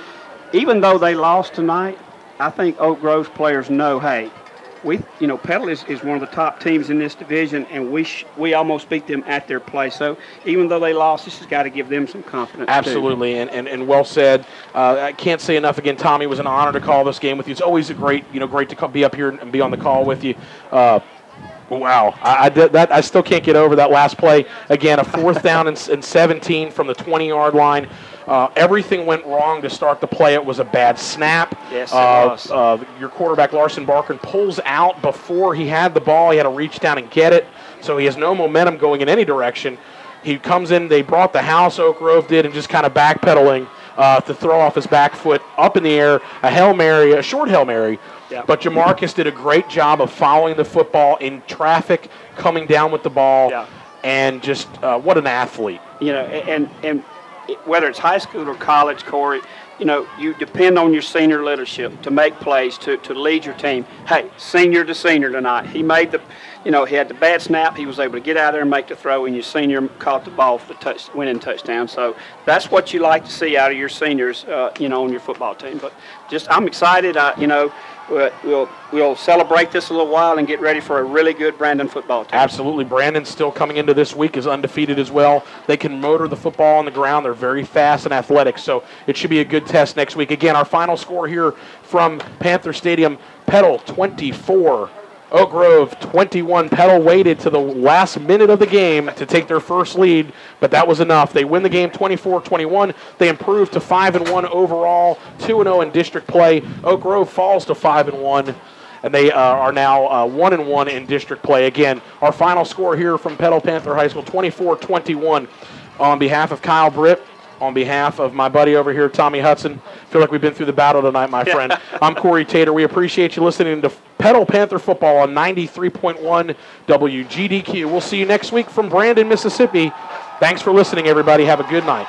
[SPEAKER 3] even though they lost tonight, I think Oak Grove's players know, hey, Petal is one of the top teams in this division, and we almost beat them at their place. So even though they lost, this has got to give them some confidence.
[SPEAKER 2] Absolutely, and well said. I can't say enough again, Tommy. It was an honor to call this game with you. It's always great to be up here and be on the call with you. Wow, I still can't get over that last play. Again, a 4th down and 17 from the 20-yard line. Everything went wrong to start the play. It was a bad snap.
[SPEAKER 3] Yes, it was.
[SPEAKER 2] Your quarterback, Larson Barker, pulls out before he had the ball. He had to reach down and get it, so he has no momentum going in any direction. He comes in. They brought the house, Oak Grove did, and just kind of backpedaling to throw off his back foot up in the air, a short Hail Mary.
[SPEAKER 3] Yeah.
[SPEAKER 2] But Jamarcus did a great job of following the football in traffic, coming down with the ball, and just what an athlete.
[SPEAKER 3] And whether it's high school or college, Corey, you depend on your senior leadership to make plays, to lead your team. Hey, senior to senior tonight. He made he had the bad snap. He was able to get out there and make the throw, and your senior caught the ball for the winning touchdown. So that's what you like to see out of your seniors, on your football team. But I'm excited. We'll celebrate this a little while and get ready for a really good Brandon football team.
[SPEAKER 2] Absolutely. Brandon's still coming into this week is undefeated as well. They can motor the football on the ground. They're very fast and athletic, so it should be a good test next week. Again, our final score here from Panther Stadium, Petal 24, Oak Grove 21. Petal waited to the last minute of the game to take their first lead, but that was enough. They win the game 24-21. They improve to 5-1 overall, 2-0 in district play. Oak Grove falls to 5-1, and they are now 1-1 in district play. Again, our final score here from Petal Panther High School, 24-21. On behalf of Kyle Britt, on behalf of my buddy over here, Tommy Hudson, feel like we've been through the battle tonight, my friend. I'm Corey Tater. We appreciate you listening to Petal Panther Football on 93.1 WGDQ. We'll see you next week from Brandon, Mississippi. Thanks for listening, everybody. Have a good night.